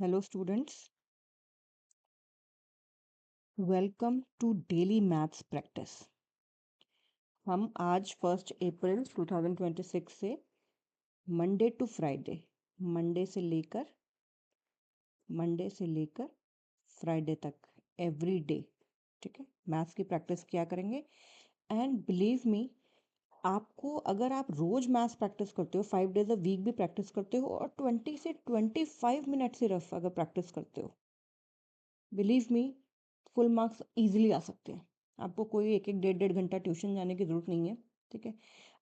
Hello students, welcome to daily maths practice. हम आज 1 अप्रैल 2026 से मंडे टू फ्राइडे मंडे से लेकर फ्राइडे तक एवरी डे, ठीक है, मैथ्स की प्रैक्टिस किया करेंगे। एंड बिलीव मी, आपको अगर आप रोज मैथ्स प्रैक्टिस करते हो, 5 डेज अ वीक भी प्रैक्टिस करते हो और 20 से 25 मिनट सिर्फ अगर प्रैक्टिस करते हो, believe me, full marks easily आ सकते हैं। आपको कोई एक एक डेढ़ घंटा ट्यूशन जाने की ज़रूरत नहीं है, ठीक है।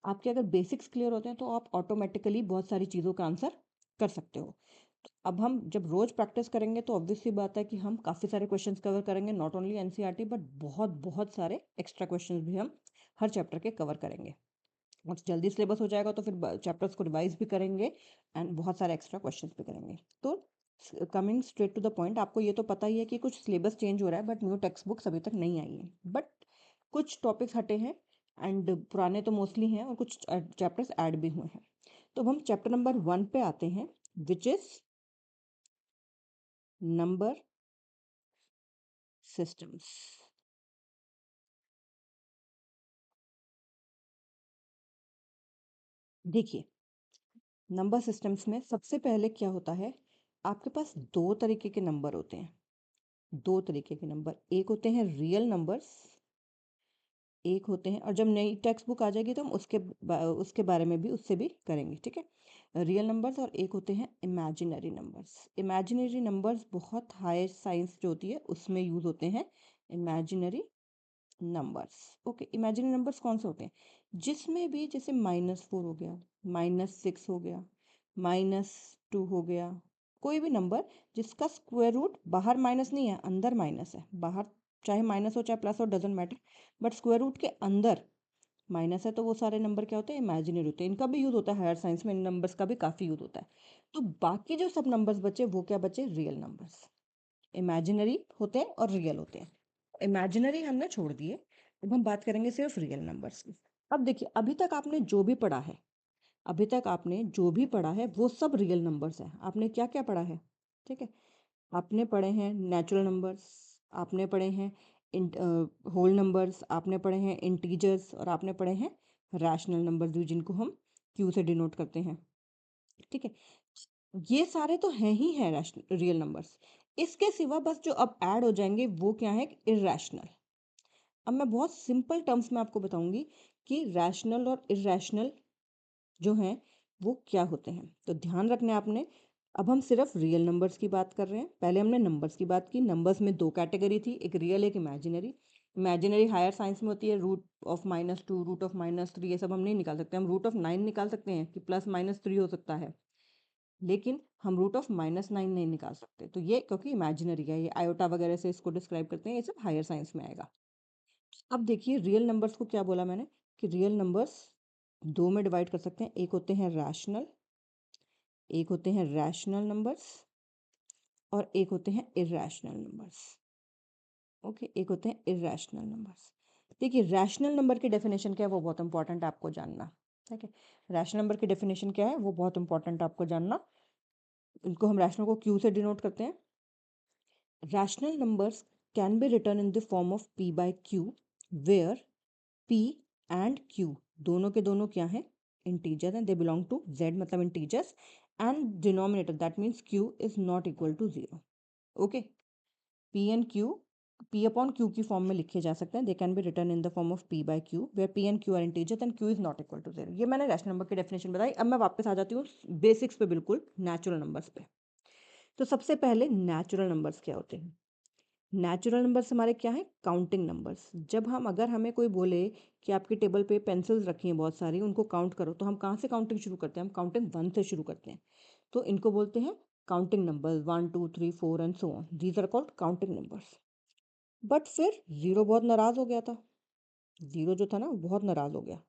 आपके अगर बेसिक्स क्लियर होते हैं तो आप ऑटोमेटिकली बहुत सारी चीज़ों का आंसर कर सकते हो। तो अब हम जब रोज़ प्रैक्टिस करेंगे तो ऑब्वियस सी बात है कि हम काफ़ी सारे क्वेश्चंस कवर करेंगे, नॉट ओनली एनसीईआरटी बट बहुत बहुत सारे एक्स्ट्रा क्वेश्चंस भी हम हर चैप्टर के कवर करेंगे। और जल्दी सिलेबस हो जाएगा तो फिर चैप्टर्स को रिवाइज भी करेंगे एंड बहुत सारे एक्स्ट्रा क्वेश्चंस भी करेंगे। तो coming straight to the point, आपको ये तो पता ही है कि कुछ सिलेबस चेंज हो रहा है बट न्यू टेक्स्ट बुक्स अभी तक नहीं आई है, बट कुछ टॉपिक्स हटे हैं एंड पुराने तो मोस्टली हैं और कुछ चैप्टर्स ऐड भी हुए हैं। तो हम चैप्टर नंबर 1 पे आते हैं, विच इज नंबर सिस्टम्स। देखिए, नंबर सिस्टम्स में सबसे पहले क्या होता है, आपके पास दो तरीके के नंबर होते हैं। दो तरीके के नंबर, एक होते हैं रियल नंबर्स, एक होते हैं, और जब नई टेक्स्ट बुक आ जाएगी तो हम उसके बारे में भी उससे भी करेंगे, ठीक है। रियल नंबर्स और एक होते हैं इमेजिनरी नंबर्स। इमेजिनरी नंबर्स बहुत हायर साइंस जो होती है उसमें यूज होते हैं imaginary numbers. Okay, imaginary numbers कौन से होते हैं, जिसमें भी जैसे -4 हो गया, -6 हो गया, -2 हो गया, कोई भी नंबर जिसका स्क्वायर रूट बाहर माइनस नहीं है, अंदर माइनस है, बाहर चाहे माइनस हो चाहे प्लस हो, doesn't matter, but square root के अंदर माइनस है, तो वो सारे नंबर क्या होते हैं, इमेजिनरी होते हैं। इनका भी यूज होता है हायर साइंस में, इन नंबर्स का भी काफ़ी यूज होता है। तो बाकी जो सब नंबर्स बचे वो क्या बचे, रियल नंबर्स। इमेजिनरी होते हैं और रियल होते हैं। इमेजिनरी हमने छोड़ दिए, अब हम बात करेंगे सिर्फ रियल नंबर्स की। अब देखिए, अभी तक आपने जो भी पढ़ा है वो सब रियल नंबर्स है। आपने क्या क्या पढ़ा है, ठीक है, आपने पढ़े हैं नेचुरल नंबर्स, आपने पढ़े हैं होल नंबर्स, आपने पढ़े हैं इंटीजर्स, और आपने पढ़े हैं रैशनल नंबर्स भी, जिनको हम क्यू से डिनोट करते हैं, ठीक है। ये सारे तो हैं ही हैं रैशनल रियल नंबर्स। इसके सिवा बस जो अब ऐड हो जाएंगे वो क्या है, इर्रेशनल। अब मैं बहुत सिंपल टर्म्स में आपको बताऊंगी कि रैशनल और इर्रेशनल जो हैं वो क्या होते हैं। तो ध्यान रखना है आपने, अब हम सिर्फ रियल नंबर्स की बात कर रहे हैं। पहले हमने नंबर्स की बात की, नंबर्स में दो कैटेगरी थी, एक रियल एक इमेजिनरी। इमेजिनरी हायर साइंस में होती है रूट ऑफ -2, रूट ऑफ -3, ये सब हम नहीं निकाल सकते। हम रूट ऑफ 9 निकाल सकते हैं कि +-3 हो सकता है, लेकिन हम रूट ऑफ -9 नहीं निकाल सकते। तो ये क्योंकि इमेजिनरी है, ये आयोटा वगैरह से इसको डिस्क्राइब करते हैं, ये सब हायर साइंस में आएगा। अब देखिए, रियल नंबर्स को क्या बोला मैंने कि रियल नंबर्स दो में डिवाइड कर सकते हैं, एक होते हैं रैशनल नंबर्स और एक होते हैं इर्रेशनल नंबर्स। ओके, एक होते हैं इर्रेशनल नंबर्स। देखिए, रैशनल नंबर की डेफिनेशन क्या है वो बहुत इंपॉर्टेंट है आपको जानना, ठीक है। रैशनल नंबर की डेफिनेशन क्या है वो बहुत इंपॉर्टेंट आपको जानना। इनको हम रैशनल को क्यू से डिनोट करते हैं। Rational numbers can be written in the form of p by q, where p and q दोनों के दोनों क्या हैं, इंटीजर हैं, दे बिलोंग टू z मतलब integers, and denominator that means q is not equal to 0। Okay, p and q p upon q की form में लिखे जा सकते हैं, they can be written in the form of p by q where p and q are integer and q is not equal to 0। ये मैंने rational number की definition बताई। अब मैं वापस आ जाती हूँ बेसिक्स पे, बिल्कुल नेचुरल नंबर्स पे। तो सबसे पहले नेचुरल नंबर्स क्या होते हैं। नेचुरल नंबर्स हमारे क्या है, काउंटिंग नंबर्स। जब हम अगर हमें कोई बोले कि आपकी टेबल पे पेंसिल्स रखी हैं बहुत सारी, उनको काउंट करो, तो हम कहाँ से काउंटिंग शुरू करते हैं, हम काउंटिंग 1 से शुरू करते हैं। तो इनको बोलते हैं counting numbers, 1 2 3 4 and so on, these are called counting numbers. But फिर जीरो बहुत नाराज हो गया था, जीरो जो था ना बहुत नाराज हो गया।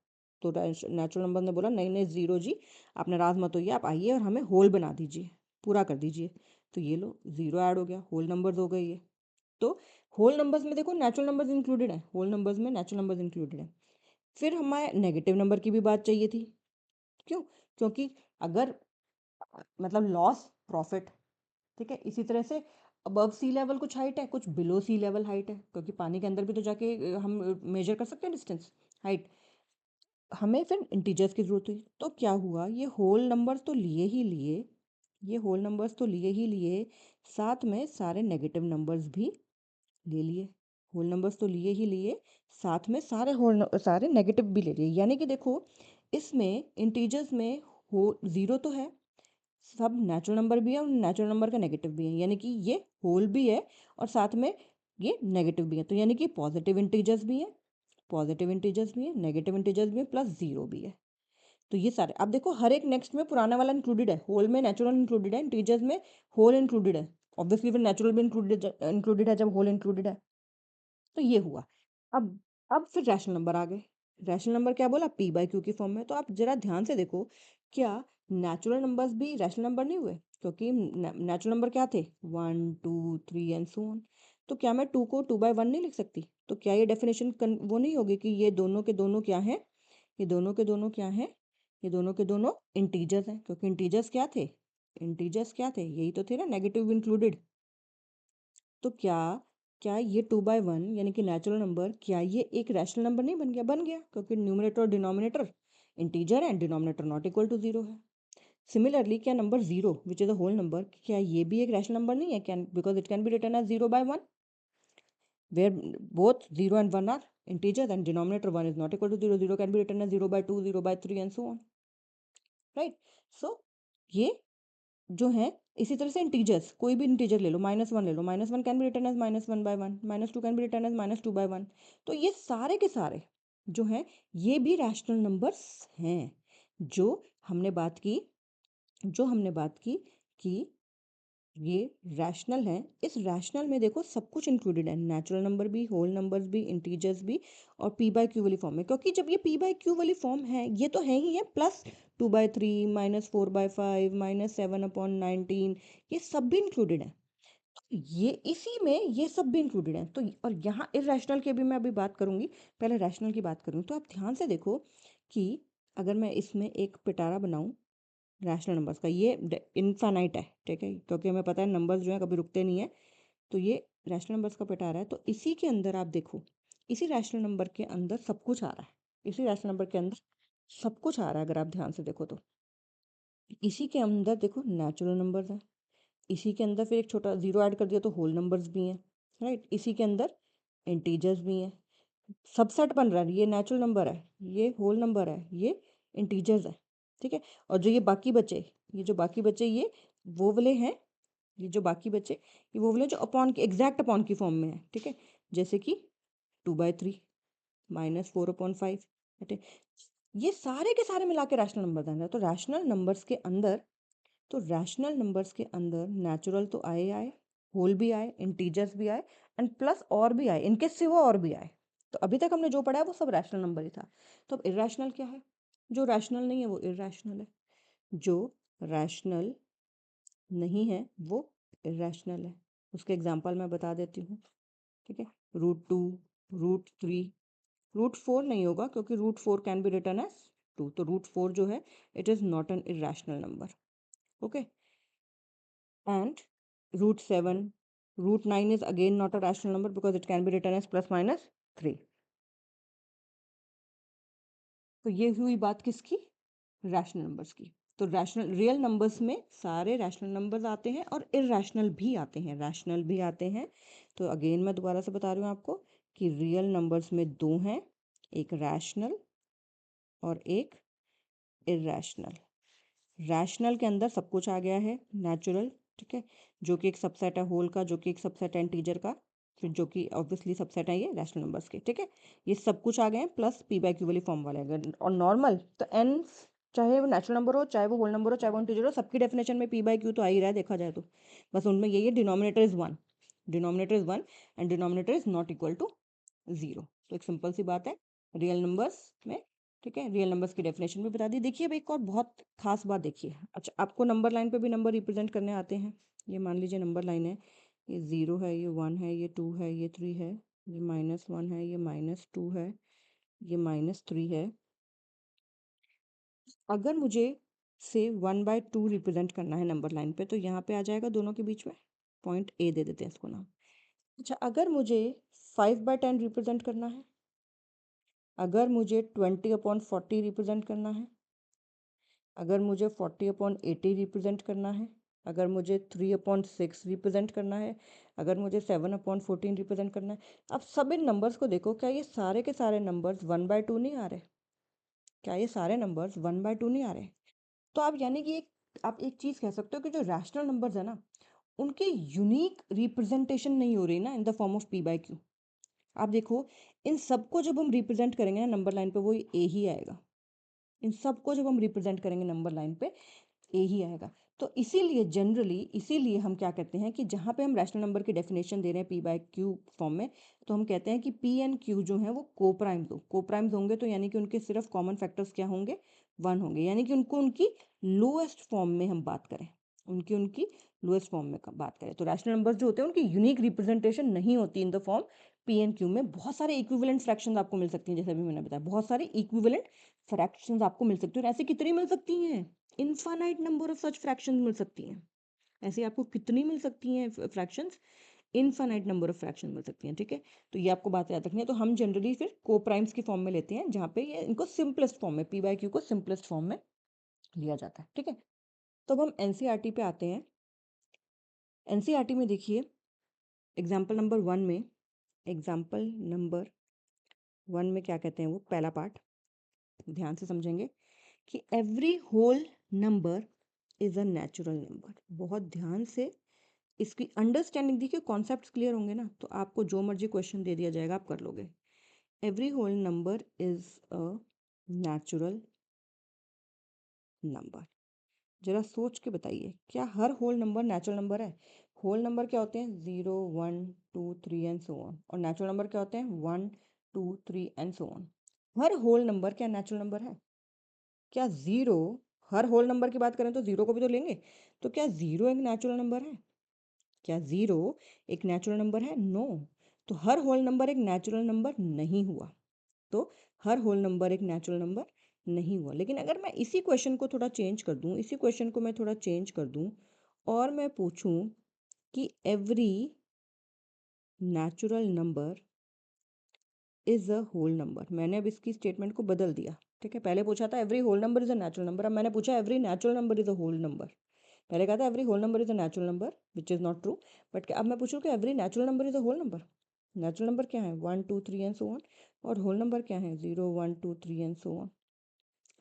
तो नेचुरल नंबर ने बोला नहीं नहीं जीरो जी, आप नाराज मत होइए, आप आइए और हमें होल बना दीजिए, पूरा कर दीजिए। तो ये लो, जीरो ऐड हो गया, होल नंबर्स हो गए ये। तो होल नंबर्स में देखो नेचुरल नंबर्स इंक्लूडेड है, होल नंबर्स में नेचुरल नंबर्स इंक्लूडेड है। फिर हमें नेगेटिव नंबर की भी बात चाहिए थी। क्यों, क्योंकि अगर मतलब लॉस प्रॉफिट, ठीक है। इसी तरह से अबव सी लेवल कुछ हाइट है, कुछ बिलो सी लेवल हाइट है, क्योंकि पानी के अंदर भी तो जाके हम मेजर कर सकते हैं डिस्टेंस, हाइट। हमें फिर इंटीजर्स की ज़रूरत हुई, तो क्या हुआ, ये होल नंबर्स तो लिए ही लिए, ये होल नंबर्स तो लिए ही लिए, साथ में सारे नेगेटिव नंबर्स भी ले लिए। होल नंबर्स तो लिए ही लिए, साथ में सारे नेगेटिव भी ले लिए। यानी कि देखो, इसमें इंटीजर्स में हो ज़ीरो तो है, सब नेचुरल नंबर भी है और नेचुरल नंबर का नेगेटिव भी है, यानी कि ये होल भी है और साथ में ये नेगेटिव भी है। तो यानी कि पॉजिटिव इंटीजर्स भी हैं, पॉजिटिव इंटीजर्स भी हैं, नेगेटिव इंटीजर्स भी हैं, प्लस ज़ीरो भी है। तो ये सारे अब देखो, हर एक नेक्स्ट में पुराना वाला इंक्लूडेड है, होल में नेचुरल इंक्लूडेड है, इंटीजर्स में होल इंक्लूडेड है, ऑब्वियसली फिर नेचुरल भी इंक्लूडेड है जब होल इंक्लूडेड है। तो ये हुआ। अब अब फिर रैशनल नंबर आ गए। रैशनल नंबर क्या बोला, पी बाई क्यू की फॉर्म में। तो आप जरा ध्यान से देखो, क्या नेचुरल नंबर्स भी रैशनल नंबर नहीं हुए? क्योंकि नेचुरल नंबर क्या थे, 1 2 3 एंड सो ऑन। तो क्या मैं टू को 2/1 नहीं लिख सकती? तो क्या ये डेफिनेशन वो नहीं होगी कि ये दोनों के दोनों क्या हैं, ये दोनों के दोनों क्या हैं, ये दोनों के दोनों इंटीजर्स हैं। क्योंकि इंटीजर्स क्या थे, इंटीजर्स क्या थे, यही तो थे ना, नेगेटिव इंक्लूडेड। तो क्या क्या ये 2/1 यानी कि नेचुरल नंबर, क्या ये एक रैशनल नंबर नहीं बन गया? बन गया, क्योंकि न्यूमरेटर और denominator integer and denominator not equal to zero है। सिमिलरली, क्या number zero which is a whole number, क्या ये भी एक रैशनल नंबर नहीं है? Can, because it can be written as 0/1, where both 0 and 1 are integers and denominator 1 is not equal to 0. 0 can be written as 0/2, 0/3 and so on, right? So ये जो है, इसी तरह से इंटीजर्स, कोई भी इंटीजर ले लो, -1 ले लो, -1 can be written as -1/1, -2 can be written as -2/1। तो ये सारे के सारे जो हैं, ये भी रैशनल नंबर्स हैं। जो हमने बात की, जो हमने बात की कि ये रैशनल है। इस रैशनल में देखो सब कुछ इंक्लूडेड है, नेचुरल नंबर भी, होल नंबर्स भी, इंटीजर्स भी, और पी बाई क्यू वाली फॉर्म में। क्योंकि जब ये पी बाई क्यू वाली फॉर्म है, ये तो है ही है, प्लस 2/3 -4/5 -7/19, ये सब भी इंक्लूडेड है। ये इसी में ये सब भी इंक्लूडेड है। तो और यहाँ इरेशनल की भी मैं अभी बात करूँगी, पहले रैशनल की बात करूँ। तो आप ध्यान से देखो कि अगर मैं इसमें एक पिटारा बनाऊँ रैशनल नंबर्स का, ये इनफाइनाइट है, ठीक है, क्योंकि हमें पता है नंबर्स जो है कभी रुकते नहीं है। तो ये रैशनल नंबर्स का पिटारा है। तो इसी के अंदर आप देखो, इसी रैशनल नंबर के अंदर सब कुछ आ रहा है, इसी रैशनल नंबर के अंदर सब कुछ आ रहा है। अगर आप ध्यान से देखो तो इसी के अंदर देखो नेचुरल नंबर्स हैं, इसी के अंदर फिर एक छोटा ज़ीरो ऐड कर दिया तो होल नंबर्स भी हैं, राइट। इसी के अंदर इंटीजर्स भी हैं, सबसेट बन रहा है, ये नेचुरल नंबर है, ये होल नंबर है, ये इंटीजर्स है, ठीक है। और जो ये बाकी बचे, ये जो बाकी बचे, ये वो वाले हैं, ये जो बाकी बचे, ये वो वाले जो अपॉन की, एग्जैक्ट अपॉन की फॉर्म में है, ठीक है। जैसे कि 2/3 -4/5, ठीक है। ये सारे के सारे मिला के रैशनल नंबर बन रहा है। तो रैशनल नंबर्स के अंदर, तो रैशनल नंबर्स के अंदर नेचुरल तो आए आए, होल भी आए, इंटीजर्स भी आए, एंड प्लस और भी आए, इनके सिवा और भी आए। तो अभी तक हमने जो पढ़ा है वो सब रैशनल नंबर ही था। तो अब इरेशनल क्या है? जो रैशनल नहीं है वो इरेशनल है, जो रैशनल नहीं है वो इरेशनल है। उसके एग्जांपल मैं बता देती हूँ, ठीक है। √2, √3, √4 नहीं होगा, क्योंकि √4 कैन बी रिटन एज 2। तो √4 जो है, it is not an irrational number, okay. And √7, √9 is again not a rational number because it can be written as ±3। तो ये हुई बात किसकी, रैशनल नंबर्स की। तो रैशनल रियल नंबर्स में सारे रैशनल नंबर्स आते हैं और इरेशनल भी आते हैं, रैशनल भी आते हैं। तो अगेन मैं दोबारा से बता रही हूँ आपको कि रियल नंबर्स में दो हैं, एक रैशनल और एक इरेशनल। रैशनल के अंदर सब कुछ आ गया है, नेचुरल, ठीक है, जो कि एक सबसेट है होल का, जो कि एक सबसेट है इंटीजर का, फिर जो कि ऑब्वियसली सबसेट है ये रैशनल नंबर्स के, ठीक है। ये सब कुछ आ गए हैं, प्लस पी बाई क्यू वाली फॉर्म वाले। अगर और नॉर्मल तो एन, चाहे वो नेचुरल नंबर हो, चाहे वो होल नंबर हो, चाहे वो इंटीजर हो, सबकी डेफिनेशन में पी बाई क्यू तो आ ही रहा है, देखा जाए तो। बस उनमें यही है, denominator is one, denominator is one and denominator is not equal to zero. तो एक सिंपल सी बात है रियल नंबर्स में, ठीक है। रियल नंबर्स की डेफिनेशन भी बता दी। देखिए अब एक और बहुत खास बात देखिए। अच्छा, आपको नंबर लाइन पे भी नंबर रिप्रेजेंट करने आते हैं। ये मान लीजिए नंबर लाइन है, ये 0 है, ये 1 है, ये 2 है, ये 3 है, ये -1 है, ये -2 है, ये -3 है। अगर मुझे से 1/2 रिप्रेजेंट करना है नंबर लाइन पे, तो यहाँ पे आ जाएगा दोनों के बीच में, पॉइंट ए दे देते हैं इसको नाम। अच्छा, अगर मुझे 5/10 रिप्रेजेंट करना है, अगर मुझे 20/40 रिप्रेजेंट करना है, अगर मुझे 40/80 रिप्रेजेंट करना है, अगर मुझे 3/6 रिप्रेजेंट करना है, अगर मुझे 7/14 रिप्रेजेंट करना है, अब सब इन नंबर्स को देखो, क्या ये सारे के सारे नंबर्स 1/2 नहीं आ रहे? क्या ये सारे नंबर्स 1/2 नहीं आ रहे? तो आप यानी कि आप एक चीज़ कह सकते हो कि जो रैशनल नंबर्स है ना, उनके यूनिक रिप्रेजेंटेशन नहीं हो रही ना इन द फॉर्म ऑफ p/q। आप देखो, इन सबको जब हम रिप्रेजेंट करेंगे ना नंबर लाइन पे, वो ए ही आएगा। इन सबको जब हम रिप्रेजेंट करेंगे नंबर लाइन पे, ए ही आएगा। तो इसीलिए जनरली, इसीलिए हम क्या कहते हैं कि जहाँ पे हम रैशनल नंबर की डेफिनेशन दे रहे हैं p/q फॉर्म में, तो हम कहते हैं कि p एंड q जो है वो कोप्राइम्स हो, कोप्राइम्स होंगे, तो यानी कि उनके सिर्फ कॉमन फैक्टर्स क्या होंगे? 1 होंगे, यानी कि उनको उनकी लोएस्ट फॉर्म में हम बात करें, उनकी लोएस्ट फॉर्म में बात करें, तो रैशनल नंबर्स जो होते हैं उनकी यूनिक रिप्रेजेंटेशन नहीं होती इन the form p and q में। बहुत सारे इक्विवेलेंट फ्रैक्शंस आपको मिल सकती हैं, जैसे अभी मैंने बताया, बहुत सारे इक्विवेलेंट फ्रैक्शंस आपको मिल सकती हैं, और ऐसे कितनी मिल सकती हैं? Infinite number of such fractions मिल सकती हैं। ऐसे आपको कितनी मिल सकती हैं fractions? Infinite number of fraction मिल सकती हैं, ठीक है। तो ये आपको बात याद रखनी है। तो हम जनरली फिर कोप्राइम्स की फॉर्म में लेते हैं, जहाँ पे ये इनको सिंपलेस्ट फॉर्म में, p/q को सिंपलेस्ट फॉर्म में लिया जाता है, ठीक है। तो अब हम एनसीईआरटी पे आते हैं। एनसीईआरटी में देखिए, एग्जाम्पल नंबर 1 में, एग्जाम्पल नंबर 1 में क्या कहते हैं, वो पहला पार्ट ध्यान से समझेंगे कि every whole number is a natural number. बहुत ध्यान से इसकी अंडरस्टैंडिंग देखिए, कॉन्सेप्ट्स क्लियर होंगे ना, तो आपको जो मर्जी क्वेश्चन दे दिया जाएगा आप कर लोगे। Every whole number is a natural number. जरा सोच के बताइए, क्या हर होल नंबर नेचुरल नंबर है? होल नंबर क्या होते हैं? 0 1 2 3 एंड सो ऑन। और नेचुरल नंबर क्या होते हैं? 1 2 3 एंड सो ऑन। हर होल नंबर क्या नेचुरल नंबर है? क्या जीरो, हर होल नंबर की बात करें तो जीरो को भी तो लेंगे, तो क्या जीरो एक नेचुरल नंबर है? क्या जीरो एक नेचुरल नंबर है? नो। तो हर होल नंबर एक नेचुरल नंबर नहीं हुआ। तो हर होल नंबर एक नेचुरल नंबर नहीं हुआ। लेकिन अगर मैं इसी क्वेश्चन को थोड़ा चेंज कर दूं, इसी क्वेश्चन को मैं थोड़ा चेंज कर दूं और मैं पूछूं कि every natural number is a whole number, मैंने अब इसकी स्टेटमेंट को बदल दिया, ठीक है। पहले पूछा था every whole number is a natural number, अब मैंने पूछा every natural number is a whole number. पहले कहा था every whole number is a natural number, which is not true. But अब मैं पूछूँ कि every natural number is a whole number. Natural number क्या है? 1 2 3 एंड सो ऑन। और होल नंबर क्या है? 0 1 2 3 एंड सो ऑन।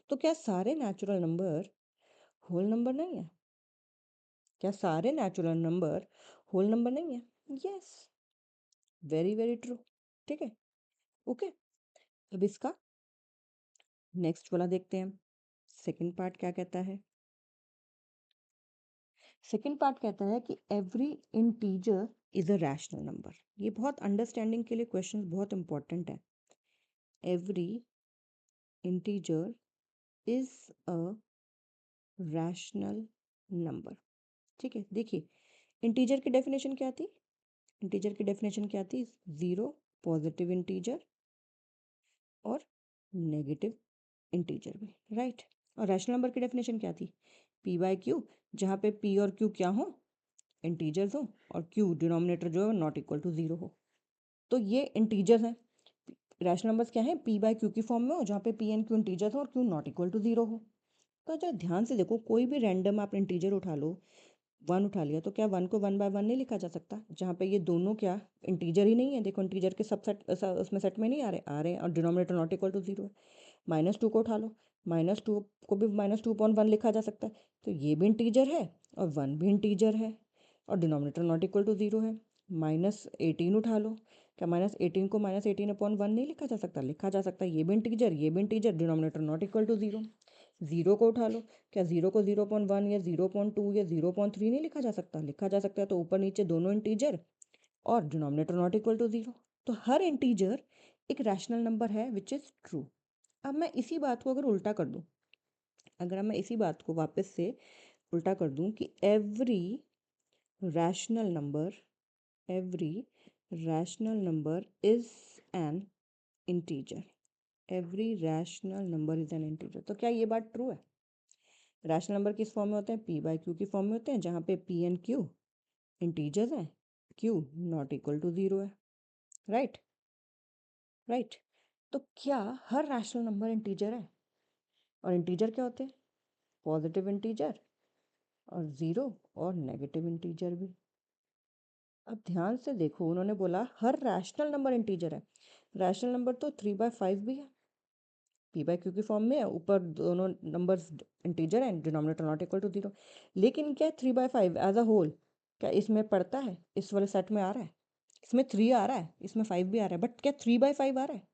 तो क्या सारे नेचुरल नंबर होल नंबर नहीं है? क्या सारे नेचुरल नंबर होल नंबर नहीं है? यस, वेरी वेरी ट्रू, ठीक है। ओके, अब इसका नेक्स्ट वाला देखते हैं, सेकंड पार्ट क्या कहता है। सेकंड पार्ट कहता है कि every integer is a rational number. ये बहुत अंडरस्टैंडिंग के लिए क्वेश्चन बहुत इंपॉर्टेंट है। Every integer is a rational number, ठीक है। देखिए, इंटीजर की डेफिनेशन क्या थी? इंटीजर की डेफिनेशन क्या थी? जीरो, पॉजिटिव इंटीजर और नेगेटिव इंटीजर भी, राइट। और रैशनल नंबर की डेफिनेशन क्या थी? p/q, जहाँ पे p और q क्या हो? इंटीजर्स हो, और q डिनोमिनेटर जो है नॉट इक्वल टू जीरो हो। तो ये इंटीजर्स हैं। रैशनल नंबर्स क्या है? p/q की फॉर्म में हो, जहाँ पे p एंड q इंटीजर्स हो और q not equal to zero हो। तो जरा ध्यान से देखो, कोई भी रैंडम आप इंटीजर उठा लो, 1 उठा लिया, तो क्या 1 को 1/1 नहीं लिखा जा सकता? जहाँ पे ये दोनों क्या इंटीजर ही नहीं है? देखो, इंटीजर के सब सेट उसमें सेट में नहीं आ रहे हैं, और denominator not equal to zero है। -2 को उठा लो, -2 को भी -2/1 लिखा जा सकता है। तो ये भी इंटीजर है और 1 भी इंटीजर है, और denominator not equal to zero है। -18 उठा लो, क्या -18 को -18/1 नहीं लिखा जा सकता? लिखा जा सकता है। ये भी इंटीजर, ये भी integer, denominator not equal to zero. 0 को उठा लो, क्या 0 को 0/1 या 0.2 या 0.3 नहीं लिखा जा सकता? लिखा जा सकता है। तो ऊपर नीचे दोनों इंटीजर और denominator not equal to zero. तो हर इंटीजर एक रैशनल नंबर है, विच इज़ ट्रू। अब मैं इसी बात को अगर उल्टा कर दूं, अगर मैं इसी बात को वापस से उल्टा कर दूं कि every rational number, every rational number is an integer, every rational number is an integer, तो क्या ये बात ट्रू है? रैशनल नंबर किस फॉर्म में होते हैं? पी बाई क्यू की फॉर्म में होते हैं, जहाँ पे पी एंड क्यू इंटीजर्स हैं, क्यू नॉट इक्वल टू 0 है। Right right. तो क्या हर रैशनल नंबर इंटीजर है? और इंटीजर क्या होते हैं? पॉजिटिव इंटीजर और ज़ीरो और नेगेटिव इंटीजर भी। अब ध्यान से देखो, उन्होंने बोला हर रैशनल नंबर इंटीजर है। रैशनल नंबर तो 3/5 भी है, पी बाई क्यू की फॉर्म में है, ऊपर दोनों नंबर्स इंटीजर हैं, डिनोमिनेटर नॉट इक्वल टू 0। लेकिन क्या 3/5 एज अ होल क्या इसमें पड़ता है? इस वाले सेट में आ रहा है? इसमें 3 आ रहा है, इसमें 5 भी आ रहा है, बट क्या 3/5 आ रहा है?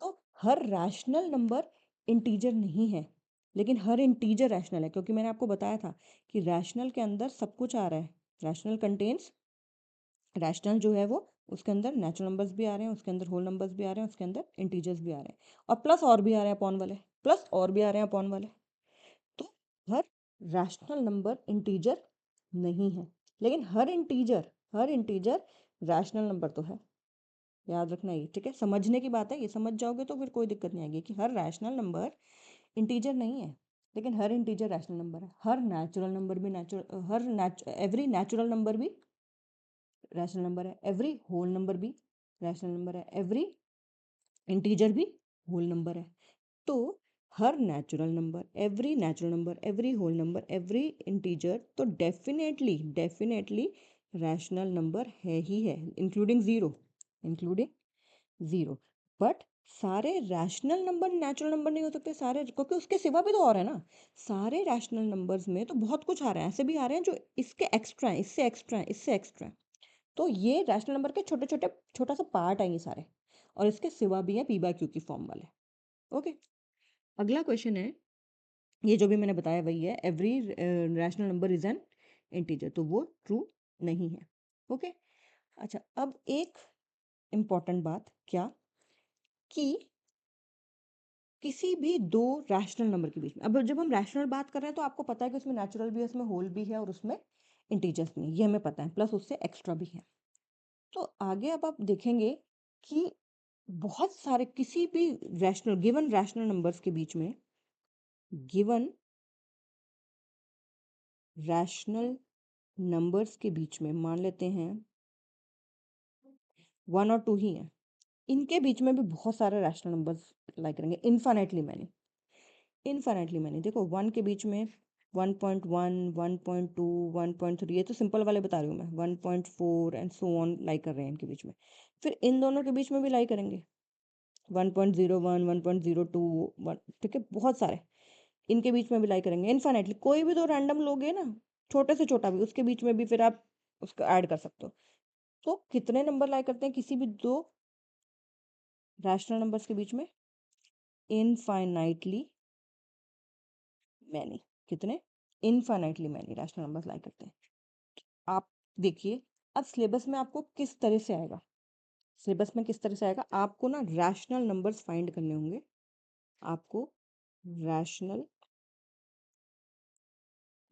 तो हर रैशनल नंबर इंटीजर नहीं है, लेकिन हर इंटीजर रैशनल है, क्योंकि मैंने आपको बताया था कि रैशनल के अंदर सब कुछ आ रहा है। रैशनल कंटेन्स, रैशनल जो है वो उसके अंदर नेचुरल नंबर्स भी आ रहे हैं, उसके अंदर होल नंबर्स भी आ रहे हैं, उसके अंदर इंटीजर्स भी आ रहे हैं, और प्लस और भी आ रहे हैं अपॉन वाले, प्लस और भी आ रहे हैं अपॉन वाले। तो हर रैशनल नंबर इंटीजर नहीं है, लेकिन हर इंटीजर रैशनल नंबर तो है। याद रखना ये, ठीक है? समझने की बात है, ये समझ जाओगे तो फिर कोई दिक्कत नहीं आएगी कि हर रैशनल नंबर इंटीजर नहीं है, लेकिन हर इंटीजर रैशनल नंबर है। हर नेचुरल नंबर भी एवरी नेचुरल नंबर भी रैशनल नंबर है, एवरी होल नंबर भी रैशनल नंबर है, एवरी इंटीजर भी होल नंबर है। तो हर natural number, every whole number, every integer तो डेफिनेटली रैशनल नंबर है ही है, इंक्लूडिंग ज़ीरो। बट सारे रैशनल नंबर नेचुरल नंबर नहीं हो सकते सारे, क्योंकि उसके सिवा भी तो और है ना। सारे रैशनल नंबर्स में तो बहुत कुछ आ रहा है, ऐसे भी आ रहे हैं जो इसके एक्स्ट्रा हैं, इससे एक्स्ट्रा हैं, इससे एक्स्ट्रा हैं। तो ये रैशनल नंबर के छोटा सा पार्ट है ये सारे, और इसके सिवा भी है पी बाई क्यू की फॉर्म वाले। ओके, अगला क्वेश्चन है, ये जो भी मैंने बताया वही है, every rational number is an integer, तो वो ट्रू नहीं है। ओके, अच्छा अब एक इम्पॉर्टेंट बात, क्या कि किसी भी दो रैशनल नंबर के बीच में, अब जब हम रैशनल बात कर रहे हैं तो आपको पता है कि उसमें नेचुरल भी है, उसमें होल भी है, और उसमें इंटीजर्स भी है, ये हमें पता है, प्लस उससे एक्स्ट्रा भी है। तो आगे अब आप देखेंगे कि बहुत सारे किसी भी गिवन रैशनल नंबर्स के बीच में, गिवन रैशनल नंबर्स के बीच में मान लेते हैं 1 और 2 ही हैं, इनके बीच में भी बहुत सारे रैशनल नंबर्स लाई करेंगे, इन्फाइनाइटली मैनी। देखो 1 के बीच में 1.1, 1.2, 1.3, ये तो सिंपल वाले बता रही हूँ मैं, 1.4 एंड सो ऑन लाई कर रहे हैं इनके बीच में। फिर इन दोनों के बीच में भी लाई करेंगे 1.01, 1.02, ठीक है, बहुत सारे इनके बीच में भी लाई करेंगे इन्फाइनाइटली। कोई भी दो रैंडम लोगे ना, छोटे से छोटा भी, उसके बीच में भी फिर आप उसको ऐड कर सकते हो। तो कितने नंबर लाई करते हैं किसी भी दो रैशनल नंबर्स के बीच में? Infinitely many. कितने? इनफाइनाइटली मैनी रैशनल नंबर्स लाई करते हैं। आप देखिए, अब सिलेबस में आपको किस तरह से आएगा, सिलेबस में किस तरह से आएगा, आपको ना रैशनल नंबर्स फाइंड करने होंगे, आपको रैशनल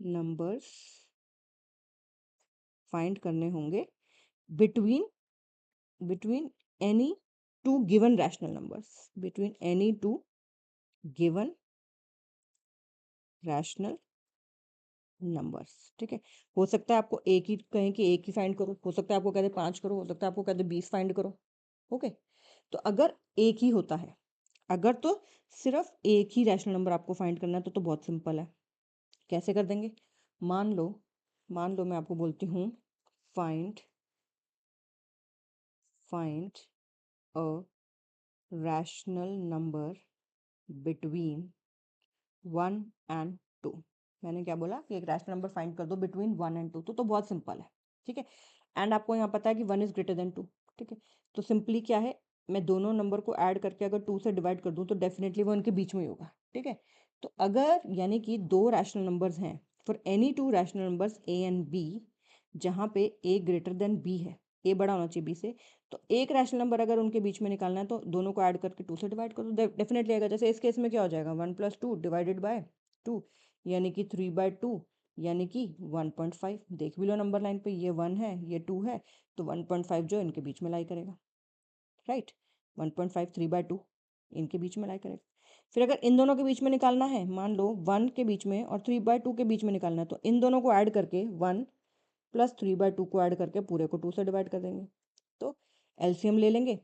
नंबर्स फाइंड करने होंगे between between any two given rational numbers, between any two given rational numbers, ठीक है? हो सकता है आपको एक ही कहें कि एक ही फाइंड करो, हो सकता है आपको कहते 5 करो, हो सकता है आपको कहते 20 फाइंड करो। ओके, तो अगर एक ही होता है, अगर तो सिर्फ एक ही रैशनल नंबर आपको फाइंड करना है तो बहुत सिंपल है। कैसे कर देंगे? मान लो मैं आपको बोलती हूँ, find find a rational number between 1 and 2। मैंने क्या बोला कि एक रैशनल नंबर फाइंड कर दो बिटवीन 1 एंड 2, तो बहुत सिंपल है, ठीक है? एंड आपको यहाँ पता है कि 1 इज ग्रेटर देन 2, ठीक है? तो सिंपली क्या है, मैं दोनों नंबर को ऐड करके अगर 2 से डिवाइड कर दूँ तो डेफिनेटली वो उनके बीच में ही होगा, ठीक है? तो अगर यानी कि दो रैशनल नंबर्स हैं, for any two rational numbers A and B, जहाँ पे ए ग्रेटर देन बी है, ए बड़ा होना चाहिए बी से, तो एक रैशनल नंबर अगर उनके बीच में निकालना है तो दोनों को ऐड करके 2 से डिवाइड करो, डेफिनेटली आएगा। जैसे इस केस में क्या हो जाएगा, 1+2 डिवाइडेड बाय 2, यानी कि 3/2, यानी कि 1.5। देख भी लो नंबर लाइन पे, ये 1 है, ये 2 है, तो 1.5 जो इनके बीच में लाई करेगा, राइट? 1.5 3/2 इनके बीच में लाई करेगा। फिर अगर इन दोनों के बीच में निकालना है, मान लो 1 के बीच में और 3/2 के बीच में निकालना है, तो इन दोनों को ऐड करके 1 प्लस 3/2 को ऐड करके पूरे को 2 से डिवाइड कर देंगे। तो एलसीएम ले लेंगे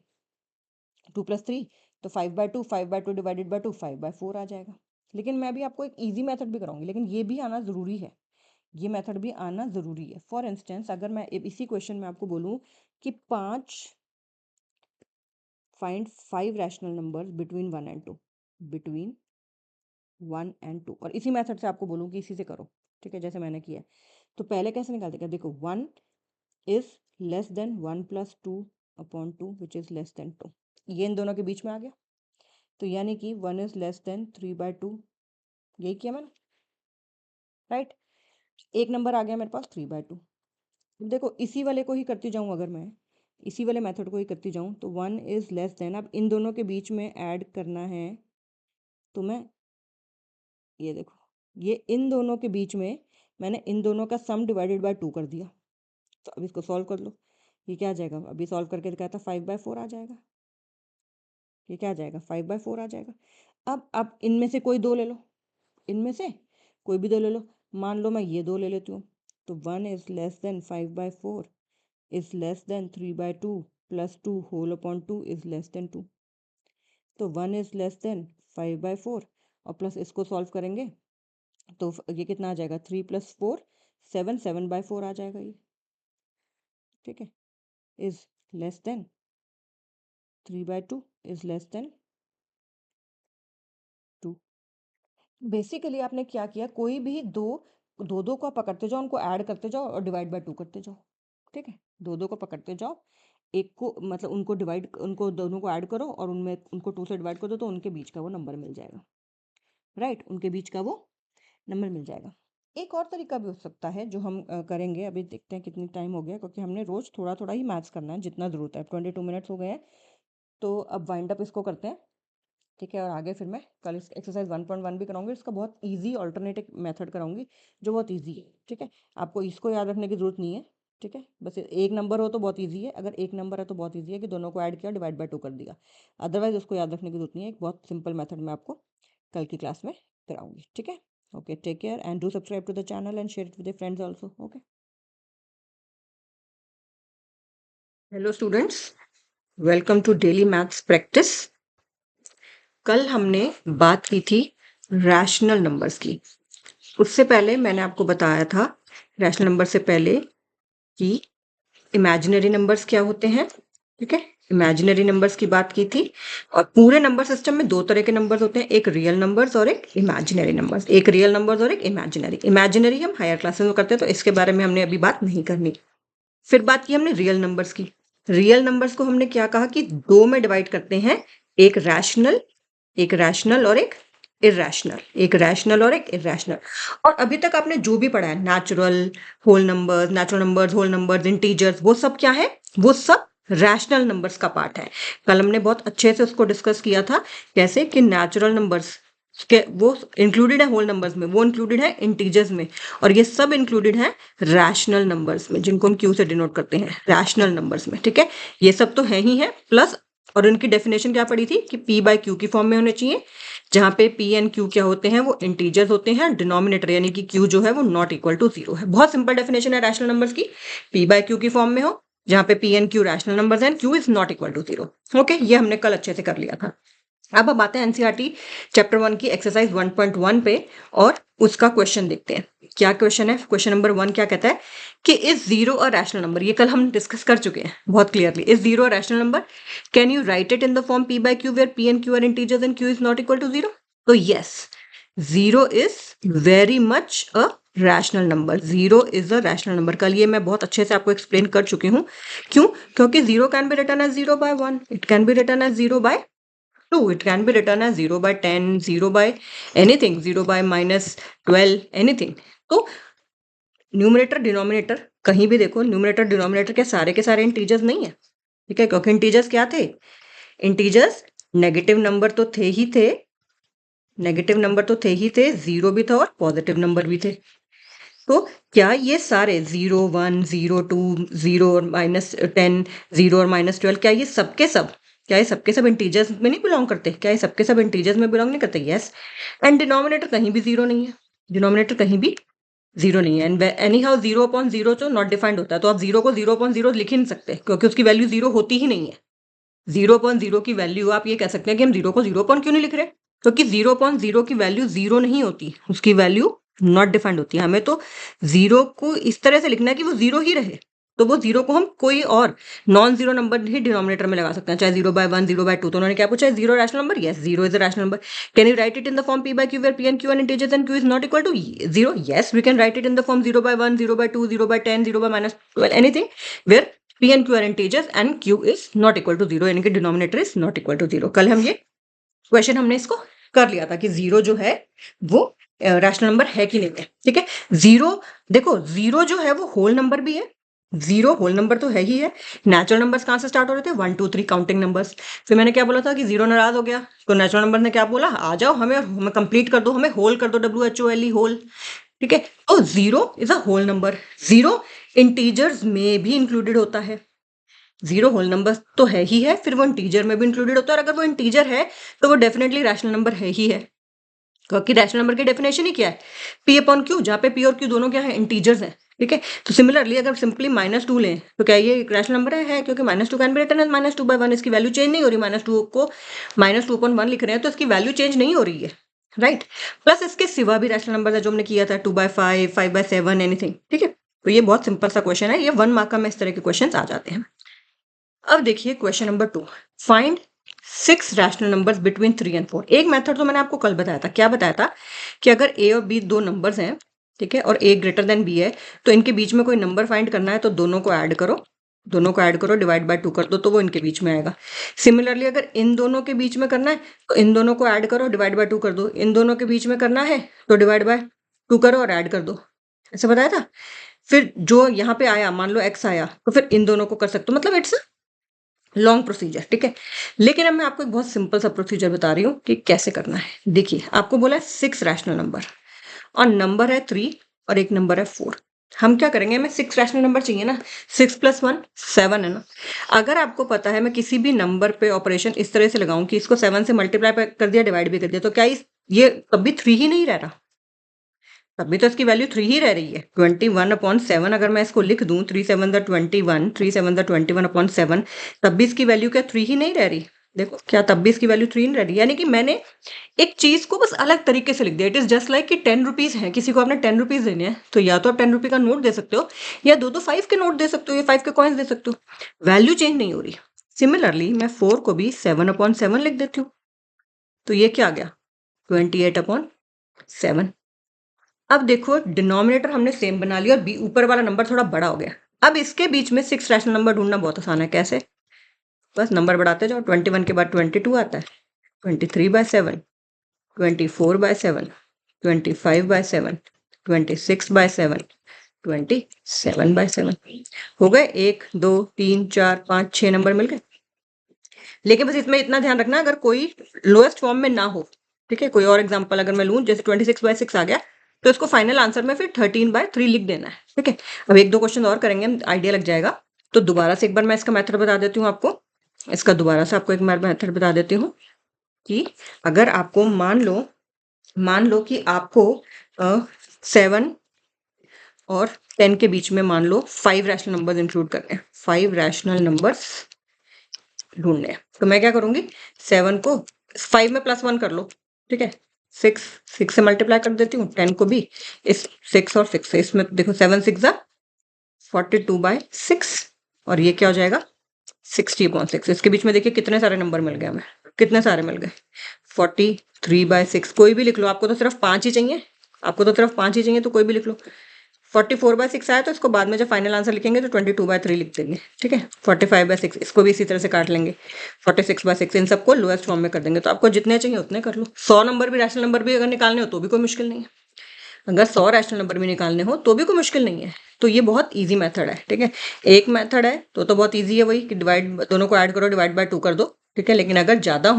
2 + 3, तो 5/2, 5/2 डिवाइडेड बाय 2 5/4 आ जाएगा। लेकिन मैं अभी आपको एक ईजी मेथड भी कराऊंगी, लेकिन ये भी आना ज़रूरी है, ये मेथड भी आना ज़रूरी है। फॉर इंस्टेंस अगर मैं इसी क्वेश्चन में आपको बोलूँ कि find 5 rational numbers between 1 and 2, between 1 and 2, और इसी मेथड से आपको बोलूँ कि इसी से करो, ठीक है, जैसे मैंने किया है। तो पहले कैसे निकालते हैं, देखो 1 is less then 1 + 2/2 which is less than 2, ये इन दोनों के बीच में आ गया। तो यानी कि 1 इज लेस देन 3/2, यही किया मैंने, राइट। एक नंबर आ गया मेरे पास 3/2। देखो इसी वाले को ही करती जाऊँ, अगर मैं इसी वाले मेथड को ही करती जाऊँ, तो 1 इज लेस देन, अब इन दोनों के बीच में ऐड करना है, तो मैं ये देखो, ये इन दोनों के बीच में मैंने इन दोनों का सम डिवाइडेड बाय 2 कर दिया। तो अब इसको सॉल्व कर लो, ये क्या आ जाएगा, अभी सॉल्व करके दिखाया था 5/4 आ जाएगा। ये क्या आ जाएगा, 5/4 आ जाएगा। अब इनमें से कोई दो ले लो, इनमें से कोई भी दो ले लो, मान लो मैं ये दो ले लेती हूँ, तो 1 is less than 5/4 is less than 3/2 plus 2 whole upon 2 is less than 2। तो 1 इज लेस देन 5/4 और प्लस इसको सॉल्व करेंगे तो ये कितना आ जाएगा, 3 + 4 7, 7/4 आ जाएगा ये, ठीक है, is less than 3/2 is less than 2। Basically आपने क्या किया, कोई भी दो दो दो को आप पकड़ते जाओ, उनको ऐड करते जाओ और डिवाइड बाय 2 करते जाओ, ठीक है। दो दो को पकड़ते जाओ, एक को मतलब उनको डिवाइड, उनको दोनों को ऐड करो और उनमें उनको 2 से डिवाइड कर दो, तो उनके बीच का वो नंबर मिल जाएगा, राइट, उनके बीच का वो नंबर मिल जाएगा। एक और तरीका भी हो सकता है जो हम करेंगे, अभी देखते हैं कितनी टाइम हो गया, क्योंकि हमने रोज़ थोड़ा थोड़ा ही मैथ्स करना है जितना ज़रूरत है। 22 मिनट्स हो गए हैं, तो अब वाइंड अप इसको करते हैं, ठीक है। और आगे फिर मैं कल इस एक्सरसाइज 1.1 भी कराऊंगी, इसका बहुत इजी ऑल्टरनेटिव मेथड कराऊंगी जो बहुत इजी है, ठीक है। आपको इसको याद रखने की ज़रूरत नहीं है, ठीक है। बस एक नंबर हो तो बहुत इजी है, अगर एक नंबर है तो बहुत इजी है कि दोनों को ऐड किया डिवाइड बाय 2 कर दिया, अदरवाइज उसको याद रखने की जरूरत नहीं है। एक बहुत सिंपल मेथड मैं आपको कल की क्लास में कराऊंगी, ठीक है। Okay, take care and do subscribe to the channel and share it with friends also. Okay, hello students, welcome to daily maths practice. कल हमने बात की थी रैशनल नंबर्स की। उससे पहले मैंने आपको बताया था रैशनल नंबर से पहले कि इमेजिनरी नंबर्स क्या होते हैं, ठीक है। इमेजिनरी नंबर्स की बात की थी, और पूरे नंबर सिस्टम में दो तरह के नंबर्स होते हैं, एक रियल नंबर्स और एक इमेजिनरी नंबर्स। एक रियल नंबर्स और एक इमेजिनरी। इमेजिनरी हम हायर क्लासेस में करते हैं, तो इसके बारे में हमने अभी बात नहीं करनी। फिर बात की हमने रियल नंबर्स की। रियल नंबर्स को हमने क्या कहा कि दो में डिवाइड करते हैं, एक रैशनल और एक इरेशनल, एक रैशनल और एक इरेशनल। और अभी तक आपने जो भी पढ़ा है, natural numbers, whole numbers, integers, वो सब क्या है, वो सब रैशनल नंबर्स का पार्ट है। कल हमने बहुत अच्छे से उसको डिस्कस किया था, कैसे कि नेचुरल नंबर्स के वो इंक्लूडेड है होल नंबर्स में, वो इंक्लूडेड है इंटीजर्स में, और ये सब इंक्लूडेड है रैशनल नंबर्स में, जिनको हम क्यू से डिनोट करते हैं, रैशनल नंबर्स में, ठीक है। ये सब तो है ही है, प्लस और उनकी डेफिनेशन क्या पड़ी थी कि p/q की फॉर्म में होने चाहिए, जहां पे p एंड q क्या होते हैं, वो इंटीजर्स होते हैं, डिनोमिनेटर यानी कि q जो है वो नॉट इक्वल टू 0 है। बहुत सिंपल डेफिनेशन है रैशनल नंबर्स की, p/q की फॉर्म में हो, जहां पे p and q rational numbers हैं, q is not equal to 0। Okay, ये हमने कल अच्छे से कर लिया था। अब आते हैं एनसीईआरटी चैप्टर 1 की एक्सरसाइज 1.1 पे, और उसका क्वेश्चन देखते हैं। क्या क्वेश्चन है, क्वेश्चन नंबर 1 क्या कहता है कि is zero a rational number. ये कल हम डिस्कस कर चुके हैं बहुत clearly. Is zero a rational number, can you write it in the form p/q where p and q are integers and q is not equal to 0। तो yes, zero is very much a rational number. Zero is a rational number. कल ये मैं बहुत अच्छे से आपको explain कर चुकी हूँ। क्यों? क्योंकि zero can be written as 0/1, it can be written as 0/2, it can be written as 0/10, 0 by anything, 0 by -12, anything। तो न्यूमरेटर डिनोमिनेटर कहीं भी देखो, न्यूमरेटर डिनोमिनेटर के सारे इंटीजर्स नहीं है, ठीक है, क्योंकि इंटीजर्स क्या थे, इंटीजर्स नेगेटिव नंबर तो थे ही थे, नेगेटिव नंबर तो थे ही थे, जीरो भी था और पॉजिटिव नंबर भी थे। तो क्या ये सारे 0, 1, 0, 2, 0 और -10, 0 और -12, क्या ये सब के सब क्या ये सबके सब इंटीजर्स में नहीं बिलोंग करते? क्या ये सबके सब इंटीजर्स में बिलोंग नहीं करते? यस। एंड डिनोमिनेटर कहीं भी जीरो नहीं है, डिनोमिनेटर कहीं भी जीरो नहीं है। And any how zero upon zero तो नॉट डिफाइंड होता है, तो आप जीरो को जीरो अपॉन जीरो लिख ही नहीं सकते, क्योंकि उसकी वैल्यू जीरो होती ही नहीं है। जीरो अपॉन जीरो की वैल्यू आप ये कह सकते हैं कि हम जीरो को जीरो अपॉन क्यों नहीं लिख रहे, क्योंकि जीरो अपॉन जीरो की वैल्यू जीरो नहीं होती, उसकी वैल्यू नॉट डिफाइंड होती है। हमें तो जीरो को इस तरह से लिखना है कि वो जीरो ही रहे, तो वो जीरो को हम कोई और नॉन जीरो नंबर ही डिनोमिनेटर में लगा सकते हैं, चाहे 0/1 0/2। तो उन्होंने क्या पूछा है? Zero rational number? Yes, zero is a rational number. Can you write it in the form p by q where p and q are integers and q is not equal to zero? Yes, we can write it in the form 0/1 0/2 0/10 0/-12 anything where p and q are integers and q is not equal to zero, यानी कि denominator is not equal to zero. कल हम ये question हमने इसको कर लिया था कि जीरो जो है वो रैशनल नंबर है कि नहीं है। ठीक है, जीरो देखो, जीरो जो है वो होल नंबर भी है, जीरो होल नंबर तो है ही है। नेचुरल नंबर्स कहाँ से स्टार्ट हो रहे थे? 1 2 3 काउंटिंग नंबर्स। फिर मैंने क्या बोला था कि जीरो नाराज हो गया, तो नेचुरल नंबर ने क्या बोला? आ जाओ, हमें कंप्लीट कर दो, हमें होल कर दो, WHOLE होल। ठीक है, तो zero is a whole number. Zero integers में भी इंक्लूडेड होता है, जीरो होल नंबर तो है ही है, फिर वो इंटीजर में भी इंक्लूडेड होता है, और अगर वो इंटीजर है तो वो डेफिनेटली रैशनल नंबर है ही है, क्योंकि रैशनल नंबर की डेफिनेशन ही क्या है? p अपॉन q, जहाँ पे p और q दोनों क्या है? इंटीजर्स हैं। ठीक है, तो सिमिलरली अगर सिंपली -2 लें तो क्या ये रैशनल नंबर है? क्योंकि -2 कैन बी रिटन एज -2/1, इसकी वैल्यू चेंज नहीं हो रही। -2 को -2/1 लिख रहे हैं तो इसकी वैल्यू चेंज नहीं हो रही है, राइट। प्लस इसके सिवा भी रैशनल नंबर है जो हमने किया था, 2/5 5/7 एनीथिंग। ठीक है, तो ये बहुत सिंपल सा क्वेश्चन है, ये 1 मार्क में इस तरह के क्वेश्चन आ जाते हैं। अब देखिए question number 2, find 6 rational numbers between 3 and 4। एक मेथड तो मैंने आपको कल बताया था, क्या बताया था कि अगर a और b दो नंबर्स हैं, ठीक है, और a ग्रेटर देन b है, तो इनके बीच में कोई नंबर फाइंड करना है तो दोनों को ऐड करो, दोनों को ऐड करो, डिवाइड बाय 2 कर दो, तो वो इनके बीच में आएगा। सिमिलरली अगर इन दोनों के बीच में करना है तो इन दोनों को ऐड करो, डिवाइड बाय 2 कर दो, इन दोनों के बीच में करना है तो डिवाइड बाय 2 करो और ऐड कर दो, ऐसे बताया था। फिर जो यहाँ पे आया, मान लो x आया, तो फिर इन दोनों को कर सकते हो, मतलब इट्स लॉन्ग प्रोसीजर। ठीक है, लेकिन अब मैं आपको एक बहुत सिंपल सा प्रोसीजर बता रही हूँ कि कैसे करना है। देखिए, आपको बोला है 6 रैशनल नंबर, और नंबर है 3 और एक नंबर है 4। हम क्या करेंगे? हमें 6 रैशनल नंबर चाहिए ना, 6 + 1 7 है ना। अगर आपको पता है मैं किसी भी नंबर पे ऑपरेशन इस तरह से लगाऊं कि इसको 7 से मल्टीप्लाई कर दिया, डिवाइड भी कर दिया, तो क्या ये तब भी 3 ही नहीं रह रहा? तब भी तो इसकी वैल्यू 3 ही रह रही है। 21/7 अगर मैं इसको लिख दूं, 3 7 21, 3 7 21/7, तब भी इसकी वैल्यू क्या 3 ही नहीं रह रही? देखो, क्या तब भी इसकी वैल्यू 3 नहीं रह रही? यानी कि मैंने एक चीज को बस अलग तरीके से लिख दिया। इट इज जस्ट लाइक कि 10 रुपीज है, किसी को आपने 10 रुपीज देने हैं, तो या तो आप 10 रुपए का नोट दे सकते हो, या दो 5 के नोट दे सकते हो, या 5 के कॉइन्स दे सकते हो, वैल्यू चेंज नहीं हो रही। सिमिलरली मैं 4 को भी 7/7 लिख देती हूँ, तो ये क्या आ गया? 28/7। अब देखो, डिनोमिनेटर हमने सेम बना लिया और बी ऊपर वाला नंबर थोड़ा बड़ा हो गया। अब इसके बीच में 6 रैशनल नंबर ढूंढना बहुत आसान है। कैसे? बस नंबर बढ़ाते जाओ। 21 के बाद 22 आता है, 23/7, 24/7, 25/7, 26/7, 27/7 हो गए। 1 2 3 4 5 6 नंबर मिल गए। लेकिन बस इसमें इतना ध्यान रखना, अगर कोई लोएस्ट फॉर्म में ना हो, ठीक है। कोई और एग्जांपल अगर मैं लूं, जैसे 26/6 आ गया, तो इसको फाइनल आंसर में फिर 13/3 लिख देना है। ठीक है, अब 1 2 क्वेश्चन और करेंगे, आइडिया लग जाएगा। तो दोबारा से एक बार मैं इसका मेथड बता देती हूँ आपको। इसका दोबारा से आपको एक बार मेथड बता देती हूँ कि अगर आपको मान लो कि आपको 7 और 10 के बीच में मान लो 5 रैशनल नंबर्स इंक्लूड करने हैं, 5 रैशनल नंबर्स ढूंढने हैं, तो मैं क्या करूंगी? 7 को 5 में +1 कर लो, ठीक है। 6 से मल्टीप्लाई कर देती हूँ, 10 को भी इस 6 और 6 से, इसमें देखो 7 6 42/6, और ये क्या हो जाएगा? 60/6। इसके बीच में देखिए कितने सारे नंबर मिल गए हमें, कितने सारे मिल गए? 43/6, कोई भी लिख लो। आपको तो सिर्फ 5 ही चाहिए, आपको तो सिर्फ 5 ही चाहिए, तो कोई भी लिख लो। 44/6 आया, तो इसको बाद में जब फाइनल आंसर लिखेंगे तो 22/3 लिख देंगे, ठीक है। 45/6 इसको भी इसी तरह से काट लेंगे, 46/6 इन सबको लोएस्ट फॉर्म में कर देंगे। तो आपको जितने चाहिए उतने कर लो। 100 नंबर भी, रैशनल नंबर भी अगर निकालने हो तो भी कोई मुश्किल नहीं है। अगर 100 रैशनल नंबर भी निकालने हो तो भी कोई मुश्किल नहीं है। तो ये बहुत ईजी मेथड है, ठीक है। एक मेथड है तो बहुत ईजी है, वही कि डिवाइड, दोनों को ऐड करो, डिवाइड बाय 2 कर दो, ठीक है। लेकिन अगर ज़्यादा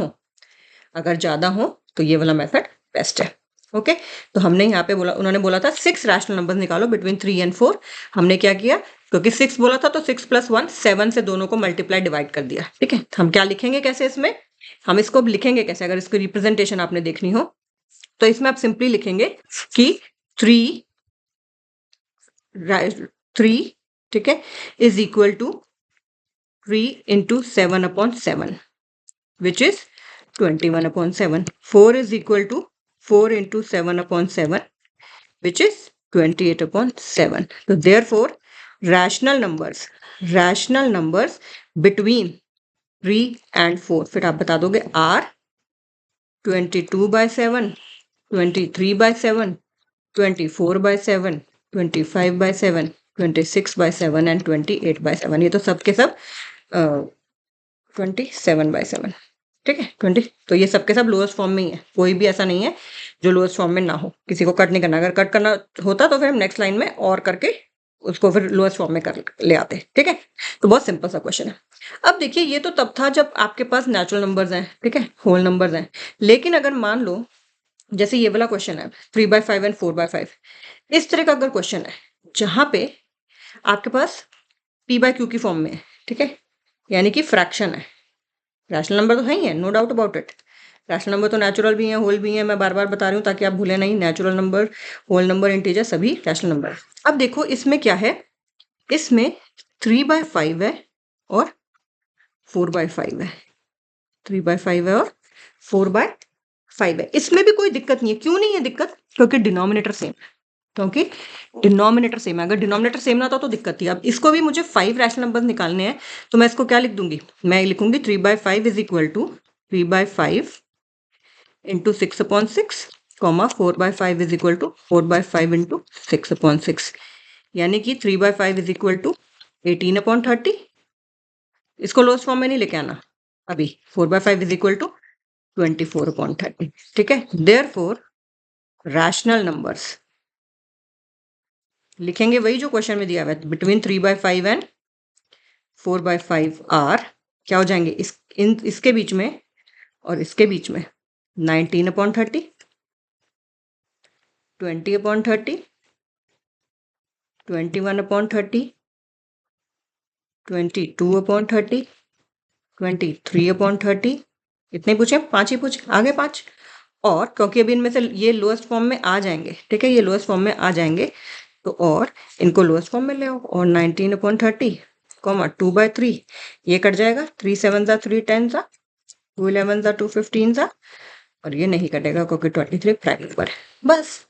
हो तो ये वाला मेथड बेस्ट है। ओके, तो हमने यहाँ पे बोला, उन्होंने बोला था 6 रैशनल नंबर्स निकालो बिटवीन 3 and 4। हमने क्या किया? क्योंकि 6 बोला था तो 6 + 1 7 से दोनों को मल्टीप्लाई डिवाइड कर दिया। ठीक है, हम क्या लिखेंगे कैसे इसमें, हम इसको अब लिखेंगे कैसे, अगर इसकी रिप्रेजेंटेशन आपने देखनी हो तो इसमें आप सिंपली लिखेंगे कि 3 ठीक है is equal to 3 × 7/7 which is 21/7. 4 is equal to 4 × 7/7 which is 28/7. So therefore rational numbers between 3 and 4 फिर आप बता दोगे are 22/7, 23/7, 24/7, 25/7, 26/7 and 28/7. ये तो सब के सब 27/7. ठीक है 20, तो ये सबके सब लोएस्ट फॉर्म में ही है, कोई भी ऐसा नहीं है जो लोएस्ट फॉर्म में ना हो। किसी को कट नहीं करना, अगर कट करना होता तो फिर हम नेक्स्ट लाइन में और करके उसको फिर लोएस्ट फॉर्म में कर ले आते। ठीक है, तो बहुत सिंपल सा क्वेश्चन है। अब देखिए ये तो तब था जब आपके पास नेचुरल नंबर्स हैं, ठीक है, होल नंबर्स हैं। लेकिन अगर मान लो जैसे ये वाला क्वेश्चन है 3/5 एंड 4/5, इस तरह का अगर क्वेश्चन है जहां पे आपके पास p/q की फॉर्म में है, ठीक है, यानी कि फ्रैक्शन है। रैशनल नंबर तो है ही है, no doubt about it. Rational number तो नेचुरल भी है, होल भी है, मैं बार बार बता रही हूँ ताकि आप भूले नहीं, natural number, whole number, integer सभी रैशनल नंबर। अब देखो इसमें क्या है, इसमें 3/5 है और 4/5 है, 3/5 है और 4/5 है। इसमें भी कोई दिक्कत नहीं है। क्यों नहीं है दिक्कत, क्योंकि डिनोमिनेटर सेम है, क्योंकि डिनोमिनेटर सेम है। अगर डिनोमिनेटर सेम ना था तो दिक्कत थी। अब इसको भी मुझे 5 रैशनल नंबर निकालने हैं, तो मैं इसको क्या लिख दूंगी, मैं लिखूंगी 3/5 is equal to 3/5 × 6/6, 4/5 is equal to 4/5 × 6/6, यानी कि 3/5 इज इक्वल टू 18/30। इसको लोएस्ट फॉर्म में नहीं लेके आना अभी, 4/5 इज इक्वल टू 24/30। ठीक है, देयरफॉर रैशनल नंबर्स लिखेंगे वही जो क्वेश्चन में दिया हुआ है, बिटवीन 3/5 एंड 4/5 आर क्या हो जाएंगे, इसके बीच में और इसके बीच में 19/30, 20/30, 21/30, 22/30, 23/30। इतने पूछे, 5 ही पूछे, आगे 5 और, क्योंकि अभी इनमें से ये लोएस्ट फॉर्म में आ जाएंगे। ठीक है, ये लोएस्ट फॉर्म में आ जाएंगे तो और इनको लोएस्ट फॉर्म में ले आओ, और 19/30, 2/3 ये कट जाएगा, 3 7 3 10 2 11 2 15 और ये नहीं कटेगा क्योंकि 23 प्राइम नंबर है। बस,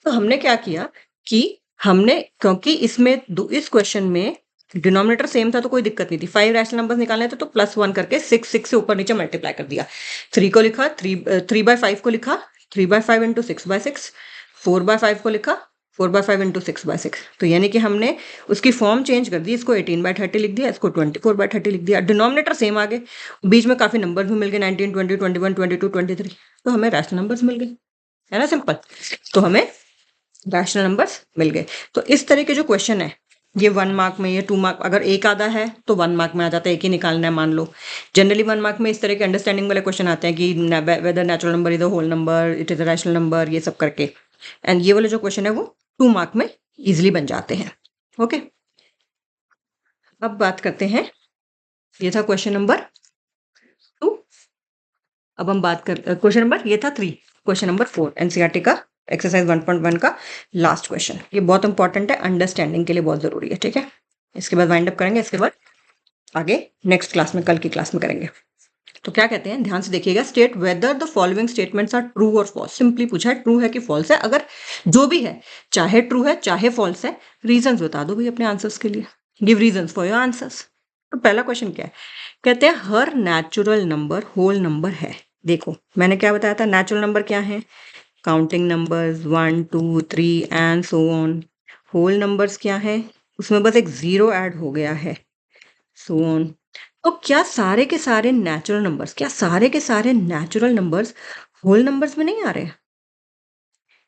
तो हमने क्या किया कि हमने, क्योंकि इसमें इस क्वेश्चन में डिनोमिनेटर सेम था तो कोई दिक्कत नहीं थी। 5 रैशनल नंबर्स निकालने थे तो +1 करके 6 से ऊपर नीचे मल्टीप्लाई कर दिया। 3 को लिखा, 3/5 को लिखा 3/5 × 6/6, 4/5 को लिखा 4/5 × 6/6। तो यानी कि हमने उसकी फॉर्म चेंज कर दी, इसको 18/30 लिख दिया, इसको 24/30 लिख दिया। डिनोमिनेटर सेम आ गए, बीच में काफी नंबर भी मिल गए, 19 20 21 22 23, तो हमें रैशनल नंबर्स मिल गए, है ना, सिंपल। तो हमें रैशनल नंबर्स मिल गए। तो इस तरह के जो क्वेश्चन है ये 1 मार्क में, ये 2 मार्क, अगर एक आधा है तो 1 मार्क में आ जाता है, एक ही निकालना है मान लो। जनरली 1 मार्क में इस तरह के अंडरस्टैंडिंग वाले क्वेश्चन आते हैं कि whether natural number is a whole number, it is a rational number, ये सब करके। एंड ये वाले जो क्वेश्चन है वो 2 मार्क में इजिली बन जाते हैं। ओके, अब बात करते हैं, ये था क्वेश्चन नंबर 2। अब हम बात कर क्वेश्चन नंबर, ये था 3, क्वेश्चन नंबर 4 एनसीईआरटी का एक्सरसाइज 1.1 का लास्ट क्वेश्चन। ये बहुत इंपॉर्टेंट है, अंडरस्टैंडिंग के लिए बहुत जरूरी है। ठीक है, इसके बाद वाइंड अप करेंगे, इसके बाद आगे नेक्स्ट क्लास में, कल की क्लास में करेंगे। तो क्या कहते हैं, ध्यान से देखिएगा, state whether the following statements are true और फॉल्स। सिंपली पूछा है ट्रू है कि फॉल्स है। अगर जो भी है, चाहे ट्रू है चाहे फॉल्स है, रीजंस बता दो भाई अपने आंसर्स के लिए, give reasons for your answers. तो पहला क्वेश्चन क्या है, कहते हैं हर नेचुरल नंबर होल नंबर है। देखो मैंने क्या बताया था, नेचुरल नंबर क्या है, counting numbers 1 2 3 and so on. Whole numbers क्या है, उसमें बस एक 0 ऐड हो गया है, सो ऑन। तो क्या सारे के सारे नेचुरल नंबर्स, क्या सारे के सारे नेचुरल नंबर्स होल नंबर्स में नहीं आ रहे हैं?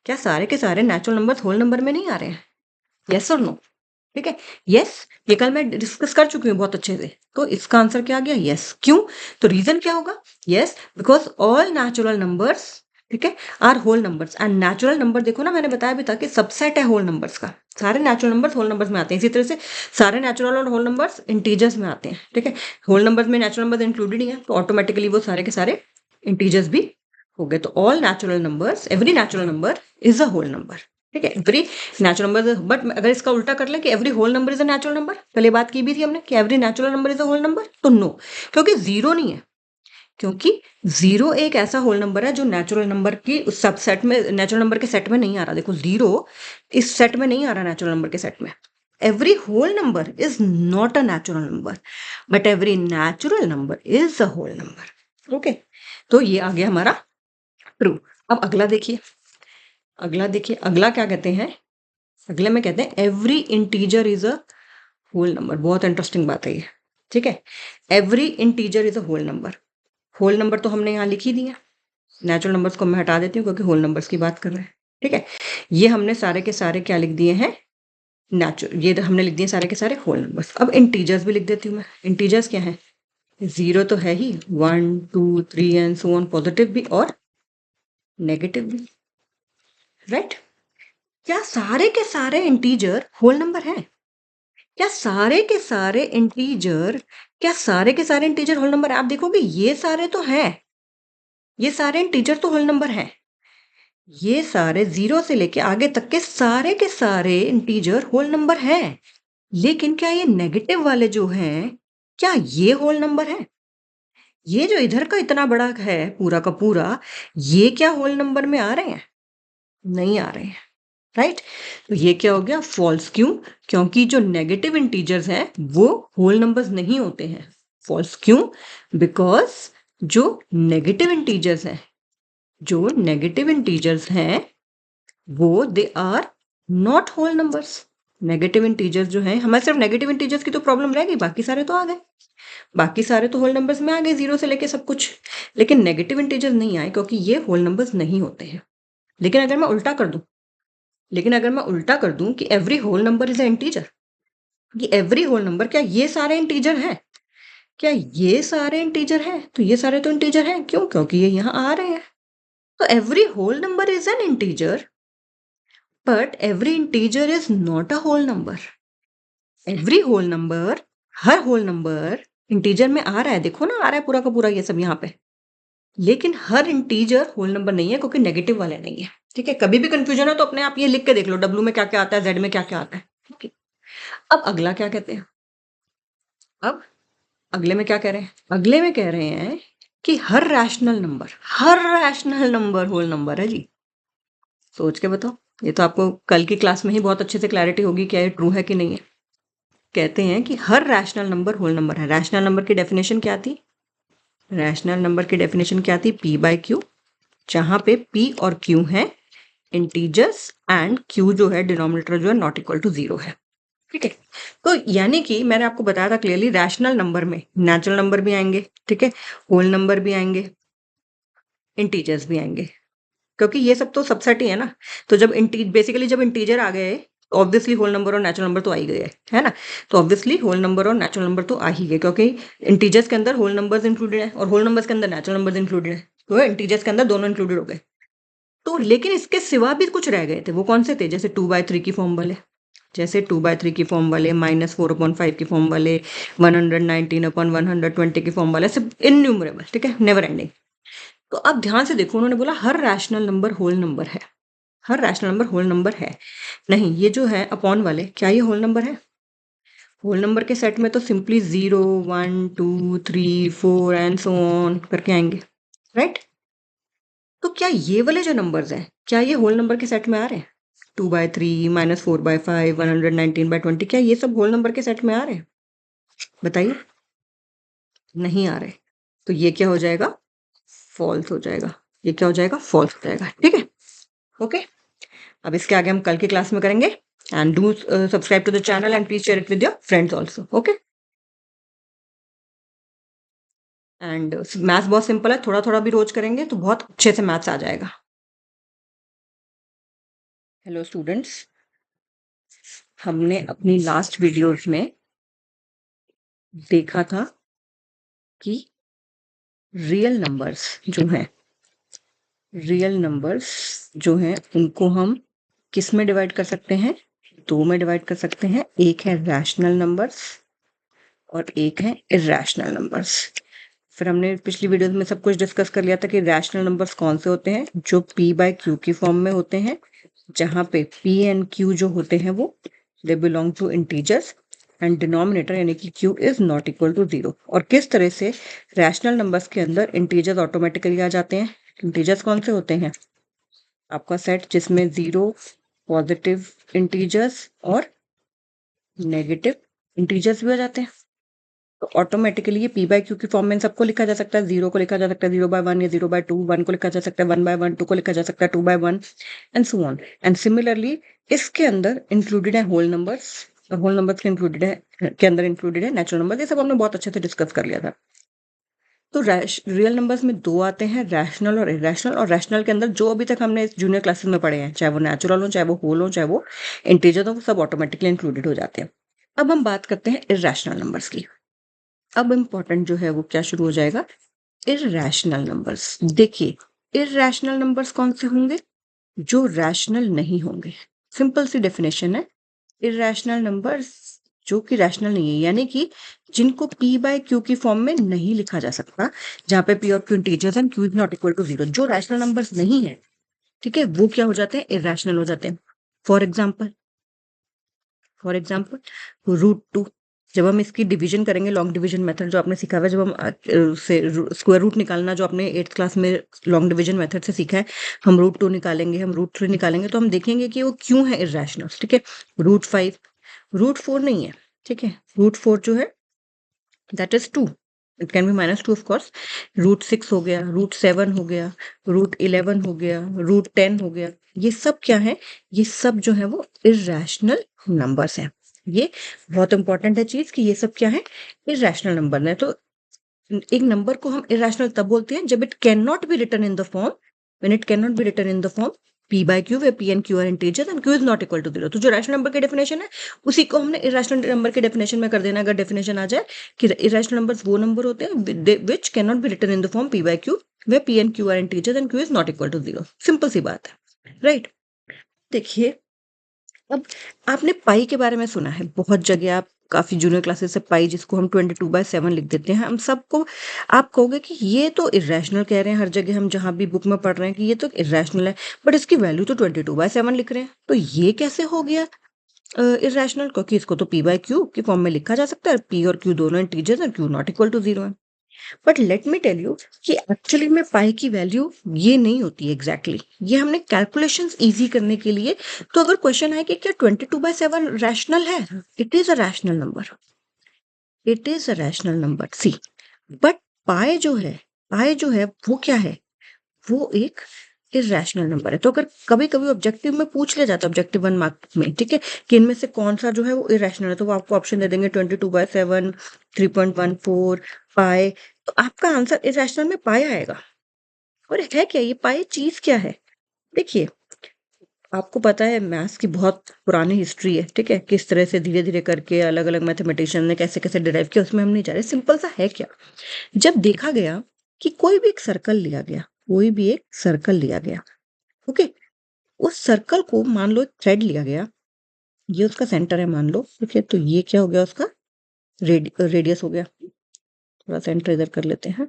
क्या सारे के सारे नेचुरल नंबर्स होल नंबर में नहीं आ रहे हैं? यस और नो? ठीक है, यस, ये कल मैं डिस्कस कर चुकी हूँ बहुत अच्छे से। तो इसका आंसर क्या आ गया, यस। क्यों, तो रीजन क्या होगा, yes because all natural numbers ठीक है, are whole numbers. And natural number देखो ना, मैंने बताया भी था कि सबसेट है होल नंबर्स का। सारे नेचुरल नंबर्स होल नंबर्स में आते हैं, इसी तरह से सारे नेचुरल और होल नंबर्स इंटीजर्स में आते हैं। ठीक है, होल नंबर्स में नेचुरल नंबर्स इंक्लूडेड ही है, तो ऑटोमेटिकली वो सारे के सारे इंटीजर्स भी हो गए। तो all natural numbers, every natural number is a whole number. ठीक है, एवरी नेचुरल नंबर। बट अगर इसका उल्टा कर ले कि every whole number is a natural number, कल ये बात की भी थी हमने कि every natural number is a whole number, तो नो, क्योंकि जीरो नहीं है। क्योंकि जीरो एक ऐसा होल नंबर है जो नेचुरल नंबर की उस सबसेट में, नेचुरल नंबर के सेट में नहीं आ रहा। देखो, जीरो इस सेट में नहीं आ रहा, नेचुरल नंबर के सेट में। Every whole number is not a natural number, but every natural number is a whole number. Okay, तो ये आ गया हमारा ट्रू। अब अगला देखिए, अगला देखिए, अगला क्या कहते हैं? अगले में कहते हैं every integer is a whole number. बहुत इंटरेस्टिंग बात है ये। ठीक है, every integer is a whole number. Whole number तो हमने यहाँ लिख ही दिया, नेचुरल नंबर्स को मैं हटा देती हूँ क्योंकि होल नंबर्स की बात कर रहे हैं। ठीक है, ये हमने सारे के सारे क्या लिख दिए हैं? नेचुरल। ये हमने लिख दिए सारे के सारे होल नंबर्स। अब इंटीजर्स भी लिख देती हूँ मैं। इंटीजर्स क्या है? जीरो तो है ही, 1 2 3 एंड सो ऑन, पॉजिटिव भी और नेगेटिव भी। राइट? क्या सारे के सारे इंटीजर होल नंबर हैं? क्या सारे के सारे इंटीजर, क्या सारे के सारे इंटीजर होल नंबर है? आप देखोगे ये सारे तो हैं, ये सारे इंटीजर तो होल नंबर हैं। ये सारे जीरो से लेके आगे तक के सारे इंटीजर होल नंबर हैं। लेकिन क्या ये नेगेटिव वाले जो हैं, क्या ये होल नंबर है? ये जो इधर का इतना बड़ा है पूरा का पूरा, ये क्या होल नंबर में आ रहे हैं? नहीं आ रहे हैं। राइट? तो ये क्या हो गया? फॉल्स। क्यों? क्योंकि जो नेगेटिव इंटीजर्स हैं वो होल नंबर्स नहीं होते हैं। फॉल्स क्यों? बिकॉज जो नेगेटिव इंटीजर्स हैं, जो नेगेटिव इंटीजर्स हैं वो they are not whole numbers. Negative integers जो हैं, हमारे सिर्फ नेगेटिव इंटीजर्स की तो प्रॉब्लम रह गई, बाकी सारे तो आ गए, बाकी सारे तो होल नंबर्स में आ गए, जीरो से लेके सब कुछ। लेकिन नेगेटिव इंटीजर्स नहीं आए क्योंकि ये होल नंबर्स नहीं होते हैं। लेकिन अगर मैं उल्टा कर दूं, कि every whole number is a integer, कि एवरी होल नंबर, क्या ये सारे इंटीजर हैं? क्या ये सारे इंटीजर हैं? तो ये सारे तो इंटीजर हैं। क्यों? क्योंकि ये यहाँ आ रहे हैं। तो every whole number is an integer, but every integer is not a whole number. Every whole number, हर होल नंबर इंटीजर में आ रहा है। देखो ना, आ रहा है पूरा का पूरा ये सब यहाँ पे। लेकिन हर इंटीजर होल नंबर नहीं है क्योंकि नेगेटिव वाले नहीं है। ठीक है, कभी भी कंफ्यूजन है तो अपने आप ये लिख के देख लो, डब्ल्यू में क्या क्या आता है, जेड में क्या क्या आता है। ठीक है, अब अगला क्या कहते हैं? अब अगले में क्या कह रहे हैं? अगले में कह रहे हैं कि हर रैशनल नंबर होल नंबर है जी। सोच के बताओ, ये तो आपको कल की क्लास में ही बहुत अच्छे से क्लैरिटी होगी क्या ये ट्रू है कि नहीं है। कहते हैं कि हर रैशनल नंबर होल नंबर है। रैशनल नंबर की डेफिनेशन क्या थी? रैशनल नंबर की डेफिनेशन क्या थी? पी बाय क्यू, जहां पे पी और क्यू है इंटीजर्स एंड क्यू जो है डिनोमिनेटर जो है नॉट इक्वल टू जीरो है। ठीक है, तो यानी कि मैंने आपको बताया था क्लियरली, रैशनल नंबर में नेचुरल नंबर भी आएंगे, ठीक है, होल नंबर भी आएंगे, इंटीजर्स भी आएंगे, क्योंकि ये सब तो सबसेट ही है ना। तो जब बेसिकली जब इंटीजर आ गए, ऑब्वियसली होल नंबर और नेचुरल नंबर तो आ ही गए, है ना। तो ऑब्वियसली होल नंबर और नेचुरल नंबर तो आ ही गए, क्योंकि इंटीजर्स के अंदर होल नंबर्स इंक्लूडेड है और होल नंबर्स के अंदर नेचुरल नंबर्स इंक्लूडेड है, तो इंटीजर्स के अंदर दोनों इंक्लूडेड हो गए। तो लेकिन इसके सिवा भी कुछ रह गए थे। वो कौन से थे? जैसे 2/3 की फॉर्म वाले, -4/5 की फॉर्म वाले, 119/120 की फॉर्म वाले, सब इनन्यूमरेबल। ठीक है, नेवर एंडिंग। तो अब ध्यान से देखो, उन्होंने बोला हर रैशनल नंबर होल नंबर है। हर रैशनल नंबर होल नंबर है नहीं, ये जो है अपॉन वाले, क्या ये होल नंबर है? होल नंबर के सेट में तो सिंपली 0 1 2 3 4 एंड सो ऑन करके आएंगे। राइट? तो क्या ये वाले जो नंबर्स हैं, क्या ये होल नंबर के सेट में आ रहे हैं? 2/3 -4/5 119/20, क्या ये सब होल नंबर के सेट में आ रहे हैं? बताइए। नहीं आ रहे। तो ये क्या हो जाएगा? फॉल्स हो जाएगा। ये क्या हो जाएगा? फॉल्स हो जाएगा। ठीक है, ओके। अब इसके आगे हम कल की क्लास में करेंगे। And do subscribe to the channel and please share it with your friends also. Okay, and maths बहुत सिंपल है, थोड़ा थोड़ा भी रोज करेंगे तो बहुत अच्छे से मैथ्स आ जाएगा। हेलो स्टूडेंट्स, हमने अपनी लास्ट वीडियोस में देखा था कि रियल नंबर्स जो हैं रियल नंबर्स जो हैं उनको हम किस में डिवाइड कर सकते हैं? दो में डिवाइड कर सकते हैं। एक है रैशनल नंबर्स और एक है इर्रेशनल नंबर्स। फिर हमने पिछली वीडियो में सब कुछ डिस्कस कर लिया था कि रैशनल नंबर्स कौन से होते हैं, जो p बाय क्यू की फॉर्म में होते हैं, जहाँ पे p एंड q जो होते हैं वो they belong to integers and denominator यानी कि q is not equal to 0। और किस तरह से रैशनल नंबर्स के अंदर इंटीजर्स ऑटोमेटिकली आ जाते हैं। इंटीजर्स कौन से होते हैं? आपका सेट जिसमें 0 पॉजिटिव इंटीजर्स और नेगेटिव इंटीजर्स भी आ जाते हैं। तो ऑटोमेटिकली ये p बाय क्यू की फॉर्म में इन सबको लिखा जा सकता है। 0 को लिखा जा सकता है 0/1 या 0/2, 1 को लिखा जा सकता है 1/1, 2 को लिखा जा सकता है 2/1 and so on. And similarly इसके अंदर इंक्लूडेड है होल नंबर्स और होल नंबर्स के अंदर इंक्लूडेड है नेचुरल नंबर्स। ये सब हमने बहुत अच्छे से डिस्कस कर लिया था। तो रियल नंबर्स में दो आते हैं, रैशनल और इरेशनल। और रैशनल के अंदर जो अभी तक हमने जूनियर क्लासेस में पढ़े हैं, चाहे वो नेचुरल हो, चाहे वो होल हो, चाहे वो इंटीजर हो, वो सब ऑटोमेटिकली इंक्लूडेड हो जाते हैं। अब हम बात करते हैं इरेशनल नंबर्स की। अब इम्पोर्टेंट जो है वो क्या शुरू हो जाएगा? Irrational numbers. देखिए, इर्रेशनल नंबर्स कौन से होंगे? जो रैशनल नहीं होंगे। सिंपल सी डेफिनेशन है, इर्रेशनल नंबर्स जो कि रैशनल नहीं है, यानी कि जिनको p बाय q की फॉर्म में नहीं लिखा जा सकता, जहां पे p और q integers and q is not equal to 0। जो रैशनल नंबर्स नहीं है, ठीक है, वो क्या हो जाते हैं? इर्रेशनल हो जाते हैं। For example √2। जब हम इसकी डिवीजन करेंगे, लॉन्ग डिवीजन मेथड जो आपने सीखा हुआ है, जब हम से स्क्वायर रूट निकालना जो आपने 8th क्लास में लॉन्ग डिवीजन मेथड से सीखा है, हम √2 निकालेंगे, हम √3 निकालेंगे, तो हम देखेंगे कि वो क्यों है इर्रेशनल। ठीक है, √5, √4 नहीं है। ठीक है, √4 जो है that is 2, it can B -2 of course. √6 हो गया, √7 हो गया, √11 हो गया, √10 हो गया। ये सब क्या है? ये सब जो है वो इर्रेशनल नंबर्स हैं। ये बहुत इंपॉर्टेंट है चीज कि ये सब क्या है? इर्रेशनल नंबर है। तो एक नंबर को हम इरेशनल तब बोलते हैं जब it can not be written in the form, when it can not be written in the form p by q, where p and q are integers and q is not equal to 0। तो जो rational number की definition है उसी को हमने irrational number की definition में कर देना। अगर डेफिनेशन आ जाए कि इरेशनल नंबर्स वो नंबर होते हैं which can not be written in the form p by q, where p and q are integers and q is not equal to 0। Simple सी बात है, राइट? देखिए, अब आपने पाई के बारे में सुना है बहुत जगह। आप काफी जूनियर क्लासेस से पाई, जिसको हम 22/7 लिख देते हैं, हम सबको आप कहोगे कि ये तो इरेशनल कह रहे हैं। हर जगह हम जहां भी बुक में पढ़ रहे हैं कि ये तो इरेशनल है, बट इसकी वैल्यू तो 22/7 लिख रहे हैं, तो ये कैसे हो गया इरेशनल? क्योंकि इसको तो p बाय q की फॉर्म में लिखा जा सकता है। p और q दोनों इंटीजर्स और q नॉट इक्वल टू 0 है। But let me tell you कि एक्चुअली में पाई की वैल्यू ये नहीं होती एग्जैक्टली ये हमने कैलकुलेशंस इजी करने के लिए। तो अगर क्वेश्चन है कि क्या 22/7 रैशनल है, it is a rational number, it is a rational number see. But pi जो है वो क्या है? वो एक इरेशनल नंबर है। तो अगर कभी कभी ऑब्जेक्टिव में पूछ लिया जाता है, ऑब्जेक्टिव 1 मार्क में, ठीक है, कि इनमें से कौन सा जो है वो इरेशनल है, तो वो आपको ऑप्शन दे देंगे 22/7, 3.14, पाई। तो आपका आंसर इरेशनल में पाई आएगा। और है क्या ये पाई? चीज क्या है? देखिए, आपको पता है मैथ्स की बहुत पुरानी हिस्ट्री है, ठीक है, किस तरह से धीरे धीरे करके अलग अलग मैथमेटिशियन ने कैसे कैसे डिराइव किया, उसमें हम नहीं जा रहे। सिंपल सा है क्या, जब देखा गया कि कोई भी एक सर्कल लिया गया, कोई भी एक सर्कल लिया गया, ओके, उस सर्कल को मान लो एक थ्रेड लिया गया, ये उसका सेंटर है मान लो, ठीक है, तो ये क्या हो गया? उसका रेडियस हो गया। थोड़ा सेंटर इधर कर लेते हैं।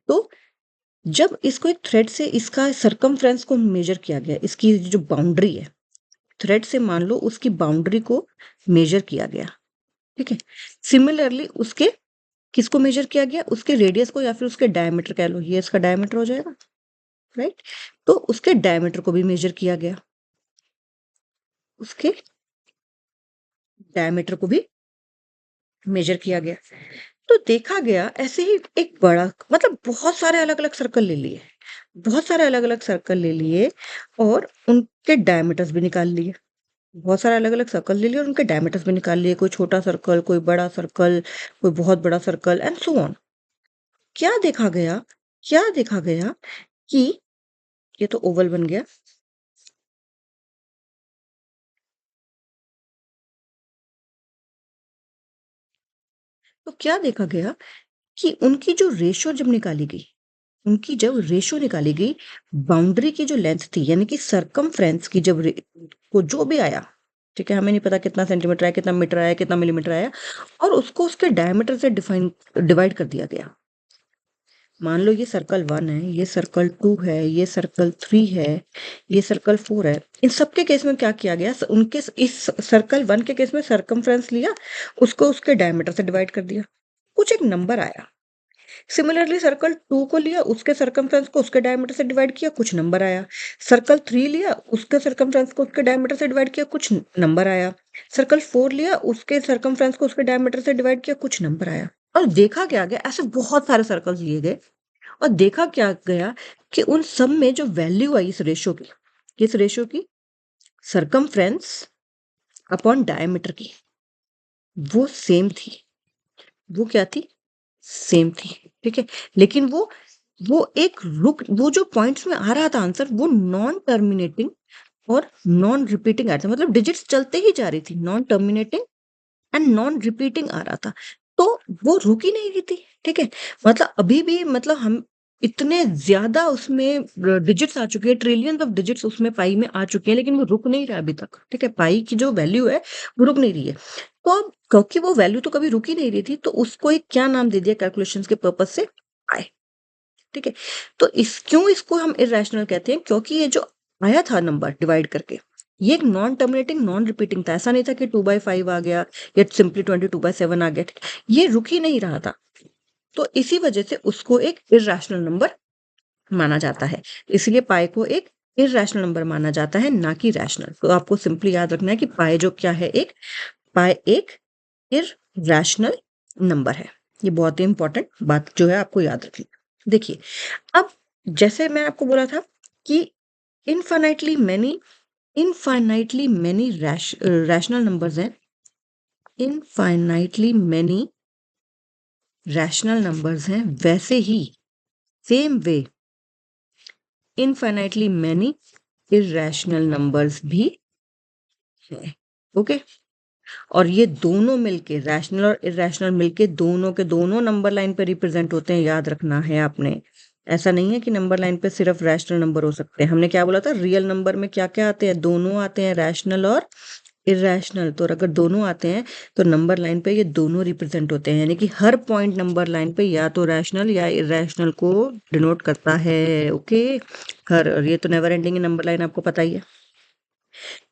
तो जब इसको एक थ्रेड से इसका सरकमफ्रेंस को मेजर किया गया, इसकी जो बाउंड्री है, थ्रेड से मान लो उसकी बाउंड्री को मेजर किया गया, ठीक है। सिमिलरली उसके किसको मेजर किया गया? उसके रेडियस को, या फिर उसके डायमीटर कह लो, ये इसका डायमीटर हो जाएगा, राइट? तो उसके डायमीटर को भी मेजर किया गया, उसके डायमीटर को भी मेजर किया गया। तो देखा गया ऐसे ही एक बड़ा, मतलब बहुत सारे अलग अलग सर्कल ले लिए, बहुत सारे अलग अलग सर्कल ले लिए और उनके डायमीटर्स भी निकाल लिए। बहुत सारे अलग अलग सर्कल ले लिए और उनके डायमीटर्स भी निकाल लिए, कोई छोटा सर्कल, कोई बड़ा सर्कल, कोई बहुत बड़ा सर्कल एंड सो ऑन। क्या देखा गया? क्या देखा गया कि ये तो ओवल बन गया। तो क्या देखा गया कि उनकी जो रेशियो जब निकाली गई, उनकी जब रेशो निकाली गई, बाउंड्री की जो लेंथ थी यानी कि सरकमफ्रेंस की जब को जो भी आया, ठीक है, हमें नहीं पता कितना सेंटीमीटर आया, कितना मीटर आया, कितना मिलीमीटर आया, और उसको उसके डायमीटर से डिवाइड कर दिया गया। मान लो ये सर्कल 1 है, ये सर्कल 2 है, ये सर्कल 3 है, ये सर्कल 4 है। इन सब के केस में क्या किया गया, उनके इस सर्कल 1 के केस में सरकमफ्रेंस लिया, उसको उसके डायमीटर से डिवाइड कर दिया, कुछ एक नंबर आया। सिमिलरली सर्कल 2 को लिया, उसके सरकमफ्रेंस को उसके डायमीटर से डिवाइड किया, कुछ नंबर आया। सर्कल 3 लिया, उसके सरकमफ्रेंस को उसके डायमीटर से डिवाइड किया, कुछ नंबर आया। सर्कल 4 लिया, उसके सरकमफ्रेंस को उसके डायमीटर से डिवाइड किया, कुछ नंबर आया। और देखा क्या गया, ऐसे बहुत सारे सर्कल्स लिए गए और देखा क्या गया कि उन सब में जो वैल्यू आई इस रेशो की, किस रेशो की, सरकमफ्रेंस अपॉन डायमीटर की, वो सेम थी। वो क्या थी, सेम थी, ठीक है। लेकिन वो एक वो जो पॉइंट्स में आ रहा था आंसर, वो नॉन टर्मिनेटिंग और नॉन रिपीटिंग आ रहा था, मतलब डिजिट्स चलते ही जा रही थी, non terminating and non repeating आ रहा था, तो वो रुक ही नहीं रही थी, ठीक है। मतलब अभी भी, मतलब हम इतने ज्यादा उसमें डिजिट्स आ चुके हैं, ट्रिलियंस ऑफ डिजिट्स उसमें पाई में आ चुके हैं, लेकिन वो रुक नहीं रहा अभी तक, ठीक है। पाई की जो वैल्यू है वो रुक नहीं रही है। तो अब क्योंकि वो वैल्यू तो कभी रुक ही नहीं रही थी, तो उसको एक क्या नाम दे दिया कैलकुलेशंस के पर्पज से, पाई, ठीक है। तो क्यों इसको हम इरेशनल कहते हैं, क्योंकि ये जो आया था नंबर डिवाइड करके, ये एक नॉन टर्मिनेटिंग नॉन रिपीटिंग था। ऐसा नहीं था कि 2/5 आ गया या सिंपली 22/7 आ गया, ये रुक ही नहीं रहा था। तो इसी वजह से उसको एक इरेशनल नंबर माना जाता है। इसलिए पाई को एक इरेशनल नंबर माना जाता है, ना कि रैशनल। तो आपको सिंपली याद रखना है कि पाई जो क्या है, पाई एक इरेशनल नंबर है। ये बहुत ही इंपॉर्टेंट बात जो है आपको याद रखनी। देखिए, अब जैसे मैं आपको बोला था कि इनफाइनाइटली मैनी रैशनल नंबर्स हैं, इनफाइनाइटली मैनी रैशनल नंबर्स हैं, वैसे ही same way infinitely many irrational numbers भी हैं, ओके। और ये दोनों मिलके, रैशनल और इरेशनल मिलके, दोनों के दोनों नंबर लाइन पे रिप्रेजेंट होते हैं, याद रखना है आपने। ऐसा नहीं है कि नंबर लाइन पे सिर्फ रैशनल नंबर हो सकते हैं। हमने क्या बोला था, रियल नंबर में क्या क्या आते हैं, दोनों आते हैं, रैशनल और इरेशनल। तो अगर दोनों आते हैं तो नंबर लाइन पे ये दोनों रिप्रेजेंट होते हैं, यानी कि हर पॉइंट नंबर लाइन पे या तो रैशनल या इरेशनल को डिनोट करता है, ओके। और ये तो नेवर एंडिंग नंबर लाइन आपको पता ही है।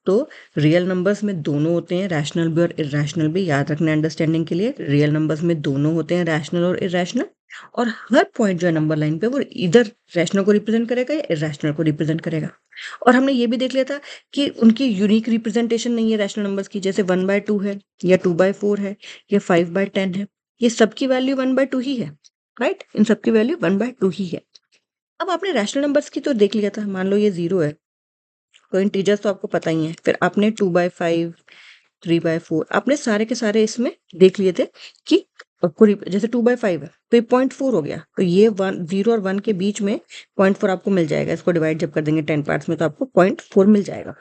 तो रियल नंबर्स में दोनों होते हैं, रैशनल भी और इरेशनल भी, याद रखना अंडरस्टैंडिंग के लिए। रियल नंबर्स में दोनों होते हैं, रैशनल और इरेशनल, और हर पॉइंट जो है नंबर लाइन पे वो इधर रैशनल को रिप्रेजेंट करेगा या इरेशनल को रिप्रेजेंट करेगा। और हमने ये भी देख लिया था कि उनकी यूनिक रिप्रेजेंटेशन नहीं है रैशनल नंबर्स की, जैसे 1/2 है या 2/4 है या 5/10 है, ये सबकी वैल्यू 1/2 ही है, राइट। इन सबकी वैल्यू 1/2 ही है। अब आपने रैशनल नंबर्स की तो देख लिया था, मान लो ये 0 है, तो इंटीजर्स तो आपको पता ही है। फिर आपने 2/5, 3/4, आपने सारे के सारे इसमें देख लिए थे कि आपको जैसे 2/5 है तो ये 0.4 हो गया, तो ये 0 और 1 के बीच में 0.4 आपको मिल जाएगा। इसको डिवाइड जब कर देंगे 10 पार्ट्स में तो आपको 0.4 मिल जाएगा,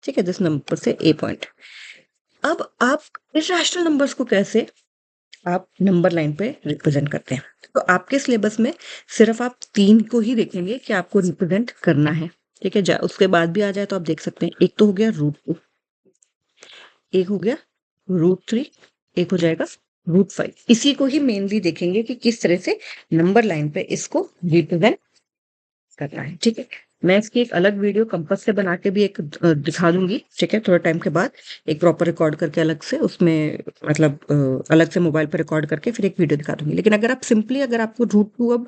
ठीक है। दिस नंबर से ए पॉइंट। अब आप इरेशनल नंबर्स को कैसे आप नंबर लाइन पे रिप्रेजेंट करते हैं, तो आपके सिलेबस में सिर्फ आप 3 को ही देखेंगे कि आपको रिप्रेजेंट करना है, ठीक है। उसके बाद भी आ जाए तो आप देख सकते हैं। एक तो हो गया √2, एक हो गया √3, एक हो जाएगा √5। इसी को ही मेनली देखेंगे कि किस तरह से नंबर लाइन पे इसको रिप्रेजेंट करना है, ठीक है। मैं इसकी एक अलग वीडियो कंपास से बना के भी एक दिखा दूंगी, ठीक है, थोड़ा टाइम के बाद एक प्रॉपर रिकॉर्ड करके अलग से उसमें, मतलब अलग से मोबाइल पर रिकॉर्ड करके फिर एक वीडियो दिखा दूंगी। लेकिन अगर आप सिंपली, अगर आपको √2, अब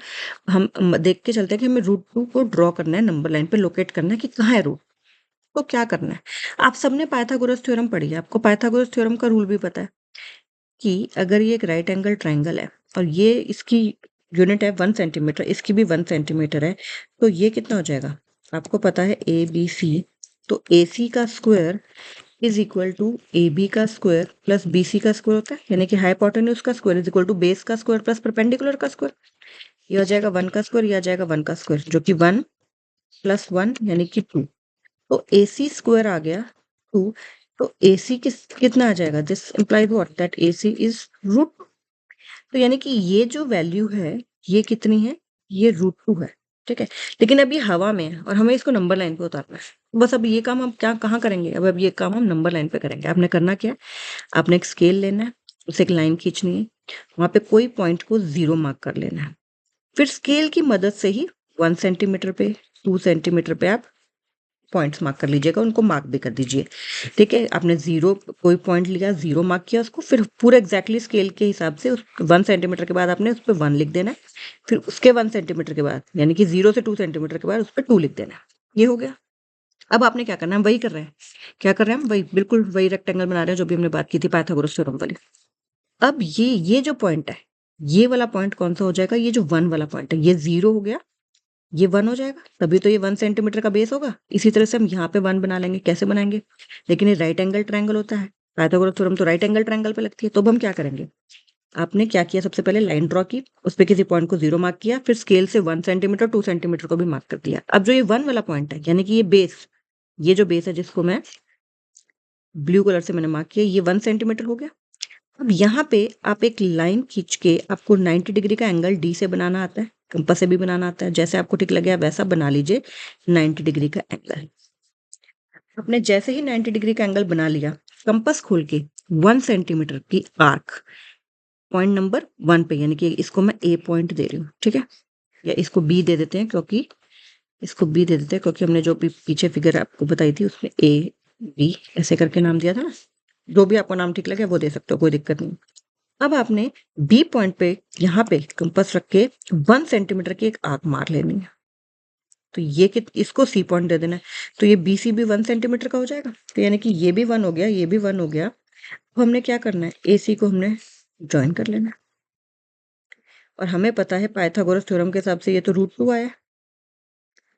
हम देख के चलते हैं कि हमें √2 को ड्रॉ करना है, नंबर लाइन पे लोकेट करना है कि कहाँ है रूट, तो क्या करना है। आप सबने पाइथागोरस थ्योरम पढ़ी है, आपको पाइथागोरस थ्योरम का रूल भी पता है कि अगर ये एक राइट एंगल ट्राइंगल है और ये इसकी यूनिट है 1 सेंटीमीटर, इसकी भी 1 सेंटीमीटर है, तो ये कितना हो जाएगा, आपको पता है ABC। तो AC का square is equal to AB का स्क्वायर प्लस BC का स्क्वायर होता है, यानी कि हाइपोटेन्यूज का square is equal to base का स्क्वायर प्लस परपेंडिकुलर का स्क्वायर। ये हो जाएगा 1 का स्क्वायर, ये आ जाएगा 1 का स्क्वायर, जो कि 1 + 1 यानी कि 2। तो AC स्क्वायर आ गया 2। तो AC कितना आ जाएगा, this implies what, that AC is √2। तो यानी कि ये जो वैल्यू है ये कितनी है, ये √2 है, ठीक है? लेकिन अब ये हवा में है और हमें इसको नंबर लाइन पे उतारना है। बस अब ये काम हम क्या कहाँ करेंगे? अब ये काम हम नंबर लाइन पे करेंगे। आपने करना क्या है? आपने एक स्केल लेना है, उसे एक लाइन खींचनी है, वहाँ पे कोई पॉइंट को 0 मार्क कर लेना है। फिर स्केल की मदद से ही 1 सेंटीमीटर पे, 2 सेंटीमीटर पे आप पॉइंट्स मार्क कर लीजिएगा, उनको मार्क भी कर दीजिए, ठीक है? आपने 0 कोई पॉइंट लिया, 0 मार्क किया उसको, फिर पूरा एग्ज़ैक्टली स्केल के हिसाब से उस 1 सेंटीमीटर के बाद आपने उस पे 1 लिख देना है। फिर उसके 1 सेंटीमीटर के बाद, यानी कि 0 से 2 सेंटीमीटर के बाद उस पे 2 लिख देना है। ये हो गया। अब आपने क्या करना है? हम वही कर रहे हैं। क्या कर रहे हैं हम? वही, बिल्कुल वही रेक्टेंगल बना रहे हैं जो भी हमने बात की थी पाइथागोरस थ्योरम वाली। अब ये जो पॉइंट है, ये वाला पॉइंट कौन-सा हो जाएगा? ये जो 1 वाला पॉइंट है, ये 0 हो गया, ये 1 हो जाएगा, तभी तो ये 1 सेंटीमीटर का बेस होगा। इसी तरह से हम यहाँ पे 1 बना लेंगे, कैसे बनाएँगे? लेकिन ये राइट एंगल ट्रायंगल होता है, पाइथागोरस थ्योरम तो राइट एंगल ट्रायंगल पे लगती है, तो अब हम क्या करेंगे? आपने क्या किया, सबसे पहले लाइन ड्रॉ की, उस पे किसी पॉइंट को 0 मार्क किया, फिर स्केल से 1 सेंटीमीटर, 2 सेंटीमीटर को भी मार्क कर दिया। अब जो ये 1 वाला पॉइंट है, यानी कि ये बेस, ये जो बेस है जिसको मैं ब्लू कलर से मैंने मार्क किया, ये 1 सेंटीमीटर हो गया। अब यहाँ पे आप एक लाइन खींच के, आपको 90 डिग्री का एंगल डी से बनाना आता है, कंपास से भी बनाना आता है, जैसे आपको ठीक लगे आप वैसा बना लीजिए 90 डिग्री का एंगल। आपने जैसे ही 90 डिग्री का एंगल बना लिया, कंपास खोल के 1 सेंटीमीटर की आर्क पॉइंट नंबर 1 पे, यानी कि इसको मैं ए पॉइंट दे रही हूँ, ठीक है? या इसको बी दे देते हैं, क्योंकि इसको बी दे देते हैं क्योंकि हमने जो भी पीछे फिगर आपको बताई थी उसमें ए बी ऐसे करके नाम दिया था ना। जो भी आपको नाम ठीक लगे वो दे सकते हो, कोई दिक्कत नहीं। अब आपने बी पॉइंट पे यहाँ पे कंपास रख के 1 सेंटीमीटर की एक आर्क मार लेनी है। तो ये कित इसको सी पॉइंट दे देना है। तो ये बीसी भी 1 सेंटीमीटर का हो जाएगा। तो यानी कि ये भी 1 हो गया, ये भी 1 हो गया। अब हमने क्या करना है? एसी को हमने जॉइन कर लेना है। और हमें पता है पाइथागोरस थ्योरम के हिसाब से ये तो √2 आया।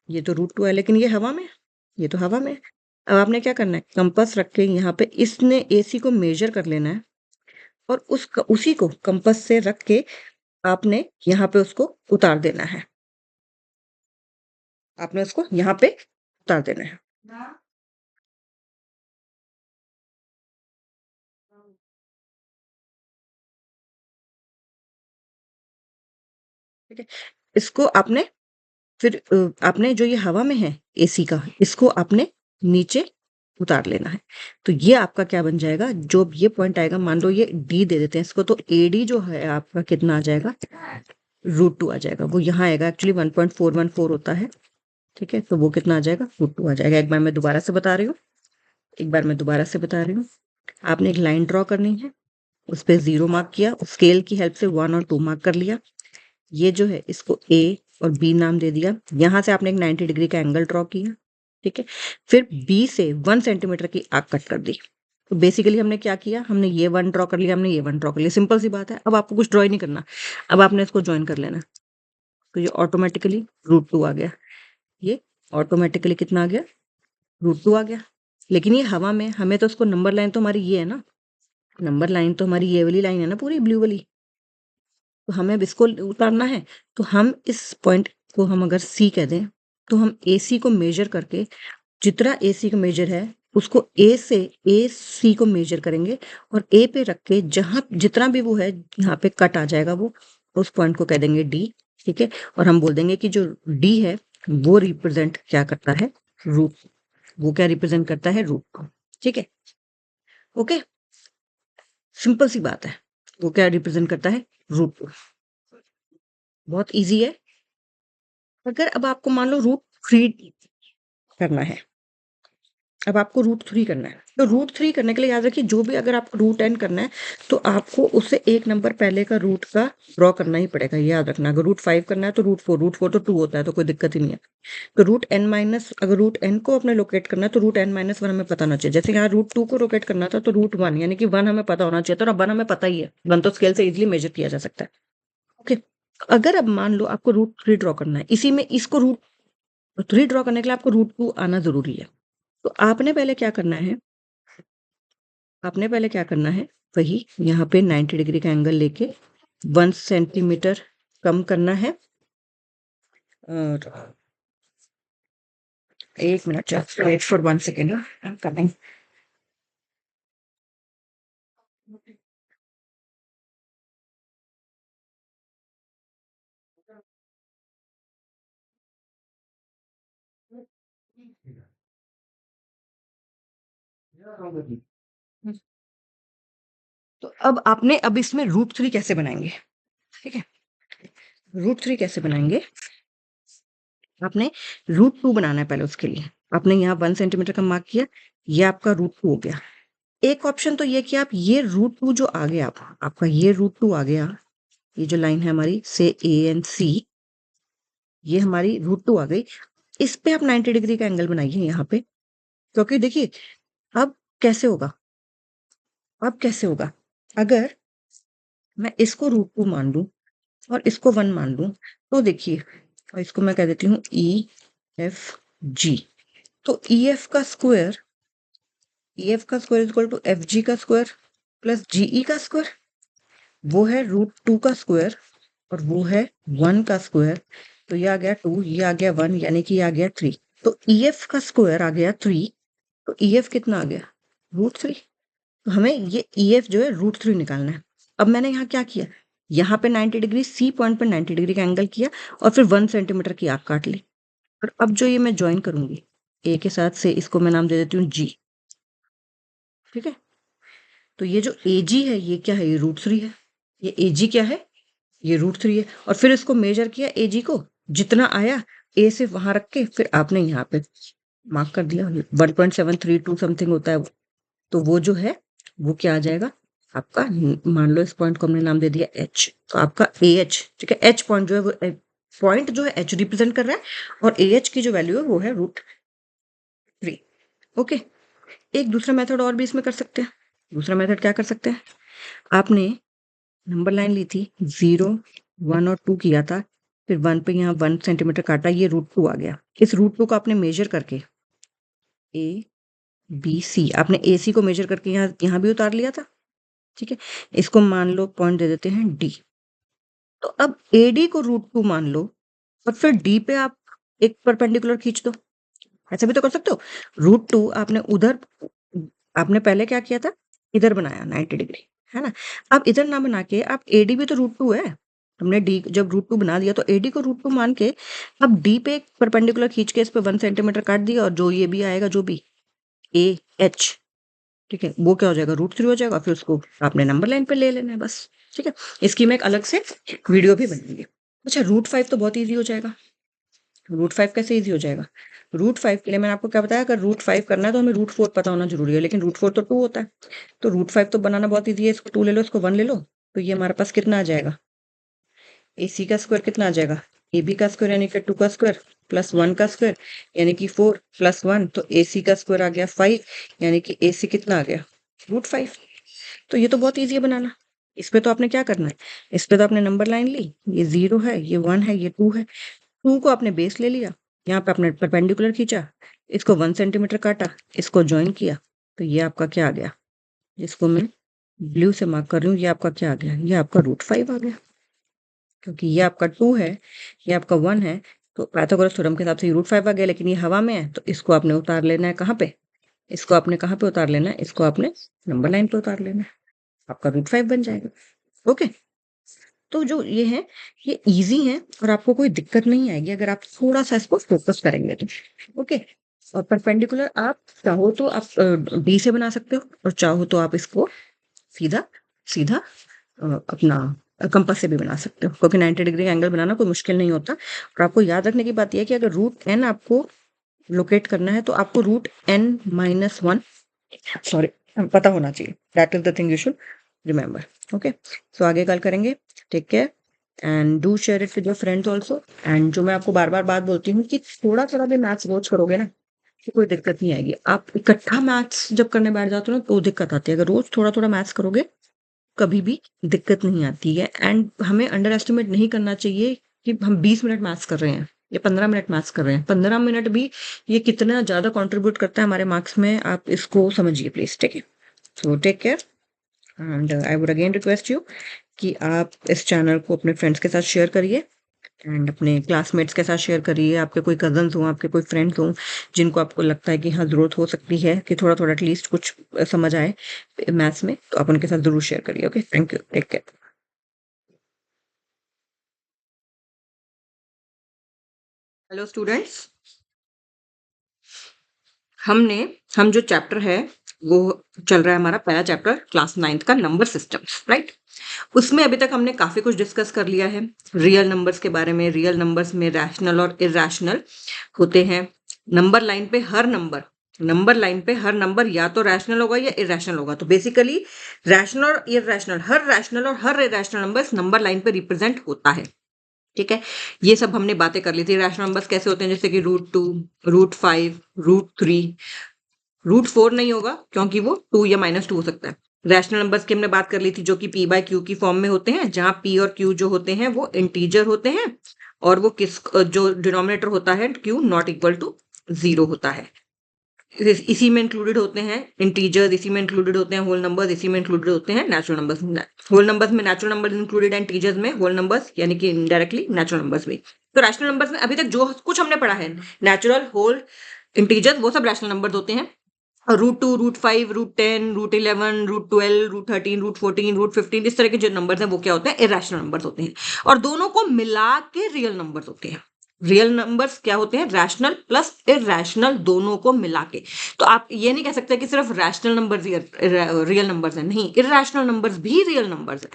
ये तो √2 है, लेकिन ये हवा में है। ये तो हवा में है। अब आपने क्या करना है? कंपास रख के यहाँ पे इसने एसी को मेजर कर लेना है और उसी को कंपास से रख के आपने यहाँ पे उसको उतार देना है। आपने उसको यहाँ पे उतार देना है। ठीक है? इसको आपने फिर आपने जो ये हवा में है एसी का, इसको आपने नीचे उतार लेना है। तो ये आपका क्या बन जाएगा? जो ये पॉइंट आएगा, मान लो ये डी दे देते हैं इसको, तो एडी जो है आपका कितना आ जाएगा? √2 आ जाएगा। वो यहाँ आएगा, एक्चुअली 1.414 होता है, ठीक है? तो वो कितना आ जाएगा? √2 आ जाएगा। एक बार मैं दोबारा से बता रही हूँ, एक बार मैं दोबारा से बता रही हूँ। आपने एक लाइन ड्रॉ करनी है, उस पे 0 मार्क किया, स्केल की हेल्प से 1 और 2 मार्क कर लिया। ये जो है इसको ए और बी नाम दे दिया। यहाँ से आपने एक 90 डिग्री का एंगल ड्रॉ किया, ठीक है? फिर बी से 1 सेंटीमीटर की आर्क कट कर दी। तो बेसिकली हमने क्या किया? हमने ये 1 ड्रॉ कर लिया, हमने ये 1 ड्रॉ कर लिया। सिंपल सी बात है। अब आपको कुछ ड्रॉ ही नहीं करना। अब आपने इसको जॉइन कर लेना। तो ये ऑटोमेटिकली √2 आ गया। ये ऑटोमेटिकली कितना आ गया? √2 आ गया। लेकिन ये हवा में, हमें तो उसको नंबर लाइन तो हमारी ये है ना, नंबर लाइन तो हमारी ये वाली लाइन है ना पूरी ब्लू वाली। तो हमें अब इसको उतारना है। तो हम इस पॉइंट को हम अगर सी कह दें, तो हम एसी को मेजर करके, जितना एसी का मेजर है उसको ए से ए सी को मेजर करेंगे और ए पे रख के जहाँ जितना भी वो है यहाँ पे कट आ जाएगा, वो उस पॉइंट को कह देंगे डी, ठीक है? और हम बोल देंगे कि जो डी है वो रिप्रेजेंट क्या करता है? रूट। वो क्या रिप्रेजेंट करता है? रूट को, ठीक है? ओके, सिंपल सी बात है। वो क्या रिप्रेजेंट करता है? रूट को। बहुत इजी है। अगर अब आपको मान लो √3 करना है, अब आपको √3 करना है, तो √3 करने के लिए याद रखिए, जो भी अगर आपको √n करना है तो आपको उससे एक नंबर पहले का रूट का ड्रॉ करना ही पड़ेगा, याद रखना। अगर √5 करना है तो √4 तो 2 होता है, तो कोई दिक्कत ही नहीं है। तो √n माइनस, अगर √n को अपने लोकेट करना है तो √n-1 हमें पता होना चाहिए। जैसे यहाँ √2 को लोकेट करना था तो √1, यानी कि 1 हमें पता होना चाहिए था, और 1 हमें पता ही है। 1 तो स्केल से इजिली मेजर किया जा सकता है। ओके, अगर अब मान लो आपको √3 ड्रॉ करना है, इसी में इसको √3 ड्रॉ करने के लिए आपको √2 आना जरूरी है। तो आपने पहले क्या करना है? आपने पहले क्या करना है? वही यहाँ पे 90 डिग्री का एंगल लेके 1 सेंटीमीटर कम करना है। और 1 minute, just wait for 1 second, I am coming. तो अब इसमें √3 कैसे बनाएंगे? ठीक है, √3 कैसे बनाएंगे? आपने √2 बनाना है पहले। उसके लिए आपने यहाँ 1 सेंटीमीटर का मार्क किया, ये आपका √2 हो गया। एक ऑप्शन तो ये कि आप ये √2 जो आ गया आपका ये √2 आ गया, ये जो लाइन है हमारी से ए एंड सी, ये हमारी √2 आ गई। इस पे आप 90 डिग्री का एंगल बनाइए यहाँ पे, क्योंकि देखिए अब कैसे होगा, अगर मैं इसको √2 मान लूं और इसको 1 मान लूं, तो देखिए, और इसको मैं कह देती हूँ ई एफ जी। तो ई एफ का square equal to F G का स्क्वायर प्लस जीई का स्क्वायर, वो है √2 का स्क्वायर और वो है 1 का स्क्वायर। तो ये आ गया 2, ये आ गया 1, यानी कि ये आ गया 3। तो ई एफ का स्क्वायर आ गया 3। तो ई एफ कितना आ गया? √3। तो हमें ये ई एफ जो है √3 निकालना है। अब मैंने यहाँ क्या किया, यहाँ पे 90 डिग्री, सी पॉइंट पे 90 डिग्री का एंगल किया और फिर 1 सेंटीमीटर की आर्क काट ली। और अब जो ये मैं ज्वाइन करूंगी ए के साथ से, इसको मैं नाम दे देती हूँ जी। ठीक है, तो ये जो ए जी है ये क्या है? ये √3 है। ये ए जी क्या है? ये √3 है। और फिर इसको मेजर किया ए जी को, जितना आया ए से वहां रख के फिर आपने यहाँ पे मार्क कर दिया। 1.732 समथिंग होता है वो। तो वो जो है वो क्या आ जाएगा आपका, मान लो इस पॉइंट को हमने नाम दे दिया एच, तो आपका ए एच, ठीक है, एच पॉइंट जो है वो पॉइंट जो है एच रिप्रेजेंट कर रहा है और ए एच की जो वैल्यू है वो है √3। ओके, एक दूसरा मेथड और भी इसमें कर सकते हैं। दूसरा मेथड क्या कर सकते हैं, आपने नंबर लाइन ली थी, 0, 1 और 2 किया था, फिर 1 पे यहाँ 1 सेंटीमीटर काटा, ये √2 आ गया। इस √2 को आपने मेजर करके ए बी सी, आपने ए सी को मेजर करके यहाँ भी उतार लिया था। ठीक है, इसको मान लो पॉइंट दे देते हैं डी। तो अब ए डी को √2 मान लो और फिर डी पे आप एक परपेंडिकुलर खींच दो। ऐसे भी तो कर सकते हो। √2 आपने पहले क्या किया था, इधर बनाया 90 डिग्री, है ना। अब इधर ना बना के आप एडी भी तो √2 है, हमने डी जब √2 बना दिया तो एडी को √2 मान के अब डी पे एक परपेंडिकुलर खींच के इस पे 1 सेंटीमीटर काट दिया, और जो ये भी आएगा, जो भी ए एच, ठीक है, वो क्या हो जाएगा, √3 हो जाएगा। फिर उसको आपने नंबर लाइन पे ले लेना है बस। ठीक है, इसकी मैं एक अलग से वीडियो भी बनाऊंगी। अच्छा, √5 तो बहुत ईजी हो जाएगा। √5 कैसे ईजी हो जाएगा? √5 के लिए मैंने आपको क्या बताया, अगर √5 करना है तो हमें √4 पता होना जरूरी है, लेकिन √4 तो 2 होता है। तो √5 तो बनाना बहुत ईजी है। इसको 2 ले लो, इसको 1 ले लो, तो ये हमारे पास कितना आ जाएगा, ए सी का स्क्वायर कितना आ जाएगा, ए बी का स्क्वायर यानी कि 2 का स्क्वायर प्लस 1 का स्क्वायर यानी कि 4 प्लस 1, तो ए सी का स्क्वायर आ गया 5, यानी कि ए सी कितना आ गया, √5। तो ये तो बहुत ईजी है बनाना। इस पे तो आपने क्या करना है, इस पे तो आपने नंबर लाइन ली, ये 0 है, ये 1 है, ये 2 है। 2 को आपने बेस ले लिया, यहाँ पे आपने परपेंडिकुलर खींचा, इसको 1 सेंटीमीटर काटा, इसको ज्वाइन किया, तो ये आपका क्या आ गया, जिसको मैं ब्लू से मार्क कर रही हूँ, ये आपका क्या आ गया, ये आपका √5 आ गया। क्योंकि ये आपका 2 है, ये आपका 1 है, तो पाइथागोरस थ्योरम के हिसाब से ये √5 आ गया। लेकिन ये हवा में है, तो इसको आपने उतार लेना है कहाँ पे, इसको आपने कहाँ पे उतार लेना है, इसको आपने नंबर लाइन पे उतार लेना है, आपका √5 बन जाएगा। ओके, तो जो ये है ये इजी है और आपको कोई दिक्कत नहीं आएगी अगर आप थोड़ा सा इसको फोकस करेंगे तो। ओके, और परपेंडिकुलर आप चाहो तो आप डी से बना सकते हो, और चाहो तो आप इसको सीधा सीधा अपना कंपास से भी बना सकते हो, क्योंकि 90 डिग्री एंगल बनाना कोई मुश्किल नहीं होता। और आपको याद रखने की बात यह है कि अगर √n आपको लोकेट करना है तो आपको √n-1 सॉरी पता होना चाहिए। That is the thing you should remember. Okay, so आगे कल करेंगे। Take care and do share it with your friends also. And जो मैं आपको बार बार बात बोलती हूँ कि थोड़ा थोड़ा भी मैथ्स वॉच करोगे ना, तो कोई दिक्कत नहीं आएगी। आप इकट्ठा मैथ्स जब करने बैठ जाते हो ना तो दिक्कत आती है। अगर रोज थोड़ा थोड़ा मैथ्स करोगे कभी भी दिक्कत नहीं आती है। एंड हमें अंडर एस्टिमेट नहीं करना चाहिए कि हम 20 मिनट मैथ्स कर रहे हैं या 15 मिनट मैथ्स कर रहे हैं। 15 मिनट भी ये कितना ज़्यादा कंट्रीब्यूट करता है हमारे मार्क्स में, आप इसको समझिए प्लीज़। ठीक है, so take care and I would again request you कि आप इस चैनल को अपने फ्रेंड्स के साथ शेयर करिए एंड अपने क्लासमेट्स के साथ शेयर करिए। आपके कोई कजन्स हों, आपके कोई फ्रेंड्स हों जिनको आपको लगता है कि हाँ ज़रूरत हो सकती है कि थोड़ा थोड़ा एटलीस्ट कुछ समझ आए मैथ्स में, तो आप उनके साथ ज़रूर शेयर करिए। Okay, thank you, take care. Hello students, हम जो चैप्टर है वो चल रहा है हमारा पहला चैप्टर क्लास 9th का नंबर सिस्टम्स, राइट। उसमें अभी तक हमने काफी कुछ डिस्कस कर लिया है रियल नंबर्स के बारे में। रियल नंबर्स में रैशनल और इरैशनल होते हैं। नंबर लाइन पे हर नंबर या तो रैशनल होगा या इरैशनल होगा। तो बेसिकली रैशनल और इरैशनल, हर रैशनल और हर इरैशनल नंबर्स नंबर लाइन पे रिप्रेजेंट होता है, ठीक है। ये सब हमने बातें कर ली थी। रैशनल नंबर्स कैसे होते हैं, जैसे कि √2, √5, √3। √4 नहीं होगा क्योंकि वो 2 या -2 हो सकता है। रैशनल नंबर्स की हमने बात कर ली थी जो कि p/q की फॉर्म में होते हैं, जहां p और q जो होते हैं वो इंटीजर होते हैं और वो जो डिनोमिनेटर होता है q नॉट इक्वल टू 0 होता है। इसी में इंक्लूडेड होते हैं इंटीजर्स, इसी में इंक्लूडेड होते हैं होल नंबर्स, इसी में इंक्लूडेड होते हैं नेचुरल नंबर्स। होल नंबर्स में नेचुरल नंबर्स इंक्लूडेड है, इंटीजर्स में होल नंबर्स यानी कि इनडायरेक्टली नेचुरल नंबर्स भी। तो रैशनल नंबर्स में अभी तक जो कुछ हमने पढ़ा है, नेचुरल, होल, इंटीजर्स, वो सब रैशनल नंबर्स होते हैं। √2, √5, √10, √11, √12, √13, √14, √15, इस तरह के जो नंबर्स हैं वो क्या होते हैं, इरैशनल नंबर्स होते हैं। और दोनों को मिला के रियल नंबर्स होते हैं। रियल नंबर्स क्या होते हैं, रैशनल प्लस इरैशनल दोनों को मिला के। तो आप ये नहीं कह सकते कि सिर्फ रैशनल नंबर्स रियल नंबर्स हैं, नहीं, इरैशनल नंबर्स भी रियल नंबर्स हैं,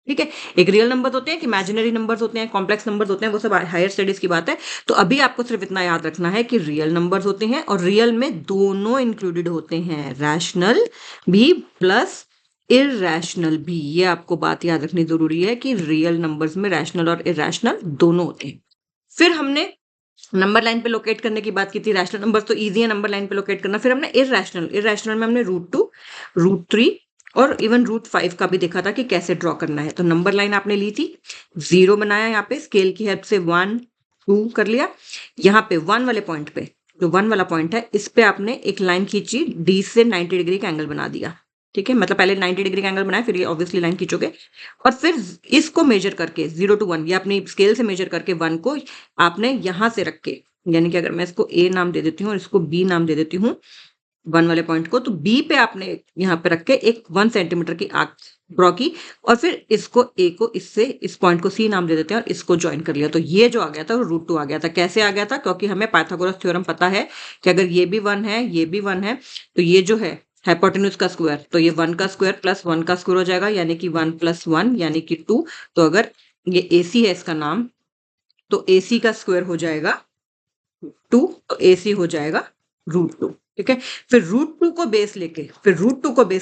ठीक है। एक रियल नंबर होते हैं, कि इमेजिनरी नंबर्स होते हैं, कॉम्प्लेक्स नंबर्स होते हैं, वो सब हायर स्टडीज की बात है। तो अभी आपको सिर्फ इतना याद रखना है कि रियल नंबर्स होते हैं और रियल में दोनों इंक्लूडेड होते हैं, रैशनल भी प्लस इरैशनल भी। ये आपको बात याद रखनी जरूरी है कि रियल नंबर्स में रैशनल और इरैशनल दोनों होते हैं। फिर हमने नंबर लाइन पे लोकेट करने की बात की थी। रैशनल नंबर्स तो इजी है नंबर लाइन पे लोकेट करना। फिर हमने इरैशनल में हमने √2, √3 और इवन √5 का भी देखा था कि कैसे ड्रॉ करना है। तो नंबर लाइन आपने ली थी, 0 बनाया, यहाँ पे स्केल की हेल्प से 1, 2 कर लिया। यहाँ पे 1 वाले पॉइंट पे, जो 1 वाला पॉइंट है, इस पे आपने एक लाइन खींची, डी से 90 डिग्री का एंगल बना दिया, ठीक है। मतलब पहले 90 डिग्री का एंगल बनाया, फिर ये ऑब्वियसली लाइन खींचोगे और फिर इसको मेजर करके 0 to 1, ये अपनी स्केल से मेजर करके 1 को आपने यहां से रख के, यानी कि अगर मैं इसको ए नाम दे देती हूँ और इसको बी नाम दे देती हूँ 1 वाले पॉइंट को, तो बी पे आपने यहाँ पे रख के एक 1 सेंटीमीटर की आर्क ड्रॉ की और फिर इसको ए को इससे इस पॉइंट को सी नाम दे देते हैं और इसको ज्वाइन कर लिया। तो ये जो आ गया था वो √2 आ गया था। कैसे आ गया था, क्योंकि हमें पाइथागोरस थ्योरम पता है कि अगर ये भी 1 है, ये भी 1 है, तो ये जो है हाइपोटेन्यूज का स्क्वायर, तो ये 1 का स्क्वायर प्लस 1 का स्क्वायर हो जाएगा, यानी कि 1 + 1 यानी कि 2। तो अगर ये AC है इसका नाम, तो AC का स्क्वायर हो जाएगा 2, तो AC हो जाएगा √2, ठीक है। फिर √2 को बेस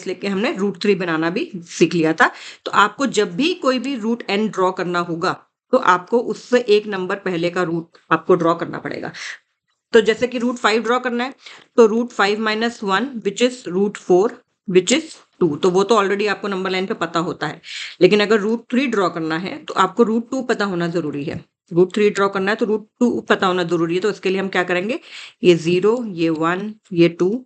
लेके हमने √3 बनाना भी सीख लिया था। तो आपको जब भी कोई भी √n ड्रॉ करना होगा, तो आपको उससे एक नंबर पहले का रूट आपको ड्रॉ करना पड़ेगा। तो जैसे कि √5 ड्रॉ करना है, तो √5 - 1 विच इज √4 विच इज 2। तो वो तो ऑलरेडी आपको नंबर लाइन पे पता होता है। लेकिन अगर √3 ड्रॉ करना है तो आपको √2 पता होना जरूरी है। √3 ड्रॉ करना है तो √2 पता होना जरूरी है। तो इसके लिए हम क्या करेंगे, ये 0, ये 1, ये 2,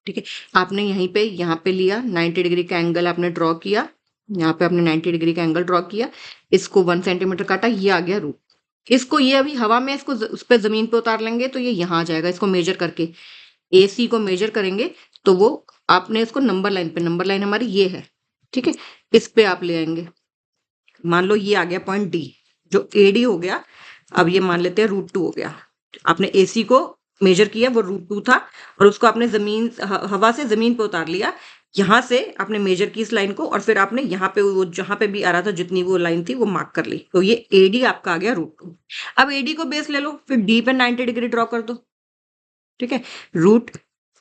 ठीक है। आपने यहाँ पे लिया 90 डिग्री का एंगल आपने ड्रॉ किया, यहाँ पे आपने 90 डिग्री का एंगल ड्रॉ किया, इसको 1 सेंटीमीटर काटा, ये आ गया रूट। इसको ये अभी हवा में इसको उस पर जमीन पे उतार लेंगे तो ये यहाँ आ जाएगा। इसको मेजर करके AC को मेजर करेंगे तो वो आपने इसको नंबर लाइन हमारी ये है, ठीक है, इस पे आप ले आएंगे। मान लो ये आ गया पॉइंट D, जो AD हो गया। अब ये मान लेते हैं √2 हो गया। आपने AC को मेजर किया, वो √2 था, और उसको आपने हवा से जमीन पे उतार लिया। यहाँ से आपने मेजर की इस लाइन को और फिर आपने यहाँ पे वो जहां पे भी आ रहा था जितनी वो लाइन थी वो मार्क कर ली। तो ये AD आपका आ गया √2। अब AD को बेस ले लो, फिर D पे 90 डिग्री ड्रॉ कर दो, ठीक है। रूट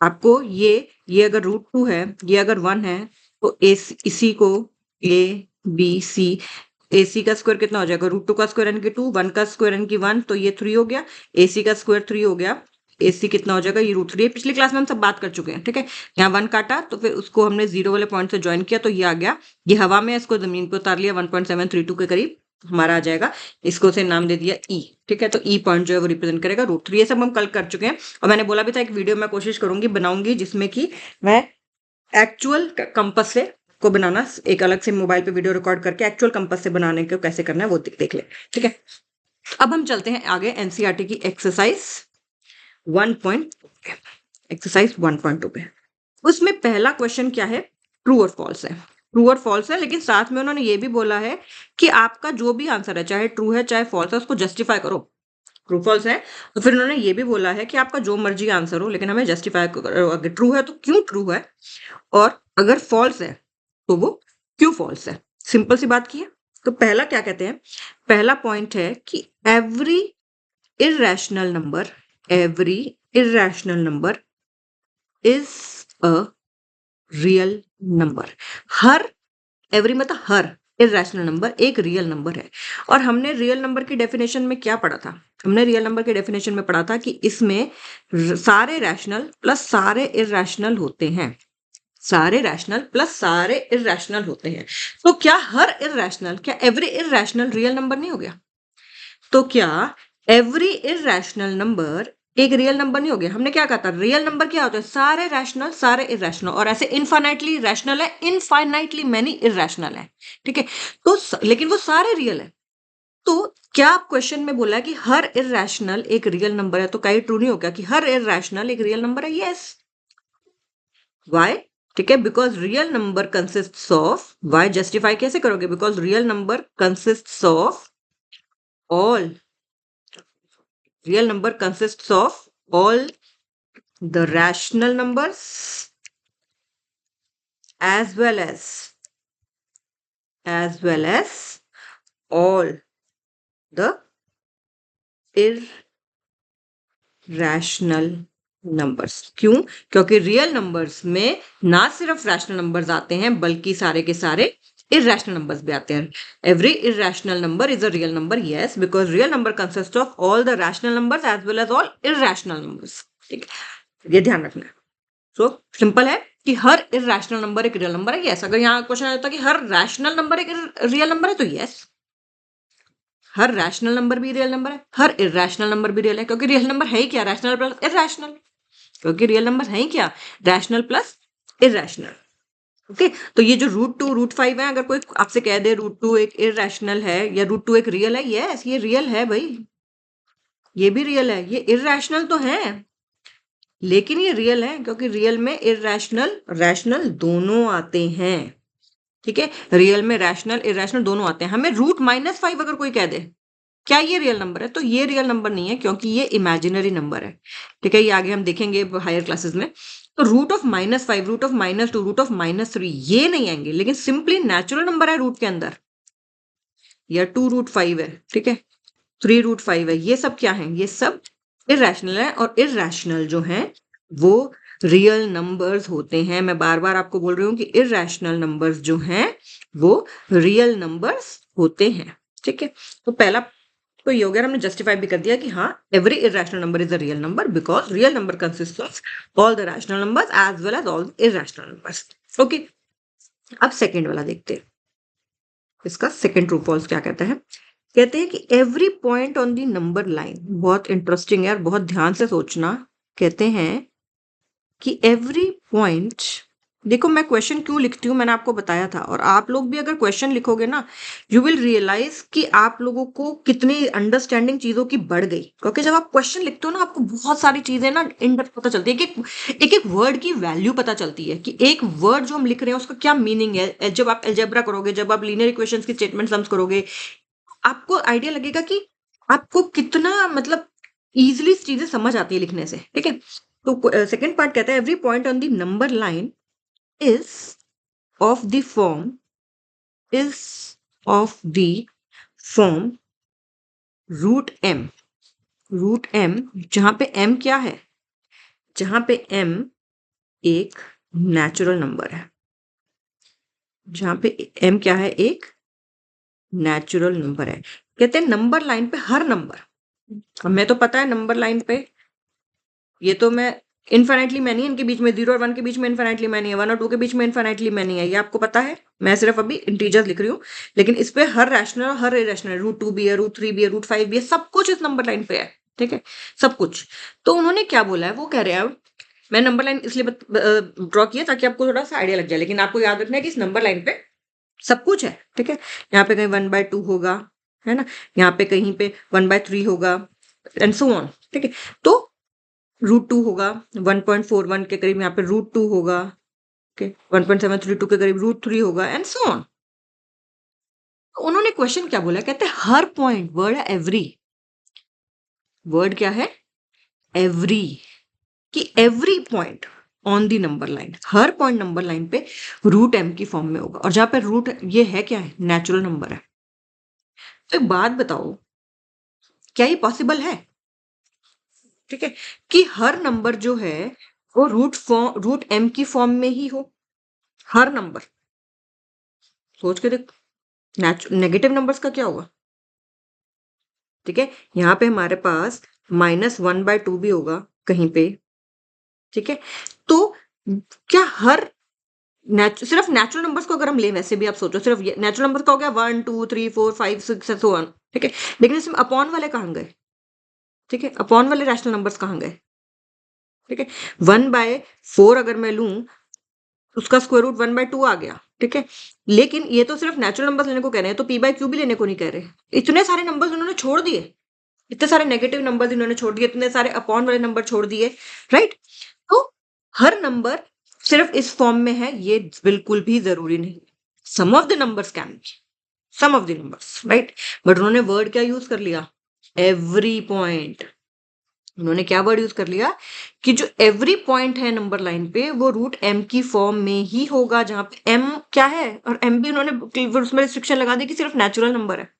आपको ये अगर √2 है, ये अगर 1 है, तो इसी को ABC, AC का स्क्वायर कितना हो जाएगा, √2 का स्क्वायर यानी कि 2, 1 का स्क्वायर यानी कि 1, तो ये 3 हो गया। AC का स्क्वायर 3 हो गया, AC कितना हो जाएगा, ये √3। पिछली क्लास में हम सब बात कर चुके हैं, ठीक है। यहाँ 1 काटा तो फिर उसको हमने 0 वाले पॉइंट से ज्वाइन किया, तो ये आ गया। ये हवा में इसको जमीन पे उतार लिया, 1.732 के करीब हमारा आ जाएगा। इसको से नाम दे दिया E, ठीक है। तो E पॉइंट जो है वो रिप्रेजेंट करेगा √3। ये सब हम कल कर चुके हैं और मैंने बोला भी था एक वीडियो मैं कोशिश करूंगी बनाऊंगी जिसमें कि मैं एक्चुअल कंपास से को बनाना, एक अलग से मोबाइल पे वीडियो रिकॉर्ड करके एक्चुअल कंपास से बनाने को कैसे करना है वो देख ले, ठीक है। अब हम चलते हैं आगे NCERT की एक्सरसाइज 1.2 पे। उसमें पहला क्वेश्चन क्या है, ट्रू और फॉल्स है। ट्रू और फॉल्स है, लेकिन साथ में उन्होंने ये भी बोला है कि आपका जो भी आंसर है, चाहे ट्रू है चाहे फॉल्स है, उसको जस्टिफाई करो। ट्रू फॉल्स है। तो फिर उन्होंने ये भी बोला है कि आपका जो मर्जी आंसर हो, लेकिन हमें जस्टिफाई, अगर ट्रू है तो क्यों ट्रू है, और अगर फॉल्स है तो वो क्यों फॉल्स है। सिंपल सी बात की है। तो पहला क्या कहते हैं, पहला पॉइंट है कि every irrational number is a real number. Her, every मतलब हर इरेशनल नंबर एक रियल नंबर है। और हमने रियल नंबर की डेफिनेशन में क्या पढ़ा था, हमने रियल नंबर की डेफिनेशन में पढ़ा था कि इसमें सारे रैशनल प्लस सारे इरेशनल होते हैं, सारे रैशनल प्लस सारे इरेशनल होते हैं। तो क्या हर इरेशनल, क्या एवरी इरेशनल रियल नंबर नहीं हो गया? तो क्या एवरी इरेशनल नंबर एक रियल नंबर नहीं हो गया? हमने क्या कहा था, रियल नंबर क्या होता है, सारे रैशनल सारे इरेशनल, और ऐसे इनफाइनाइटली रैशनल है, इनफाइनाइटली मेनी इरेशनल है, ठीक है। तो लेकिन वो सारे रियल है। तो क्या आप क्वेश्चन में बोला है कि हर इरेशनल एक रियल नंबर है, तो कहीं ट्रू नहीं हो गया कि हर इरेशनल एक रियल नंबर है? यस। वाई? ठीक है, because real number consist of, why justify कैसे करोगे, because real number consist of all, real number consists of all the rational numbers as well as all the irrational numbers। क्यों? क्योंकि real numbers में ना सिर्फ rational numbers आते हैं, बल्कि सारे के सारे irrational numbers भी आते हैं। Every irrational number is a real number, yes, because real number consists of all the rational numbers as well as all irrational numbers। ठीक है, ये ध्यान रखना है। सो सिंपल है कि हर इरेशनल नंबर एक रियल नंबर है, यस। अगर यहाँ क्वेश्चन आ जाता कि हर रैशनल नंबर एक रियल नंबर है, तो यस, हर रैशनल नंबर भी रियल नंबर है, हर इरेशनल नंबर भी रियल है, क्योंकि रियल नंबर है ही क्या, रैशनल प्लस इरेशनल। क्योंकि रियल नंबर है ही क्या, रैशनल प्लस इरेशनल। ओके, तो ये जो √2 √5 है, अगर कोई आपसे कह दे √2 एक इरेशनल है या √2 एक रियल है, यस ये रियल है भाई, ये भी रियल है। ये इरेशनल तो है, लेकिन ये रियल है, क्योंकि रियल में इरेशनल रैशनल दोनों आते हैं। ठीक है, रियल में रैशनल इरेशनल दोनों आते हैं। हमें √-5 अगर कोई कह दे, क्या ये रियल नंबर है, तो ये रियल नंबर नहीं है, क्योंकि ये इमेजिनरी नंबर है। ठीक है, ये आगे हम देखेंगे हायर क्लासेस में। तो √-5, √-2, √-3 ये नहीं आएंगे, लेकिन सिंपली नेचुरल नंबर है रूट के अंदर, या 2√5 है, ठीक है, 3√5 है, ये सब क्या है, ये सब इरेशनल है। और इरेशनल जो है वो रियल नंबर्स होते हैं। मैं बार बार आपको बोल रही हूँ कि इरेशनल नंबर्स जो हैं वो रियल नंबर्स होते हैं। ठीक है, तो पहला तो ये हो गया, हमने जस्टिफाई भी कर दिया कि हाँ, every irrational number is a real number because real number consist of all the rational numbers as well as all the irrational numbers. Okay, अब सेकेंड वाला देखते हैं, इसका सेकेंड ट्रू फॉल्स क्या कहता है। कहते हैं कि every point on the number line, बहुत इंटरेस्टिंग है और बहुत ध्यान से सोचना। कहते हैं कि एवरी पॉइंट, देखो मैं क्वेश्चन क्यों लिखती हूँ मैंने आपको बताया था, और आप लोग भी अगर क्वेश्चन लिखोगे ना, यू विल रियलाइज कि आप लोगों को कितनी अंडरस्टैंडिंग चीजों की बढ़ गई। क्योंकि जब आप क्वेश्चन लिखते हो ना, आपको बहुत सारी चीजें ना इन डेप्थ पता चलती है, एक एक वर्ड की वैल्यू पता चलती है कि एक वर्ड जो हम लिख रहे हैं उसका क्या मीनिंग है। जब आप अलजेब्रा करोगे, जब आप लीनियर इक्वेशंस की स्टेटमेंट सम्स करोगे, आपको आइडिया लगेगा कि आपको कितना मतलब इजीली चीजें समझ आती है लिखने से। ठीक है, तो सेकंड पार्ट कहता है every point on the number line is of the form is of the form √m। √m, जहां पे m क्या है, जहां पे m एक नेचुरल नंबर है, जहां पे m क्या है, एक नेचुरल नंबर है। कहते हैं नंबर लाइन पे हर नंबर, हमें तो पता है नंबर लाइन पे ये तो मैं इनफाइनाइटली मैनी है, इनके बीच में 0 और 1 के बीच में इनफाइनाइटली मैनी है, 1 और 2 के बीच में इनफाइनाइटली मैनी है, ये आपको पता है। मैं सिर्फ अभी इंटीजर्स लिख रही हूँ, लेकिन इस पे हर रैशनल हर इरेशनल, √2 भी है, √3 भी है, √5 भी है, सब कुछ इस नंबर लाइन पे है। ठीक है, सब कुछ। तो उन्होंने क्या बोला है, वो कह रहे हैं, मैं नंबर लाइन इसलिए ड्रॉ किया ताकि आपको थोड़ा सा आइडिया लग जाए, लेकिन आपको याद रखना है कि इस नंबर लाइन पे सब कुछ है। ठीक है, यहाँ पे कहीं 1/2 होगा, है ना, यहाँ पे कहीं पे 1/3 होगा, एंड सो ऑन। ठीक है, तो √2 होगा, 1.41 के करीब यहाँ पे √2 होगा, ओके, 1.732 के करीब √3 होगा, एंड सो ऑन। उन्होंने क्वेश्चन क्या बोला, कहते हैं हर पॉइंट, वर्ड है एवरी, वर्ड क्या है? एवरी, कि every point on the number line, her point number line पे रूट एम की फॉर्म में होगा। और जहां पे रूट ये है क्या है? नेचुरल नंबर है। तो एक बात बताओ, क्या ये पॉसिबल है? ठीक है, कि हर नंबर जो है वो रूट एम की फॉर्म में ही हो, हर नंबर। सोच के देख, नेगेटिव नंबर्स का क्या होगा? ठीक है, यहाँ पे हमारे पास -1/2 भी होगा कहीं पे। ठीक है, तो क्या हर सिर्फ नेचुरल नंबर्स को अगर हम लें, वैसे भी आप सोचो, सिर्फ नेचुरल नंबर का हो गया 1 2 3 4 5 6 सो ऑन। ठीक है, लेकिन इसमें अपॉन वाले कहाँ गए? ठीक है, अपॉन वाले रैशनल नंबर्स कहाँ गए? ठीक है, 1/4 अगर मैं लूं, उसका स्क्वायर रूट 1/2 आ गया। ठीक है, लेकिन ये तो सिर्फ नेचुरल नंबर्स लेने को कह रहे हैं, तो p/q भी लेने को नहीं कह रहे। इतने सारे नंबर्स उन्होंने छोड़ दिए, इतने सारे नेगेटिव नंबर्स इन्होंने छोड़ दिए, इतने सारे अपॉन वाले नंबर छोड़ दिए। राइट, तो हर नंबर सिर्फ इस फॉर्म में है ये बिल्कुल भी जरूरी नहीं। Some of the numbers can be, some of the numbers, right. But उन्होंने वर्ड क्या यूज कर लिया? Every point. उन्होंने क्या वर्ड यूज कर लिया कि जो एवरी पॉइंट है नंबर लाइन पे वो रूट एम की फॉर्म में ही होगा, जहां पे एम क्या है और एम भी उन्होंने उसमें रिस्ट्रिक्शन लगा दी कि सिर्फ नेचुरल नंबर है।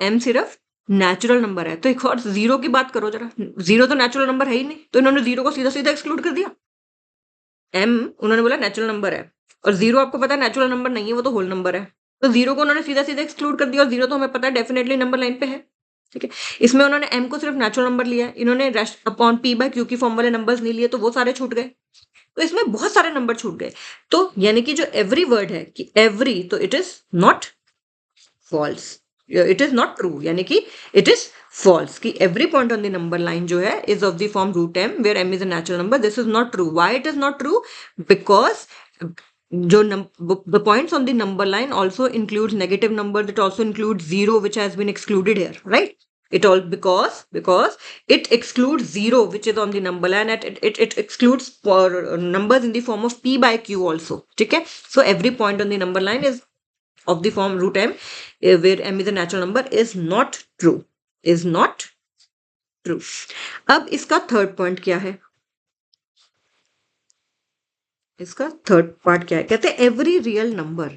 एम सिर्फ नेचुरल नंबर है। तो एक और जीरो की बात करो जरा, जीरो तो नेचुरल नंबर है ही नहीं, तो इन्होंने जीरो को सीधा सीधा एक्सक्लूड कर दिया। एम उन्होंने बोला नेचुरल नंबर है, और जीरो आपको पता है नेचुरल नंबर नहीं है, वो तो होल नंबर है। तो जीरो को उन्होंने सीधा सीधा एक्सक्लूड कर दिया, और जीरो तो हमें पता है डेफिनेटली नंबर लाइन पे है। ठीक है, इसमें उन्होंने एम को सिर्फ नेचुरल नंबर लिया, इन्होंने अपॉन p/q की फॉर्म वाले नंबर्स नहीं लिए, तो वो सारे छूट गए। तो इसमें बहुत सारे नंबर छूट गए। तो यानी कि जो एवरी वर्ड है कि एवरी, तो it is not false, it is not true, यानी कि इट इज फॉल्स, कि every point on the number line जो है is of the form root m where m is a natural number. This is not true. Why it is not true? Because जो the points on the number line also includes negative numbers, it also includes zero which has been excluded here, right? It all because it excludes zero which is on the number line, and it excludes numbers in the form of p/q also. Okay, so every point on the number line is of the form root m, where m is a natural number, is not true, is not true. अब इसका third point क्या है? इसका third part क्या है? कहते हैं every real number.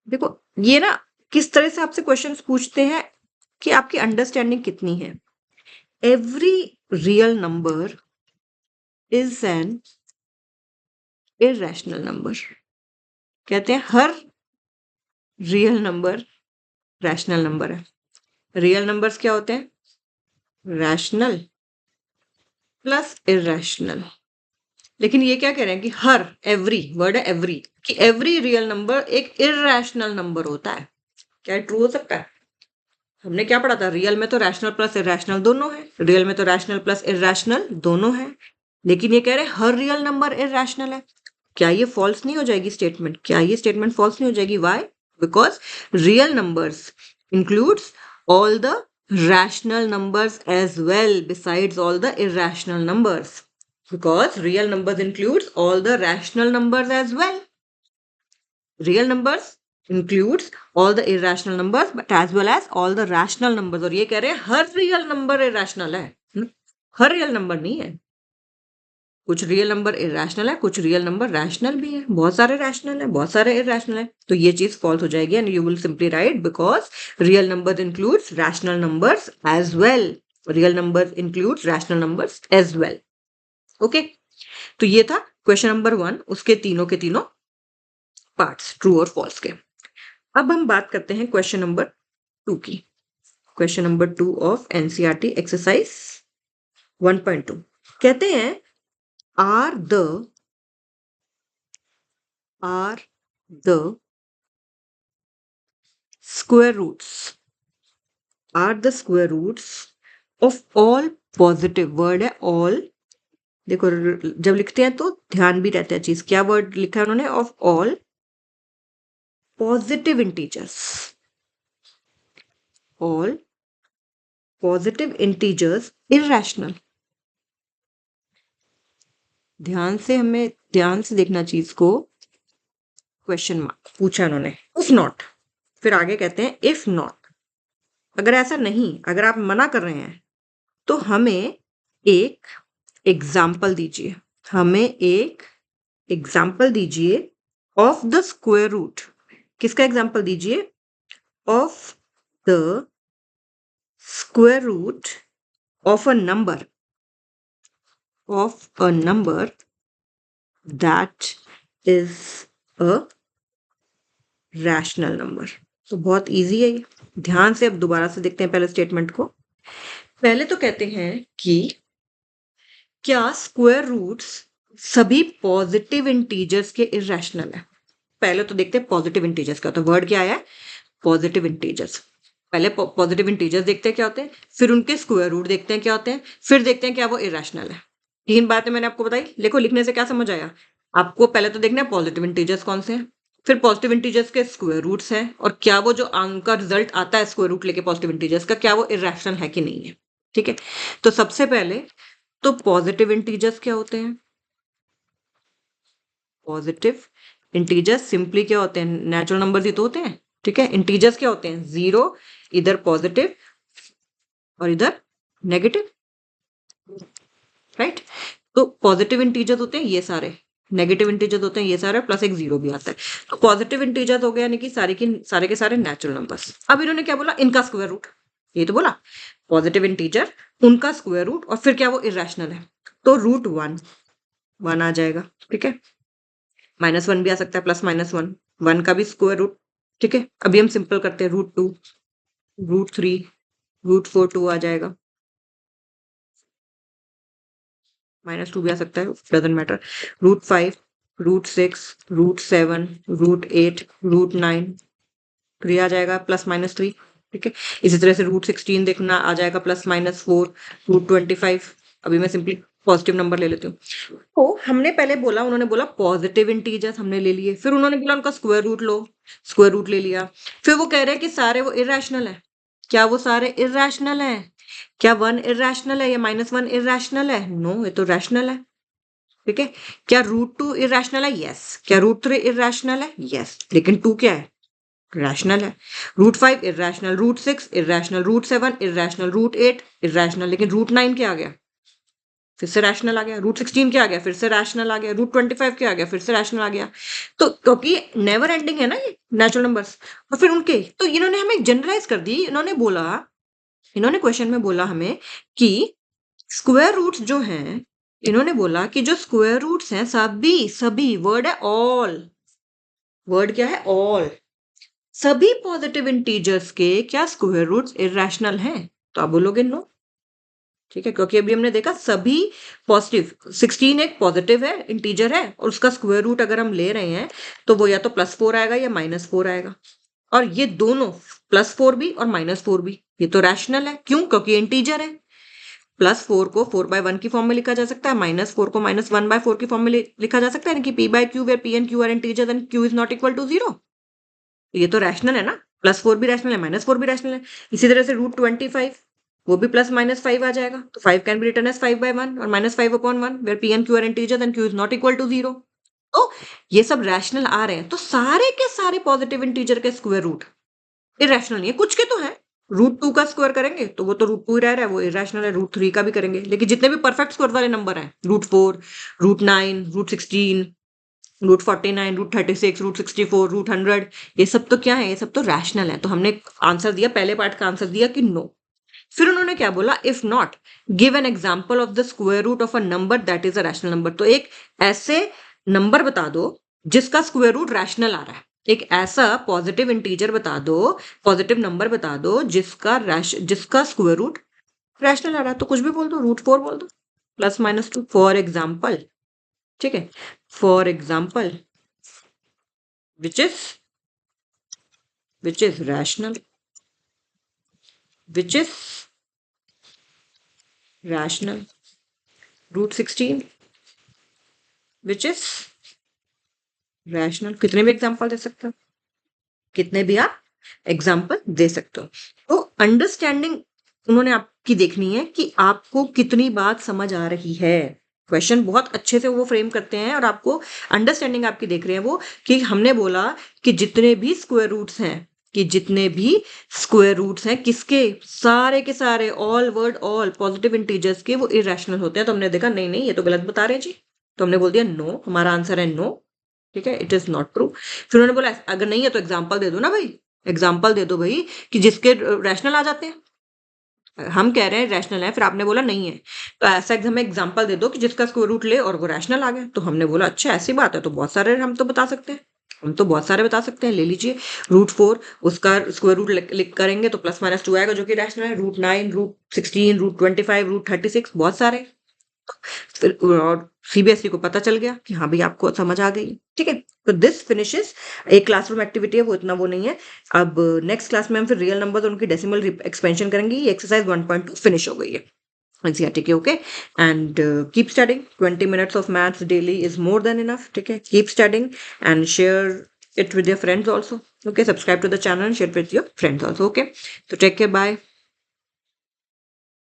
देखो, ये ना किस तरह से आपसे क्वेश्चंस पूछते हैं कि आपकी अंडरस्टैंडिंग कितनी है। Every real number is N irrational number. कहते हैं हर रियल नंबर रैशनल नंबर है। रियल नंबर्स क्या होते हैं? Rational plus irrational. लेकिन ये क्या कह रहे हैं कि हर, एवरी वर्ड है एवरी, कि एवरी रियल नंबर एक इररेशनल नंबर होता है। क्या ट्रू हो सकता है? हमने क्या पढ़ा था? रियल में तो रैशनल प्लस इररेशनल दोनों है, रियल में तो रैशनल प्लस इररेशनल दोनों है, लेकिन ये कह रहे हैं हर रियल नंबर इररेशनल है। क्या ये फॉल्स नहीं हो जाएगी स्टेटमेंट? क्या ये स्टेटमेंट फॉल्स नहीं हो जाएगी? Why? Because real numbers includes all the rational numbers as well besides all the irrational numbers, because real numbers includes all the rational numbers as well. Real numbers includes all the irrational numbers but as well as all the rational numbers. और ये कह रहे हैं हर real number irrational है, हर real number नहीं है। कुछ real number irrational है, कुछ रियल नंबर रैशनल भी है, बहुत सारे रैशनल है, बहुत सारे इरेशनल है, तो ये चीज फॉल्स हो जाएगी। And you will simply write because real number includes rational numbers as well, real number includes rational numbers as well. Okay, तो ये था क्वेश्चन नंबर 1, उसके तीनों के तीनों पार्ट्स ट्रू और फॉल्स के। अब हम बात करते हैं क्वेश्चन नंबर 2 की। Question number 2 of NCERT exercise 1.2 कहते हैं are the square roots of all positive, word है all। देखो जब लिखते हैं तो ध्यान भी रहता है चीज, क्या वर्ड लिखा है उन्होंने? Of all positive integers, all positive integers irrational. ध्यान से देखना चीज को। क्वेश्चन मार्क पूछा उन्होंने, इफ नॉट, फिर आगे कहते हैं इफ नॉट, अगर ऐसा नहीं, अगर आप मना कर रहे हैं तो हमें एक एग्जाम्पल दीजिए, हमें एक एग्जाम्पल दीजिए ऑफ द स्क्वायर रूट। किसका एग्जाम्पल दीजिए? Of the square root of a number, of a number that is a rational number. तो बहुत इजी है ये। ध्यान से अब दोबारा से देखते हैं पहले स्टेटमेंट को। पहले तो कहते हैं कि क्या स्क्वायर रूट्स सभी पॉजिटिव इंटीजर्स के इरेशनल है? पहले तो देखते हैं पॉजिटिव इंटीजर्स क्या होता है। वर्ड क्या आया है? Positive integers. पहले पॉजिटिव इंटीजर्स देखते हैं क्या होते हैं, फिर उनके स्क्वायर रूट देखते हैं क्या होते हैं, फिर देखते हैं क्या वो इरेशनल है। 3 बातें मैंने आपको बताई। देखो लिखने से क्या समझ आया आपको? पहले तो देखना है पॉजिटिव इंटीजर्स कौन से हैं, फिर पॉजिटिव इंटीजर्स के स्क्वायर रूट्स हैं, और क्या वो जो उनका रिजल्ट आता है स्क्वायर रूट लेके पॉजिटिव इंटीजर्स का, क्या वो इरेशनल है कि नहीं है। ठीक है, तो सबसे पहले तो पॉजिटिव इंटीजर्स क्या होते हैं? पॉजिटिव इंटीजर्स सिंपली क्या होते हैं? नेचुरल नंबर्स ही तो होते हैं। ठीक है, इंटीजर्स क्या होते हैं? 0, इधर पॉजिटिव और इधर नेगेटिव, राइट। तो पॉजिटिव इंटीजर्स होते हैं ये सारे, नेगेटिव इंटीजर्स होते हैं ये सारे, प्लस एक 0 भी आता है। तो पॉजिटिव इंटीजर्स हो गया यानी कि सारे के सारे नेचुरल नंबर्स। अब इन्होंने क्या बोला? इनका स्क्वायर रूट। ये तो बोला पॉजिटिव इंटीजर, उनका स्क्वायर रूट, और फिर क्या वो इरेशनल है, तो रूट 1 आ जाएगा। ठीक है, -1 भी आ सकता है, +-1 1 का भी स्क्वायर रूट। ठीक है, अभी हम सिंपल करते हैं। रूट 2, रूट 3, रूट 4 2 आ जाएगा, -2 भी आ सकता है, doesn't matter. Root 5, root 6, root 7, root 8, root 9 3 आ जाएगा, +-3। ठीक है, इसी तरह से रूट 16 देखना आ जाएगा, +-4, रूट 25। अभी मैं सिंपली पॉजिटिव नंबर ले लेती हूँ। तो हमने पहले बोला, उन्होंने बोला पॉजिटिव इंटीजर्स हमने ले लिए, फिर उन्होंने बोला उनका स्क्वायर रूट लो, स्क्वायर रूट ले लिया। फिर वो कह रहे हैं कि सारे वो इरेशनल है। क्या वो सारे इरेशनल है? क्या 1 इरेशनल है या -1 इरेशनल है? नो, ये तो रैशनल है। ठीक है, क्या रूट 2 इरेशनल है? यस। क्या रूट 3 इरेशनल है? यस। लेकिन 2 क्या है? रैशनल है। Root 5 irrational, root 6 irrational, root 7 irrational, root 8 irrational, लेकिन रूट 9 क्या आ गया? फिर से रैशनल आ गया। रूट 16 क्या आ गया? फिर से रैशनल आ गया। रूट 25 क्या आ गया? फिर से रैशनल आ गया। तो क्योंकि नेवर एंडिंग है ना ये नेचुरल नंबर्स, और फिर उनके तो इन्होंने हमें जनरलाइज कर दी। इन्होंने क्वेश्चन में बोला हमें कि स्क्वायर रूट्स जो हैं, इन्होंने बोला कि जो स्क्वायर रूट्स हैं सभी वर्ड है ऑल, वर्ड क्या है? ऑल। सभी पॉजिटिव इंटीजर्स के क्या स्क्वायर रूट्स इरेशनल हैं? तो आप बोलोगे नो। ठीक है, क्योंकि अभी हमने देखा सभी पॉजिटिव, 16 एक पॉजिटिव है, इंटीजर है, और उसका स्क्वायर रूट अगर हम ले रहे हैं तो वो या तो +4 आएगा या -4 आएगा। और ये दोनों +4 भी और -4 भी, ये तो रैशनल है। क्यों? क्योंकि इंटीजर है। +4 को 4/1 की फॉर्म में लिखा जा सकता है, -4 को -1/4 की फॉर्म में लिखा जा सकता है, यानी कि p/q where p and q are integers and q is not equal to 0। ये तो रैशनल है ना, +4 भी रैशनल है, -4 भी रैशनल है। इसी तरह से रूट 25, वो भी +-5 आ जाएगा, तो 5 कैन बी रिटन एज 5/1 और -5/1 where p and q are integers and q is not equal to 0। तो ये सब रैशनल आ रहे हैं, तो सारे के सारे पॉजिटिव इंटीजर के स्क्वायर रूट इरेशनल नहीं है। कुछ के तो है, रूट 2 का स्क्वायर करेंगे तो वो तो रूट 2 ही रह रहा है, वो इरेशनल है। रूट 3 का भी करेंगे, लेकिन जितने भी परफेक्ट स्क्वायर वाले नंबर हैं, root 4, root 9, root 16, root 49, root 36, root 64, root 100, ये सब तो क्या है? ये सब तो रैशनल है। तो हमने आंसर दिया, पहले पार्ट का आंसर दिया कि नो। फिर उन्होंने क्या बोला? If not give an example of the square root of a number that is a rational number. तो एक ऐसे नंबर बता दो जिसका स्क्वायर रूट रैशनल आ रहा है। एक ऐसा पॉजिटिव इंटीजर बता दो, पॉजिटिव नंबर बता दो जिसका स्क्वायर रूट रैशनल आ रहा है। तो कुछ भी बोल दो, रूट 4 बोल दो, +-2 फॉर एग्जाम्पल। ठीक है, for example which is rational, which is rational, root 16 which is rational। कितने भी एग्जाम्पल दे सकते हो, कितने भी आप एग्जाम्पल दे सकते हो। तो अंडरस्टैंडिंग उन्होंने आपकी देखनी है कि आपको कितनी बात समझ आ रही है। क्वेश्चन बहुत अच्छे से वो फ्रेम करते हैं, और आपको अंडरस्टैंडिंग आपकी देख रहे हैं वो, कि हमने बोला कि जितने भी स्क्वायर रूट्स हैं कि जितने भी स्क्वायर रूट्स हैं किसके, सारे के सारे, all word all positive integers के, वो इरेशनल होते हैं। तो हमने देखा नहीं नहीं ये तो गलत बता रहे हैं जी, तो हमने बोल दिया नो, हमारा आंसर है नो। ठीक है, इट इज नॉट ट्रू। फिर उन्होंने बोला अगर नहीं है तो एग्जाम्पल दे दो ना भाई, एग्जाम्पल दे दो भाई कि जिसके रैशनल आ जाते हैं। हम कह रहे हैं रैशनल है, फिर आपने बोला नहीं है, तो ऐसा हमें एग्जाम्पल दे दो कि जिसका स्क्वायर रूट ले और वो रैशनल आ गया। तो हमने बोला अच्छा ऐसी बात है, तो बहुत सारे हम तो बता सकते हैं, हम तो बहुत सारे बता सकते हैं, ले लीजिए √4 उसका स्क्वायर रूट लिख करेंगे तो +-2 आएगा जो कि रैशनल है, √9 √16 √25 √36 बहुत सारे। फिर और सीबीएसई को पता चल गया कि हाँ भाई आपको समझ आ गई। ठीक है, तो दिस फिनिशेस एक क्लासरूम एक्टिविटी है, वो इतना वो नहीं है। अब नेक्स्ट क्लास में हम फिर रियल नंबर और उनकी डेसिमल एक्सपेंशन करेंगे। ये एक्सरसाइज 1.2 फिनिश हो गई है एनसीईआरटी के। Okay, and keep studying, 20 minutes of maths daily is more than enough. ठीक है, keep studying and share it with your friends also. Okay, subscribe to the channel and share it with your friends also. Okay, so take care, bye.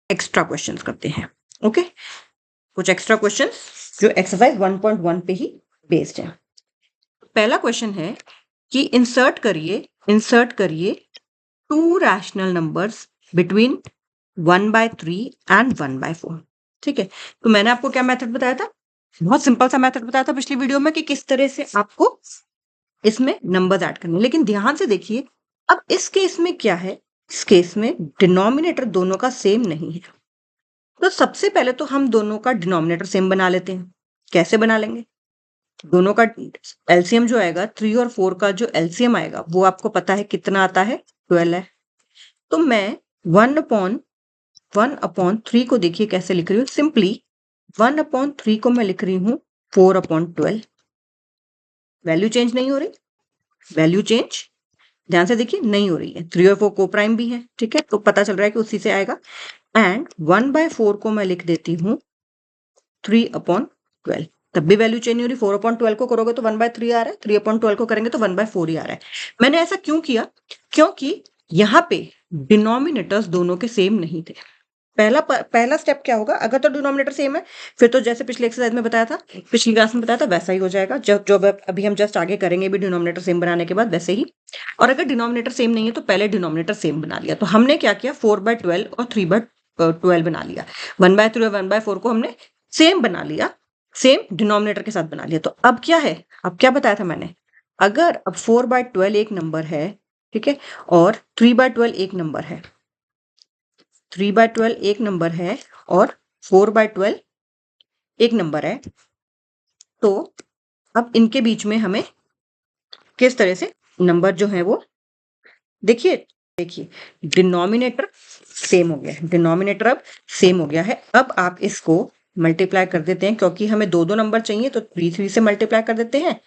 Extra questions करते हैं। Okay, कुछ extra questions जो exercise 1.1 पे ही based है। पहला question है कि insert करिए 2 रैशनल नंबर्स बिटवीन 1/3 एंड 1/4। ठीक है, तो मैंने आपको क्या मेथड बताया था, बहुत सिंपल सा मेथड बताया था पिछली वीडियो में कि किस तरह से आपको इसमें नंबर्स ऐड करने। लेकिन ध्यान से देखिए, अब इस केस में क्या है, इस केस में डिनोमिनेटर दोनों का सेम नहीं है। तो सबसे पहले तो हम दोनों का डिनोमिनेटर सेम बना लेते हैं। कैसे बना लेंगे, दोनों का एलसीएम जो आएगा 3 और 4 का जो एलसीएम आएगा वो आपको पता है कितना आता है, 12 है। तो मैं 1/3 को देखिए कैसे लिख रही हूँ, सिंपली 1/3 को मैं लिख रही हूँ 4/12। वैल्यू चेंज नहीं हो रही, वैल्यू चेंज ध्यान से देखिए नहीं हो रही है। 3 और 4 को प्राइम भी है, ठीक है, तो पता चल रहा है कि उसी से आएगा। एंड 1/4 को मैं लिख देती हूँ 3/12, तब भी वैल्यू चेंज नहीं हो रही। 4/12 को करोगे तो 1/3 आ रहा है, 3/12 को करेंगे तो 1/4 ही आ रहा है। मैंने ऐसा क्यों किया, क्योंकि यहाँ पे डिनोमिनेटर्स दोनों के सेम नहीं थे। पहला स्टेप क्या होगा, अगर तो डिनोमिनेटर सेम है फिर तो जैसे पिछले एक्सरसाइज में बताया था, पिछली क्लास में बताया था, वैसा ही हो जाएगा। जो अभी हम जस्ट आगे करेंगे भी डिनोमिनेटर सेम बनाने के बाद वैसे ही। और अगर डिनोमिनेटर सेम नहीं है तो पहले डिनोमिनेटर सेम बना लिया। तो हमने क्या किया, 4/12 और 3/12 बना लिया। 1/3 और 1/4 को हमने सेम बना लिया, सेम डिनोमिनेटर के साथ बना लिया। तो अब क्या है, अब क्या बताया था मैंने, अगर अब 4/12 एक नंबर है, ठीक है, और 3/12 एक नंबर है, 3/12 एक नंबर है और 4/12 एक नंबर है, तो अब इनके बीच में हमें किस तरह से नंबर जो है वो, देखिए डिनोमिनेटर सेम हो गया है, डिनोमिनेटर अब सेम हो गया है। अब आप इसको मल्टीप्लाई कर देते हैं, क्योंकि हमें 2 नंबर चाहिए तो 3 से मल्टीप्लाई कर देते हैं,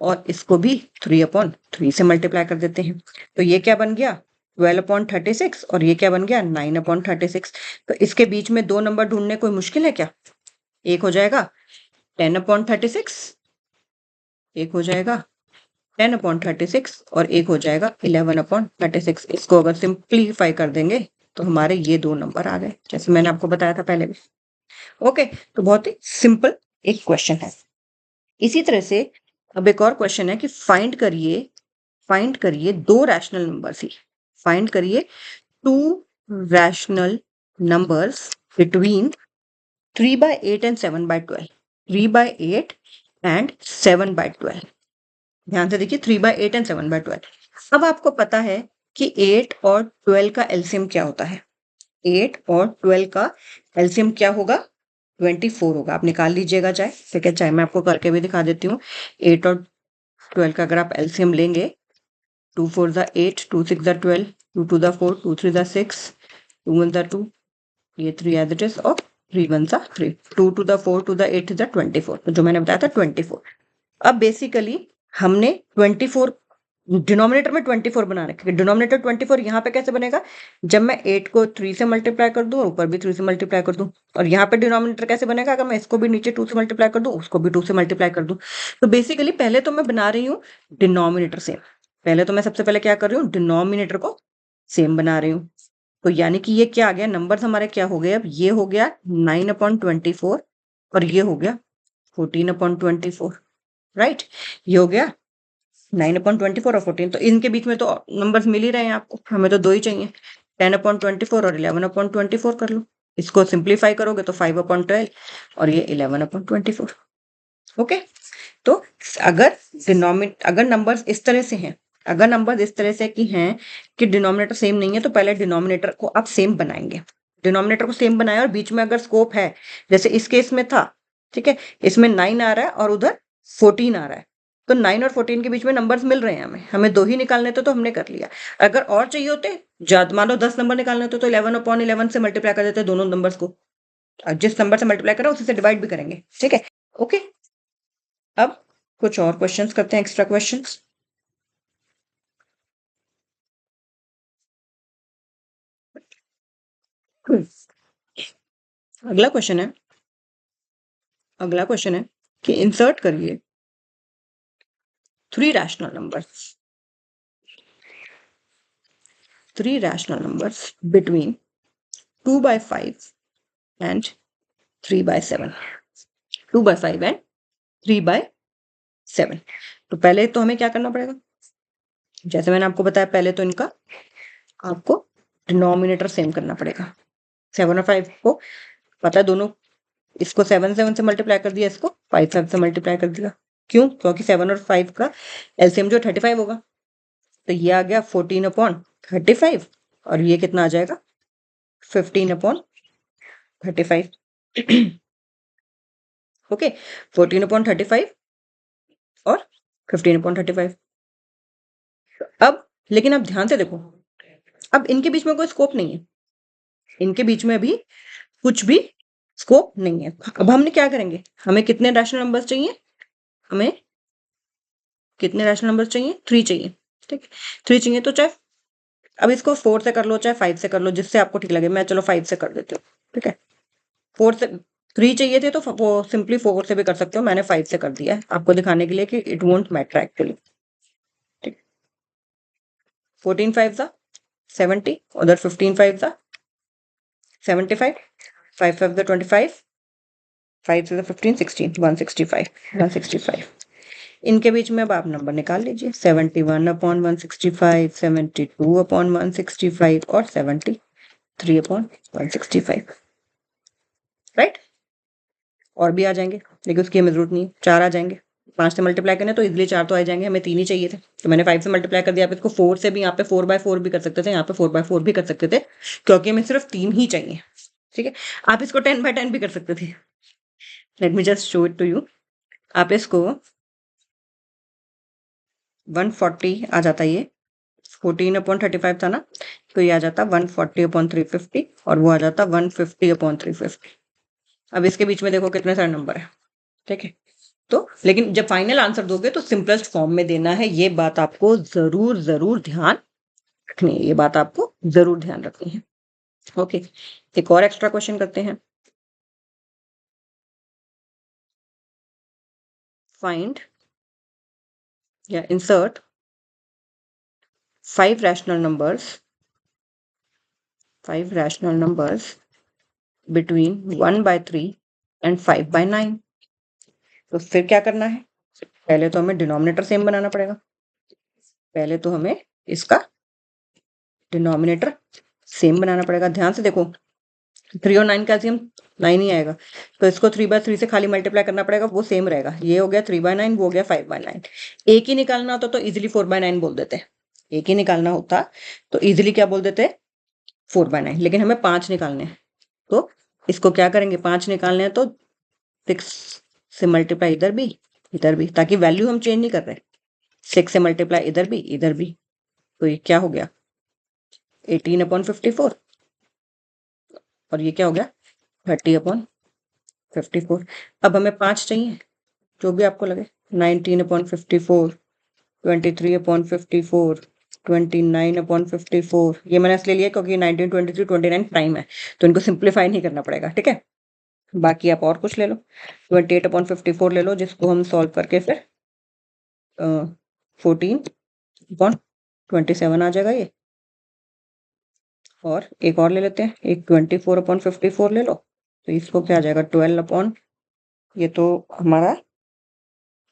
और इसको भी 3/3 से मल्टीप्लाई कर देते हैं। तो ये क्या बन गया, 12/36, और ये क्या बन गया, 9/36। तो इसके बीच में 2 नंबर ढूंढने कोई मुश्किल है क्या, एक हो जाएगा 10/36, एक हो जाएगा 10/36, और एक हो जाएगा 11/36। इसको अगर सिंप्लीफाई कर देंगे तो हमारे ये 2 नंबर आ गए, जैसे मैंने आपको बताया था पहले भी। ओके, तो बहुत ही सिंपल एक क्वेश्चन है। इसी तरह से अब एक और क्वेश्चन है कि फाइंड करिए 2 रैशनल नंबर्स ही, फाइंड करिए 2 rational numbers between 3/8 and 7/12, 3/8 and 7/12। ध्यान से देखिए 3/8 एंड 7/12। अब आपको पता है कि 8 और 12 का एलसीएम क्या होता है, 8 और 12 का एलसीएम क्या होगा, 24 होगा। आप निकाल लीजिएगा चाहे, ठीक है, चाहे मैं आपको करके भी दिखा देती हूँ। 8 और 12 का अगर आप एलसीएम लेंगे, 2 4 8, 2 6 12, 2 2 4, 2 3 6, 2 1 2, ये 3 एज इट इज, और 3 1 3, 2 2 4, 2 8 24। तो जो मैंने बताया था 24। अब बेसिकली हमने 24 डिनोमिनेटर में 24 बना रखे। डिनोमिनेटर 24 यहाँ पे कैसे बनेगा, जब मैं 8 को 3 से मल्टीप्लाई कर दूं, ऊपर भी 3 से मल्टीप्लाई कर दूं। और यहाँ पे डिनोमिनेटर कैसे बनेगा, अगर मैं इसको भी नीचे 2 से मल्टीप्लाई कर दूं, उसको भी 2 से मल्टीप्लाई कर दूं। तो बेसिकली पहले तो मैं बना रही हूँ डिनोमिनेटर सेम, पहले तो मैं सबसे पहले क्या कर रही हूँ, डिनोमिनेटर को सेम बना रही हूँ। तो यानी कि ये क्या आ गया, नंबर हमारे क्या हो गए, अब ये हो गया 9/24 और ये हो गया 14/24, राइट, ये हो गया 9/24 और 14, तो इनके बीच में तो नंबर्स मिल ही रहे हैं आपको, हमें तो 2 ही चाहिए। 10/24 और 11/24 कर लो। इसको सिंप्लीफाई करोगे तो 5/12 और ये 11/24। ओके, तो अगर नंबर्स इस तरह से हैं, अगर नंबर्स इस तरह से कि डिनोमिनेटर सेम नहीं है, तो पहले डिनोमिनेटर को आप सेम बनाएंगे। डिनोमिनेटर को सेम बनाया और बीच में अगर स्कोप है, जैसे इस केस में था, ठीक है, इसमें 9 आ रहा है और उधर 14 आ रहा है, तो 9 और 14 के बीच में नंबर्स मिल रहे हैं, हमें 2 ही निकालने थे तो हमने कर लिया। अगर और चाहिए होते, मान लो 10 नंबर निकालने होते, तो 11/11 से मल्टीप्लाई कर देते दोनों नंबर्स को। जिस नंबर से मल्टीप्लाई करा उसी से डिवाइड भी करेंगे, ठीक है। ओके, अब कुछ और क्वेश्चंस करते हैं, एक्स्ट्रा क्वेश्चंस। अगला क्वेश्चन है कि इंसर्ट करिए 3 rational numbers between 2/5 and 3/7। 2/5 and 3/7। तो पहले तो हमें क्या करना पड़ेगा, जैसे मैंने आपको बताया, पहले तो इनका आपको डिनोमिनेटर सेम करना पड़ेगा। 7 और 5 को पता है दोनों, इसको 7 से मल्टीप्लाई कर दिया, इसको 5 से मल्टीप्लाई कर दिया। क्यों? क्योंकि 7 और 5 का एलसीएम जो 35 होगा, तो ये आ गया 14/35 और ये कितना आ जाएगा 15/35। ओके, 14/35 और 15/35। अब लेकिन अब ध्यान से देखो, अब इनके बीच में कोई स्कोप नहीं है, इनके बीच में अभी कुछ भी स्कोप नहीं है। अब हमने क्या करेंगे, हमें कितने रैशनल नंबर्स चाहिए, हमें कितने रैशनल नंबर्स चाहिए, 3 चाहिए, ठीक है। 3 चाहिए तो चाहे अब इसको 4 से कर लो चाहे 5 से कर लो, जिससे आपको ठीक लगे। मैं चलो 5 से कर देती हूँ, ठीक है। 4 से 3 चाहिए थे तो वो सिंपली 4 से भी कर सकते हो, मैंने 5 से कर दिया है आपको दिखाने के लिए कि इट वोंट मैटर एक्चुअली, ठीक। 14 5 सा 70, उधर 15 5 सा 75, 5 5 सा 25, 5 से 15 16, 165। इनके बीच में अब आप नंबर निकाल लीजिए, 71/165, 72/165 और 73/165, राइट। और भी आ जाएंगे, लेकिन उसकी हमें जरूरत नहीं है, 4 आ जाएंगे। 5 से मल्टीप्लाई करने तो इजिली 4 तो आ जाएंगे, हमें 3 ही चाहिए थे, तो मैंने 5 से मल्टीप्लाई कर दिया। आप इसको 4 से भी, यहाँ पे 4/4 भी कर सकते थे, यहाँ पे 4/4 भी कर सकते थे, क्योंकि हमें सिर्फ 3 ही चाहिए, ठीक है। आप इसको 10/10 भी कर सकते थे। Let me just show it to you. आप इसको 140 आ जाता, ये 14/35 था ना, तो ये आ जाता 140/350 और वो आ जाता 150/350। अब इसके बीच में देखो कितने सारे नंबर है, ठीक है। तो लेकिन जब फाइनल आंसर दोगे तो सिंपलेस्ट फॉर्म में देना है, ये बात आपको जरूर ध्यान रखनी है, ये बात आपको जरूर ध्यान रखनी है। ओके, एक और एक्स्ट्रा क्वेश्चन करते हैं। फाइंड या insert 5 rational numbers between 1/3 and 5/9। तो फिर क्या करना है, पहले तो हमें डिनोमिनेटर सेम बनाना पड़ेगा, पहले तो हमें इसका डिनोमिनेटर सेम बनाना पड़ेगा। ध्यान से देखो, 3 और 9 का एलसीएम 9 ही आएगा, तो इसको 3/3 से खाली मल्टीप्लाई करना पड़ेगा, वो सेम रहेगा। ये हो गया 3/9, वो हो गया 5/9। एक ही निकालना होता तो इजिली 4/9 बोल देते, एक ही निकालना होता तो इजिली क्या बोल देते, 4/9। लेकिन हमें 5 निकालने हैं, तो इसको क्या करेंगे, 5 निकालने हैं तो 6 से मल्टीप्लाई इधर भी, ताकि वैल्यू हम चेंज नहीं कर रहे। 6 से मल्टीप्लाई इधर भी, तो ये क्या हो गया 18/54 और ये क्या हो गया 30/54। अब हमें 5 चाहिए, जो भी आपको लगे, 19/54, 23/54, 29/54। ये मैंने इसलिए लिया क्योंकि 19, 23, 29 प्राइम है, तो इनको सिंप्लीफाई नहीं करना पड़ेगा, ठीक है। बाकी आप और कुछ ले लो, 28/54 ले लो, जिसको हम सॉल्व करके फिर 14/27 आ जाएगा ये। और एक और ले लेते हैं, एक 24/54 ले लो, तो इसको क्या आ जाएगा 12 ये तो हमारा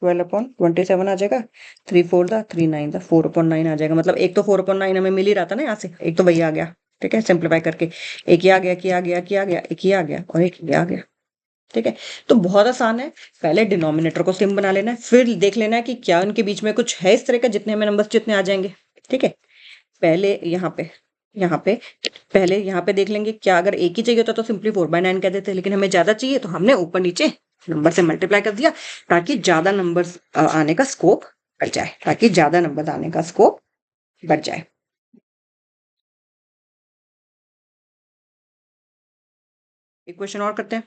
12/27 आ जाएगा। 3 4 दा 3 9 दा 4/9 आ जाएगा। मतलब एक तो 4/9 हमें मिल ही रहा था ना यहाँ से, एक तो वही आ गया। ठीक है, सिंप्लीफाई करके एक ये आ गया, एक ये आ गया, एक ये आ गया, एक ये आ गया और एक ये आ गया। ठीक है, तो बहुत आसान है। पहले डिनोमिनेटर को सेम बना लेना है, फिर देख लेना है कि क्या उनके बीच में कुछ है इस तरह का जितने हमें नंबर्स जितने आ जाएंगे। ठीक है, पहले यहाँ पे पहले यहाँ पे देख लेंगे, क्या अगर एक ही चाहिए होता तो सिंपली 4/9 कह देते, लेकिन हमें ज्यादा चाहिए तो हमने ऊपर नीचे नंबर से मल्टीप्लाई कर दिया, ताकि ज्यादा नंबर आने का स्कोप बढ़ जाए, ताकि ज्यादा नंबर आने का स्कोप बढ़ जाए। एक क्वेश्चन और करते हैं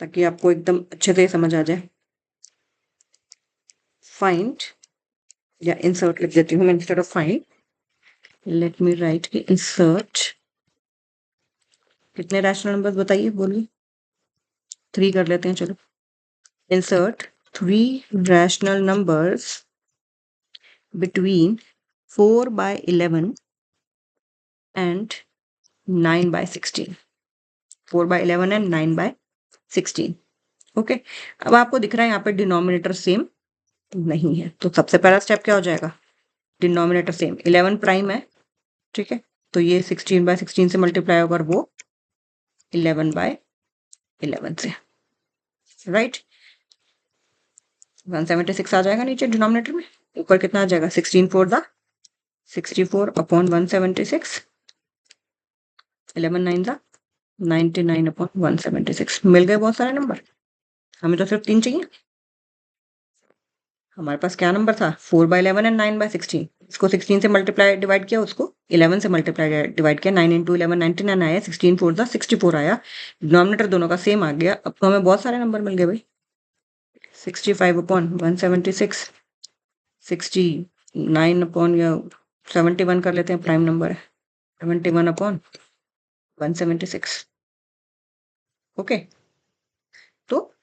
ताकि आपको एकदम अच्छे से समझ आ जाए। फाइंड या इंसर्ट लिख देती हूँ मैं instead of find. Let me right की इंसर्ट। कितने रैशनल नंबर्स बताइए, बोलिए। 3 कर लेते हैं, चलो। Insert 3 rational numbers between 4/11 and 9/16। 4/11 and 9/16। Okay, अब आपको दिख रहा है यहाँ पे डिनोमिनेटर सेम नहीं है, तो सबसे पहला स्टेप क्या हो जाएगा, डिनोमिनेटर सेम 11 प्राइम है। ठीक है, तो ये 16/16 से मल्टीप्लाई होगा और वो 11/11 से। राइट, 176 आ जाएगा नीचे डिनोमिनेटर में। ऊपर कितना आ जाएगा, 16 4 दा 64/176, 11 9 दा 99/176। मिल गए बहुत सारे नंबर। हमें तो सिर्फ 3 चाहिए। हमारे पास क्या नंबर था, 4/11 एंड 9/16। इसको 16 से मल्टीप्लाई डिवाइड किया, उसको 11 से मल्टीप्लाई डिवाइड किया। 9 × 11 99 आया, 16 4 दा 64 आया। डिनोमिनेटर दोनों का सेम आ गया। अब तो हमें बहुत सारे नंबर मिल गए भाई। 65/176, 69 या 71 कर लेते हैं, प्राइम नंबर है। 71/176। ओके, तो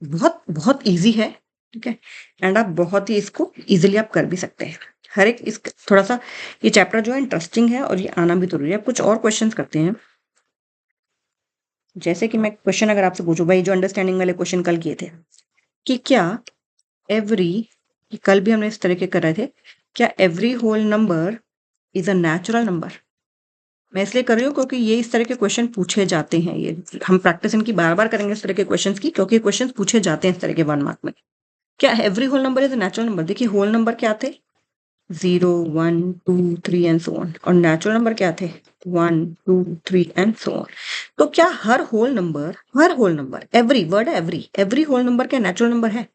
बहुत बहुत इजी है। ठीक है, एंड आप बहुत ही इसको इजीली आप कर भी सकते हैं। हर एक इस थोड़ा सा ये चैप्टर जो है इंटरेस्टिंग है और ये आना भी जरूरी है। अब कुछ और क्वेश्चंस करते हैं। जैसे कि मैं क्वेश्चन अगर आपसे पूछूं, भाई जो अंडरस्टैंडिंग वाले क्वेश्चन कल किए थे, कि क्या एवरी, कल भी हमने इस तरह के कर रहे थे, क्या every whole number is a natural number. मैं इसलिए कर रही हूँ क्योंकि ये इस तरह के क्वेश्चन पूछे जाते हैं। ये हम प्रैक्टिस इनकी बार बार करेंगे इस तरह के क्वेश्चंस की, क्योंकि क्वेश्चन पूछे जाते हैं इस तरह के 1 मार्क में। क्या every whole number is a natural number. देखिए होल नंबर क्या थे, 0 1 2 3 एंड सो ऑन, और नेचुरल नंबर क्या थे, 1 2 3 एंड सो ऑन। तो क्या हर होल नंबर एवरी वर्ड है, एवरी होल नंबर क्या नेचुरल नंबर है।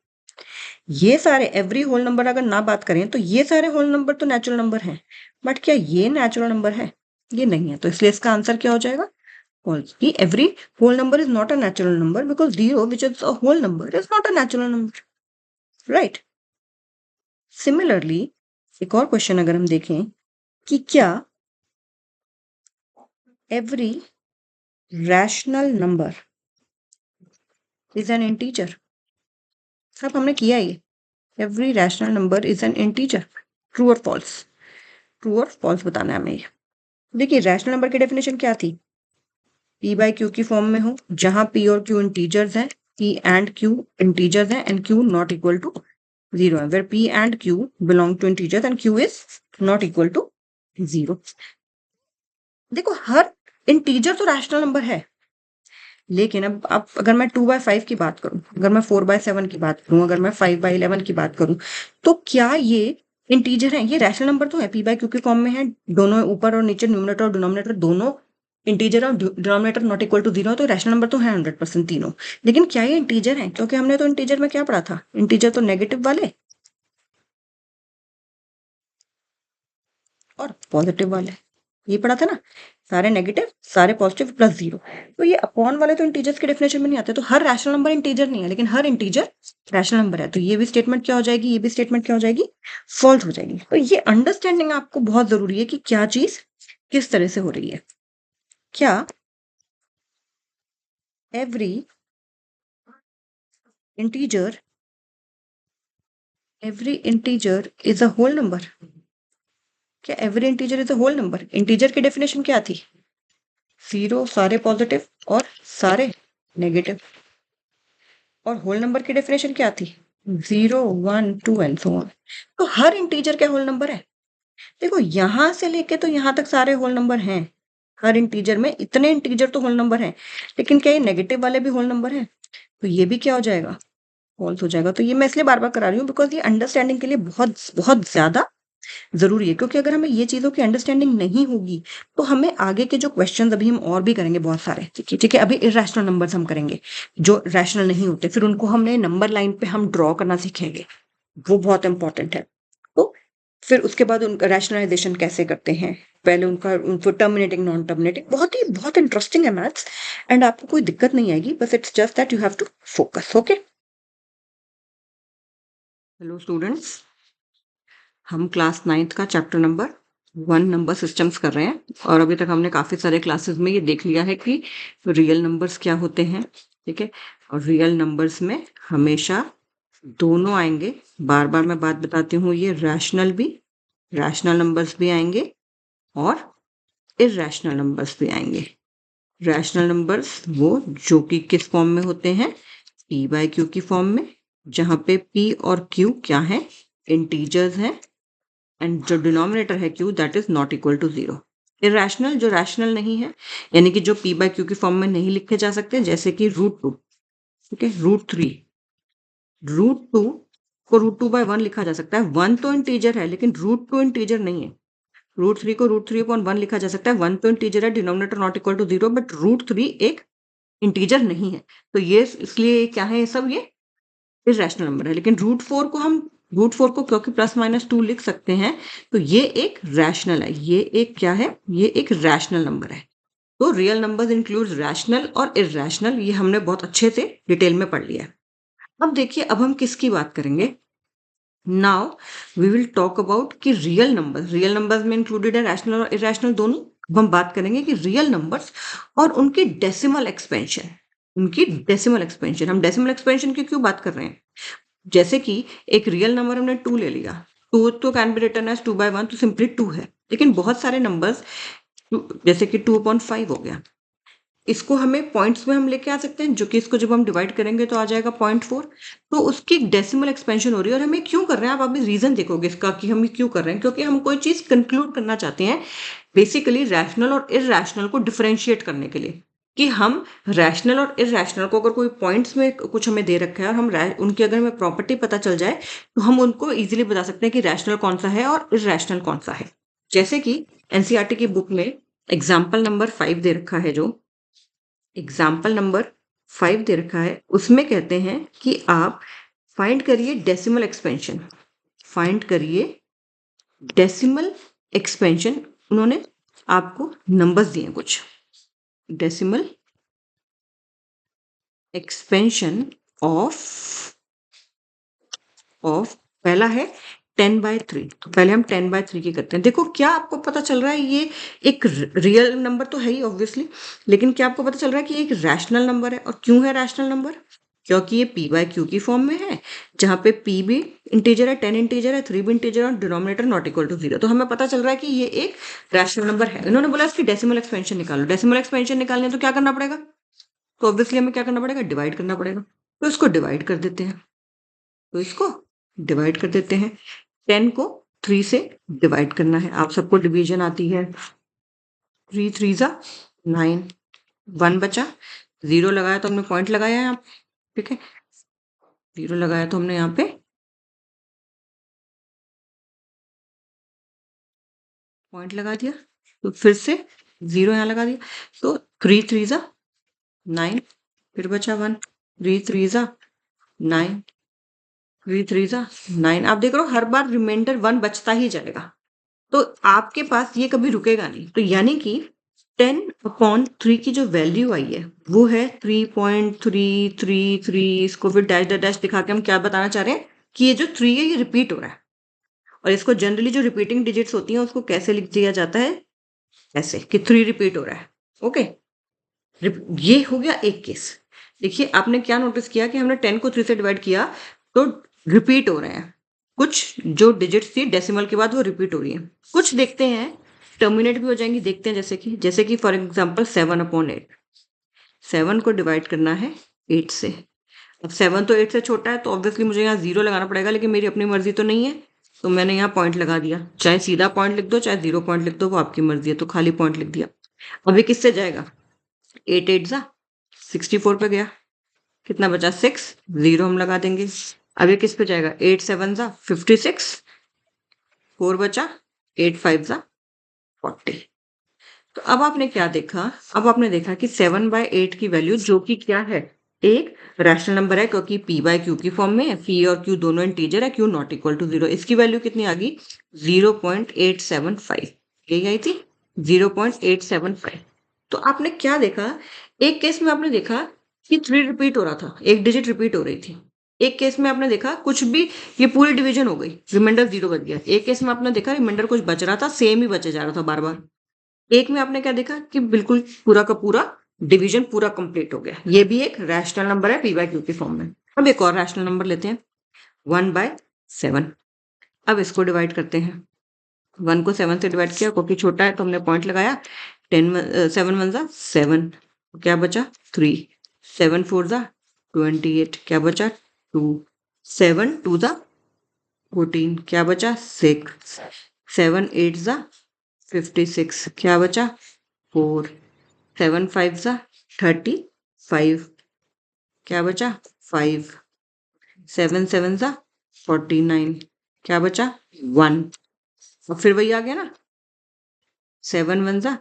ये सारे एवरी होल नंबर अगर ना बात करें तो ये सारे होल नंबर तो नेचुरल नंबर हैं, बट क्या ये नेचुरल नंबर है, ये नहीं है। तो इसलिए इसका आंसर क्या हो जाएगा, false। कि every whole number is not a natural number because 0 which is a whole number is not a natural number. Right. Similarly एक और क्वेश्चन अगर हम देखें कि क्या every rational number is an integer. सब हमने किया ये, every rational number is an integer. True और फॉल्स, ट्रू और फॉल्स बताना है हमें ये। देखिए रैशनल नंबर की डेफिनेशन क्या थी, p बाई क्यू की फॉर्म में हो, जहां p और q इंटीजर्स हैं, p एंड q इंटीजर्स हैं and q not equal to 0 है, where p and q belong to integers and q is not equal to 0। देखो हर इंटीजर तो रैशनल नंबर है, लेकिन अब अगर मैं 2/5 की बात करूं, अगर मैं 4/7 की बात करूं, अगर मैं 5/11 की बात करूं, तो क्या ये इंटीजर है, ये रैशनल नंबर तो है, p बाई क्यू के फॉर्म में है, दोनों ऊपर और नीचे न्यूमरेटर और डिनोमिनेटर दोनों इंटीजर और डिनोमिनेटर नॉट इक्वल टू 0, तो रैशनल नंबर तो है 100% तीनों। लेकिन क्या ये इंटीजर है, क्योंकि हमने तो इंटीजर में क्या पढ़ा था, इंटीजर तो नेगेटिव वाले और पॉजिटिव वाले, ये पढ़ा था ना, सारे नेगेटिव सारे पॉजिटिव प्लस 0। तो ये अपॉन वाले तो इंटीजर्स के डेफिनेशन में नहीं आते। तो हर रैशनल नंबर इंटीजर नहीं है, लेकिन हर इंटीजर रैशनल नंबर है। तो ये भी स्टेटमेंट क्या हो जाएगी, ये भी स्टेटमेंट क्या हो जाएगी, फॉल्स हो जाएगी। तो ये अंडरस्टैंडिंग आपको बहुत जरूरी है कि क्या चीज किस तरह से हो रही है। क्या every integer is a whole number. क्या every integer is a whole number. Integer की डेफिनेशन क्या थी, 0 सारे पॉजिटिव और सारे नेगेटिव। और होल नंबर की डेफिनेशन क्या थी? 0, 1, 2 एंड सो ऑन। तो हर इंटीजर क्या होल नंबर है? देखो यहाँ से लेके तो यहाँ तक सारे होल नंबर हैं। हर इंटीजर में इतने इंटीजर तो होल नंबर हैं, लेकिन क्या ये नेगेटिव वाले भी होल नंबर हैं? तो ये भी क्या हो जाएगा? फॉल्स हो जाएगा। तो ये मैं इसलिए बार-बार करा रही हूँ बिकॉज़ ये अंडरस्टैंडिंग के लिए बहुत बहुत ज़्यादा ज़रूरी है, क्योंकि अगर हमें ये चीज़ों की अंडरस्टैंडिंग नहीं होगी, तो हमें आगे के जो क्वेश्चंस अभी हम और भी करेंगे बहुत सारे, ठीक है? अभी इर्रेशनल नंबर्स हम करेंगे, जो रैशनल नहीं होते, फिर उनको हमने नंबर लाइन पे हम ड्रॉ करना सीखेंगे, वो बहुत इंपॉर्टेंट है। तो फिर उसके बाद उनका रैशनलाइज़ेशन कैसे करते हैं, पहले उनको टर्मिनेटिंग, नॉन टर्मिनेटिंग, बहुत इंटरेस्टिंग है मैथ्स एंड आपको कोई दिक्कत नहीं आएगी, बस it's just that you have to focus, okay? Hello students, हम क्लास 9th का चैप्टर नंबर 1 नंबर सिस्टम्स कर रहे हैं और अभी तक हमने काफ़ी सारे क्लासेस में ये देख लिया है कि रियल नंबर्स क्या होते हैं, ठीक है? और रियल नंबर्स में हमेशा दोनों आएंगे। बार बार मैं बात बताती हूँ, ये रैशनल नंबर्स भी आएंगे और इर्रेशनल नंबर्स भी आएंगे। रैशनल नंबर्स वो जो कि किस फॉर्म में होते हैं? p बाय q की फॉर्म में, जहाँ पे p और q क्या है? इंटीजर्स हैं एंड जो डिनोमिनेटर है q that is not equal to 0। Irrational जो रैशनल नहीं है, यानी कि जो p बाय q की फॉर्म में नहीं लिखे जा सकते, जैसे कि √2, ठीक है? √3, √2 को √2 बाय 1 लिखा जा सकता है। 1 तो इंटीजर है लेकिन √2 इंटीजर नहीं है। √3 को √3/1 लिखा जा सकता है। 1 तो इंटीजर है, denominator not equal to 0, but √3 एक इंटीजर नहीं है। तो ये इसलिए क्या है, ये सब ये इरेशनल नंबर है। लेकिन √4 को क्योंकि +-2 लिख सकते हैं, तो ये एक रैशनल है। ये एक क्या है? ये एक रैशनल नंबर है। तो रियल नंबर्स इंक्लूड्स रैशनल और इरेशनल, ये हमने बहुत अच्छे से डिटेल में पढ़ लिया है। अब देखिए, अब हम किसकी बात करेंगे? Now we will talk about कि रियल नंबर्स में इंक्लूडेड है रैशनल और इरेशनल दोनों। अब हम बात करेंगे कि रियल नंबर्स और उनकी डेसिमल एक्सपेंशन। हम डेसिमल एक्सपेंशन की क्यों बात कर रहे हैं? जैसे कि एक रियल नंबर हमने 2 ले लिया, 2 तो कैन बी रिटन एज 2/1, तो सिंपली 2 है। लेकिन बहुत सारे नंबर्स जैसे कि 2/5 हो गया, इसको हमें पॉइंट्स में हम लेके आ सकते हैं, जो कि इसको जब हम डिवाइड करेंगे तो आ जाएगा 0.4। तो उसकी डेसिमल एक्सपेंशन हो रही है और हमें क्यों कर रहे हैं? आप अभी रीजन देखोगे इसका कि हम क्यों कर रहे हैं, क्योंकि हम कोई चीज कंक्लूड करना चाहते हैं, बेसिकली रैशनल और इररैशनल को डिफरेंशिएट करने के लिए, कि हम रैशनल और इररैशनल को अगर कोई पॉइंट्स में कुछ हमें दे रखा है और हम उनकी अगर हमें प्रॉपर्टी पता चल जाए, तो हम उनको इजीली बता सकते हैं कि रैशनल कौन सा है और इररैशनल कौन सा है। जैसे कि एनसीईआरटी की बुक में एग्जाम्पल नंबर 5 दे रखा है, जो एग्जाम्पल नंबर 5 दे रखा है, उसमें कहते हैं कि आप फाइंड करिए डेसिमल एक्सपेंशन। फाइंड करिए डेसिमल एक्सपेंशन। उन्होंने आपको नंबर्स दिए हैं कुछ। डेसिमल एक्सपेंशन ऑफ पहला है 10/3। तो पहले हम 10/3 की करते हैं। देखो क्या आपको पता चल रहा है, ये एक रियल नंबर तो है ही ऑब्वियसली, लेकिन क्या आपको पता चल रहा है कि ये एक रैशनल नंबर है? और क्यों है रैशनल नंबर? क्योंकि ये p/q की फॉर्म में है, जहाँ पे p भी इंटीजर है, 10 इंटीजर है, 3 भी इंटीजर है और डिनोमिनेटर नॉट इक्वल टू 0। तो हमें पता चल रहा है कि ये एक रैशनल नंबर है। इन्होंने बोला इसकी डेसिमल एक्सपेंशन निकालो। डेसिमल एक्सपेंशन निकालने तो क्या करना पड़ेगा? तो ऑब्वियसली हमें क्या करना पड़ेगा? डिवाइड करना पड़ेगा। तो इसको डिवाइड कर देते हैं। तो इसको डिवाइड कर देते हैं। 10 को 3 से डिवाइड करना है। आप सबको डिवीजन आती है। 3 3 जा 9, 1 बचा, 0 लगाया तो हमने पॉइंट लगाया है यहाँ पे, ठीक है? 0 लगाया तो हमने यहाँ पे पॉइंट लगा दिया, तो फिर से 0 यहाँ लगा दिया। तो 3 3 जा 9, फिर बचा 1, 3 3 जा 9, 3 3 जा 9। आप देख रहे हो हर बार रिमाइंडर 1 बचता ही जाएगा, तो आपके पास ये कभी रुकेगा नहीं। तो यानी कि 10/3 की जो वैल्यू आई है वो है 3.333। इसको फिर डैश डैश दिखा के हम क्या बताना चाह रहे हैं कि ये जो 3 है ये रिपीट हो रहा है। और इसको जनरली जो रिपीटिंग डिजिट्स होती हैं उसको कैसे लिख दिया जाता है? ऐसे कि 3 रिपीट हो रहा है। ओके, ये हो गया एक केस। देखिए आपने क्या नोटिस किया कि हमने 10 को 3 से डिवाइड किया तो रिपीट हो रहे हैं। कुछ जो डिजिट्स थी डेसिमल के बाद वो रिपीट हो रही है। कुछ देखते हैं टर्मिनेट भी हो जाएंगी। देखते हैं जैसे कि फॉर एग्जांपल 7/8। 7 को डिवाइड करना है 8 से। अब 7 तो 8 से छोटा है, तो ऑब्वियसली मुझे यहाँ 0 लगाना पड़ेगा, लेकिन मेरी अपनी मर्जी तो नहीं है, तो मैंने यहाँ पॉइंट लगा दिया। चाहे सीधा पॉइंट लिख दो, चाहे 0 पॉइंट लिख दो, वो आपकी मर्जी है, तो खाली पॉइंट लिख दिया। अब ये किससे जाएगा? 8 8 जा 64 पे गया, कितना बचा? 6, 0 हम लगा देंगे। अब ये किस पे जाएगा? 8 7 जा 56, 4 बचा, 8 5 जा 40। तो अब आपने क्या देखा? अब आपने देखा कि 7/8 की वैल्यू, जो कि क्या है, एक रैशनल नंबर है, क्योंकि p बाय q की फॉर्म में है, p और q दोनों इंटीजर है, q नॉट इक्वल टू 0। इसकी वैल्यू कितनी आ गई? 0.875। यही आई थी 0.875। तो आपने क्या देखा? एक केस में आपने देखा कि 3 रिपीट हो रहा था, एक डिजिट रिपीट हो रही थी। एक केस में आपने देखा कुछ भी, ये पूरी डिवीजन हो गई, रिमाइंडर 0 बच गया। एक केस में आपने देखा रिमाइंडर कुछ बच रहा था, सेम ही बचे जा रहा था बार बार। एक में आपने क्या देखा कि बिल्कुल पूरा का पूरा डिवीजन पूरा कंप्लीट हो गया। ये भी एक रैशनल नंबर है, p बाय q की फॉर्म में। अब एक और रैशनल नंबर लेते हैं, 1/7। अब इसको डिवाइड करते हैं। 1 को 7 से डिवाइड किया, क्योंकि छोटा है तो हमने पॉइंट लगाया। 7 1 जा 7, क्या बचा? 3, 7 4 जा 28, क्या बचा? 2, 7 2 जा 14, क्या बचा? 6, 7 8 जा 56, क्या बचा? 4, 7 5 जा 35, क्या बचा? 5, 7 7 जा 49, क्या बचा? 1। और फिर वही आ गया ना, 7 1 जा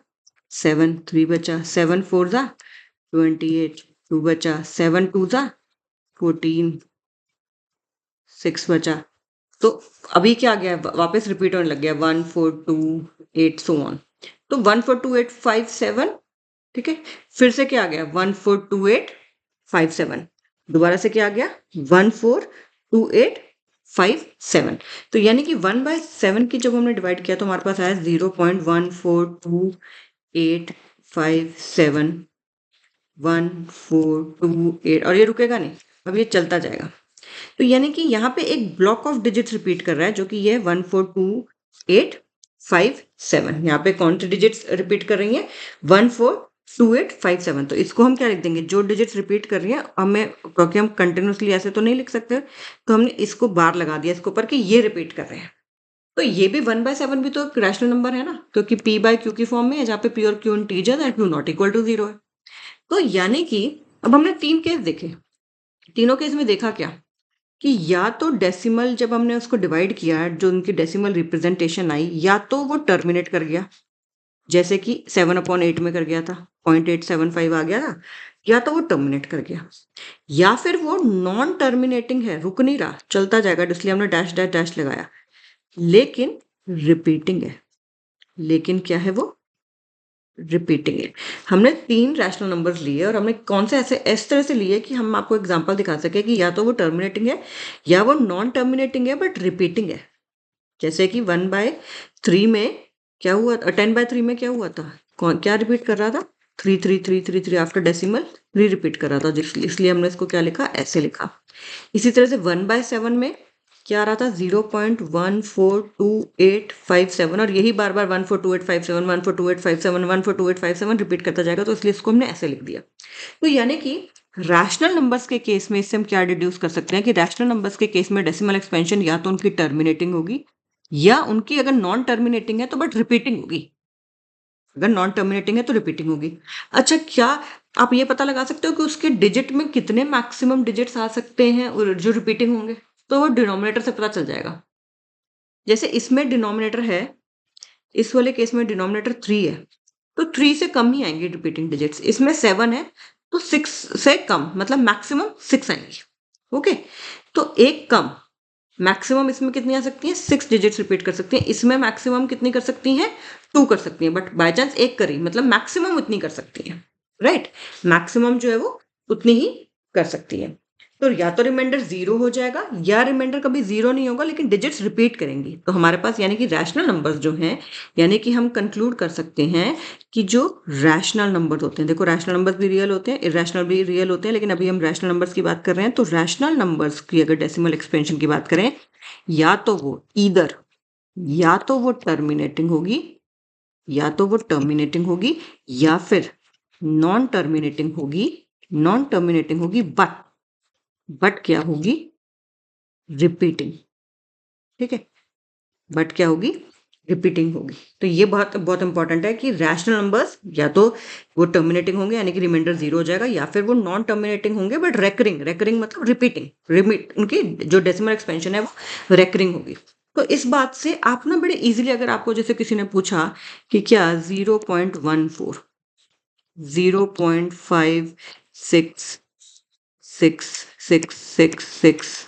7, 3 बचा, 7 4 जा 28, 2 बचा, 7 2 जा 14, 6 बचा। तो अभी क्या आ गया? वापस रिपीट होने लग गया, 1 4 2 8 सो ऑन। तो 1 4 2 8 5 7, ठीक है। फिर से क्या आ गया? 1 4 2 8 5 7। दोबारा से क्या आ गया? 1 4 2 8 5 7। तो यानी कि 1/7 की जब हमने डिवाइड किया तो हमारे पास आया 0.142857, 1428, और ये रुकेगा नहीं, अब ये चलता जाएगा। तो यानी कि यहाँ पे एक ब्लॉक ऑफ डिजिट्स रिपीट कर रहा है, जो कि ये 142857। यहाँ पे कौन सी डिजिट्स रिपीट कर रही हैं? 142857। तो इसको हम क्या लिख देंगे? जो डिजिट्स रिपीट कर रही हैं, हमें, क्योंकि हम कंटिन्यूसली ऐसे तो नहीं लिख सकते, तो हमने इसको बार लगा दिया इसके ऊपर कि ये रिपीट कर रहे हैं। तो ये भी 1/7 भी तो एक रैशनल नंबर है ना, क्योंकि p बाय q की फॉर्म में है, जहाँ पे p और q इंटीजर है, q नॉट इक्वल टू 0 है। तो यानी कि अब हमने 3 केस देखे। तीनों केस में देखा क्या कि या तो डेसिमल, जब हमने उसको डिवाइड किया, जो उनकी डेसिमल रिप्रेजेंटेशन आई, या तो वो टर्मिनेट कर गया, जैसे कि 7/8 में कर गया था, 0.875 आ गया था, या तो वो टर्मिनेट कर गया, या फिर वो नॉन टर्मिनेटिंग है, रुक नहीं रहा, चलता जाएगा, इसलिए हमने डैश डैश डैश लगाया, लेकिन रिपीटिंग है। लेकिन क्या है? वो रिपीटिंग है। हमने 3 रैशनल नंबर्स लिए और हमने कौन से ऐसे इस तरह से लिए कि हम आपको एग्जांपल दिखा सके कि या तो वो टर्मिनेटिंग है, या वो नॉन टर्मिनेटिंग है बट रिपीटिंग है। जैसे कि 1/3 में क्या हुआ? 10/3 में क्या हुआ था? क्या रिपीट कर रहा था? 3 3 3 3 3 आफ्टर डेसिमल 3 रिपीट कर रहा था, इसलिए हमने इसको क्या लिखा? ऐसे लिखा। इसी तरह से 1/7 में क्या आ रहा था? 0.142857, और यही बार बार 142857 142857 142857 रिपीट करता जाएगा, तो इसलिए इसको हमने ऐसे लिख दिया। तो यानी कि रैशनल नंबर्स के केस में इससे हम क्या डिड्यूस कर सकते हैं कि रैशनल नंबर्स के केस में डेसिमल एक्सपेंशन या तो उनकी टर्मिनेटिंग होगी, या उनकी अगर नॉन टर्मिनेटिंग है तो बट रिपीटिंग होगी। अगर नॉन टर्मिनेटिंग है तो रिपीटिंग होगी। अच्छा, क्या आप ये पता लगा सकते हो कि उसके डिजिट में कितने मैक्सिमम डिजिट्स आ सकते हैं और जो रिपीटिंग होंगे? तो वो डिनोमिनेटर से पता चल जाएगा। जैसे इसमें डिनोमिनेटर है, इस वाले केस में डिनोमिनेटर 3 है, तो 3 से कम ही आएंगे रिपीटिंग डिजिट्स। इसमें 7 है, तो 6 से कम, मतलब मैक्सिमम 6 आएंगी। ओके, तो एक कम, मैक्सिमम इसमें कितनी आ सकती हैं? 6 डिजिट्स रिपीट कर सकती हैं। इसमें मैक्सिमम कितनी कर सकती हैं? 2 कर सकती हैं, बट बाय चांस एक करी, मतलब मैक्सिमम उतनी कर सकती हैं, राइट। मैक्सिमम जो है वो उतनी ही कर सकती है। तो या तो रिमाइंडर 0 हो जाएगा, या रिमाइंडर कभी 0 नहीं होगा, लेकिन डिजिट्स रिपीट करेंगी। तो हमारे पास यानी कि रैशनल नंबर्स जो हैं, यानी कि हम कंक्लूड कर सकते हैं कि जो रैशनल नंबर होते हैं, देखो रैशनल नंबर्स भी रियल होते हैं, इरेशनल भी रियल होते हैं, लेकिन अभी हम रैशनल नंबर्स की बात कर रहे हैं। तो रैशनल नंबर्स की अगर डेसिमल एक्सपेंशन की बात करें, या तो वो ईदर, या तो वो टर्मिनेटिंग होगी, या तो वो टर्मिनेटिंग होगी, या फिर नॉन टर्मिनेटिंग होगी, नॉन टर्मिनेटिंग होगी, बट बट क्या होगी, रिपीटिंग। ठीक है, बट क्या होगी, रिपीटिंग होगी। तो ये बहुत बहुत इंपॉर्टेंट है कि रैशनल नंबर्स या तो वो टर्मिनेटिंग होंगे यानी कि रिमाइंडर 0 हो जाएगा, या फिर वो नॉन टर्मिनेटिंग होंगे बट रेकरिंग, रेकरिंग मतलब रिपीटिंग, उनकी जो डेसिमल एक्सपेंशन है वो रेकरिंग होगी। तो इस बात से आप ना बड़े इजीली, अगर आपको जैसे किसी ने पूछा कि क्या 0.14, 0.566666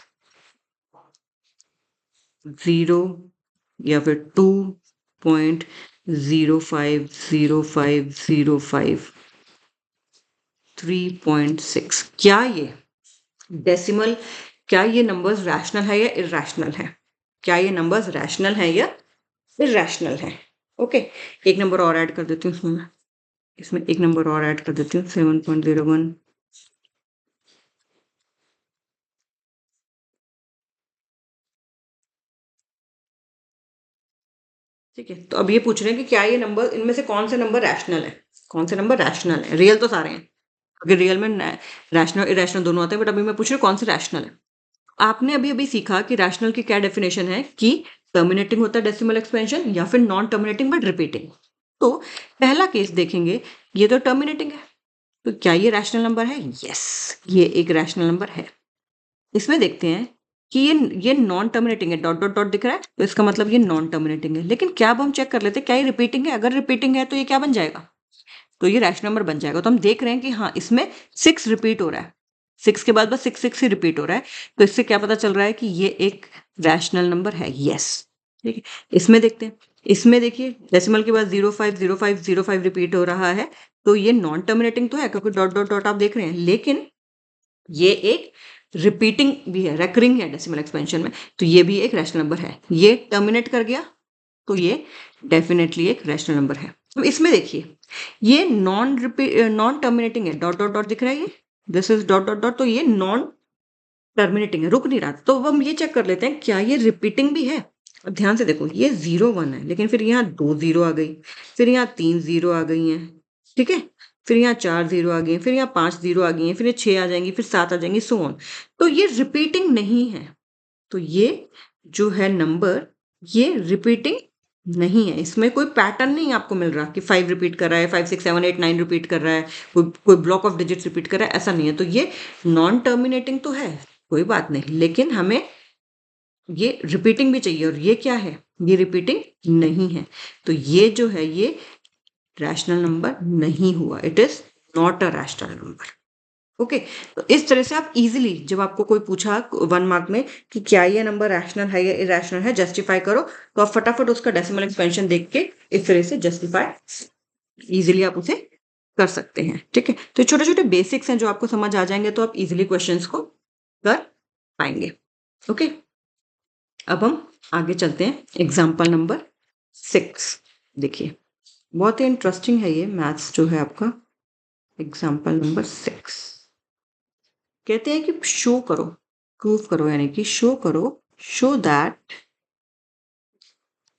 0 या फिर 2.050505 3.6, क्या ये डेसिमल, क्या ये नंबर्स रैशनल है या इरैशनल है? क्या ये नंबर्स रैशनल है या इरैशनल है? ओके, एक नंबर और ऐड कर देती हूँ इसमें एक नंबर और ऐड कर देती हूँ 7.01। ठीक है, तो अब ये पूछ रहे हैं कि क्या ये नंबर, इनमें से कौन से नंबर रैशनल है, कौन से नंबर रैशनल है? रियल तो सारे हैं, क्योंकि रियल में रैशनल इरेशनल दोनों आते हैं, बट अभी मैं पूछ रही हूँ कौन से रैशनल है। आपने अभी अभी सीखा कि रैशनल की क्या डेफिनेशन है, कि टर्मिनेटिंग होता है डेसिमल एक्सपेंशन या फिर नॉन टर्मिनेटिंग बट रिपीटिंग। तो पहला केस देखेंगे, ये तो टर्मिनेटिंग है, तो क्या ये रैशनल नंबर है? यस, ये एक रैशनल नंबर है। इसमें देखते हैं कि ये नॉन टर्मिनेटिंग है, डॉट डॉट डॉट दिख रहा है, तो इसका मतलब ये नॉन टर्मिनेटिंग है। लेकिन क्या, अब हम चेक कर लेते हैं क्या ये रिपीटिंग है। अगर रिपीटिंग है तो ये क्या बन जाएगा, तो ये रैशनल नंबर बन जाएगा। तो हम देख रहे हैं कि हाँ, इसमें 6 रिपीट हो रहा है, 6 के बाद बस 6 ही रिपीट हो रहा है। तो इससे क्या पता चल रहा है कि ये एक रैशनल नंबर है। यस, ठीक है, इसमें देखते हैं। इसमें देखिए डेसिमल के बाद 050505 रिपीट हो रहा है, तो ये नॉन टर्मिनेटिंग तो है क्योंकि डॉट डॉट डॉट आप देख रहे हैं, लेकिन ये एक रिपीटिंग भी है, रेकरिंग है डेसिमल एक्सपेंशन में, तो ये भी एक रैशनल नंबर है। ये टर्मिनेट कर गया तो ये डेफिनेटली एक रैशनल नंबर है। अब इसमें देखिए ये नॉन टर्मिनेटिंग है, डॉट डॉट डॉट दिख रहा है, ये this is dot dot dot, तो ये नॉन टर्मिनेटिंग है, रुक नहीं रहा। तो अब हम ये चेक कर लेते हैं क्या ये रिपीटिंग भी है। अब ध्यान से देखो, ये 0 1 है, लेकिन फिर यहाँ 2 0 आ गई, फिर यहाँ 3 0 आ गई हैं, ठीक है, फिर यहाँ 4 0 आ गई, फिर यहाँ 5 0 आ गई हैं, फिर ये 6 आ जाएंगी, फिर 7 आ जाएंगी, सो ऑन। तो ये रिपीटिंग नहीं है। तो ये जो है नंबर, ये रिपीटिंग नहीं है, इसमें कोई पैटर्न नहीं आपको मिल रहा कि 5 रिपीट कर रहा है, 5 6 7 8 9 रिपीट कर रहा है, कोई ब्लॉक ऑफ डिजिट्स रिपीट कर रहा है, ऐसा नहीं है। तो ये नॉन टर्मिनेटिंग तो है, कोई बात नहीं, लेकिन हमें ये रिपीटिंग भी चाहिए, और ये क्या है, ये रिपीटिंग नहीं है। तो ये जो है ये रैशनल नंबर नहीं हुआ, it is not a rational number. Okay, तो इस तरह से आप इजीली, जब आपको कोई पूछा 1 मार्क में कि क्या ये नंबर रैशनल है या इरेशनल है, जस्टिफाई करो, तो आप फटाफट उसका डेसिमल एक्सपेंशन देख के इस तरह से जस्टिफाई इजीली आप उसे कर सकते हैं। ठीक है, तो छोटे छोटे बेसिक्स हैं जो आपको समझ आ जाएंगे, तो आप इजीली क्वेश्चंस को कर पाएंगे। ओके, अब हम आगे चलते हैं, एग्जाम्पल नंबर 6। देखिए बहुत ही इंटरेस्टिंग है ये मैथ्स जो है आपका। एग्जाम्पल नंबर 6 कहते हैं कि शो करो, प्रूव करो, यानी कि शो करो, शो दैट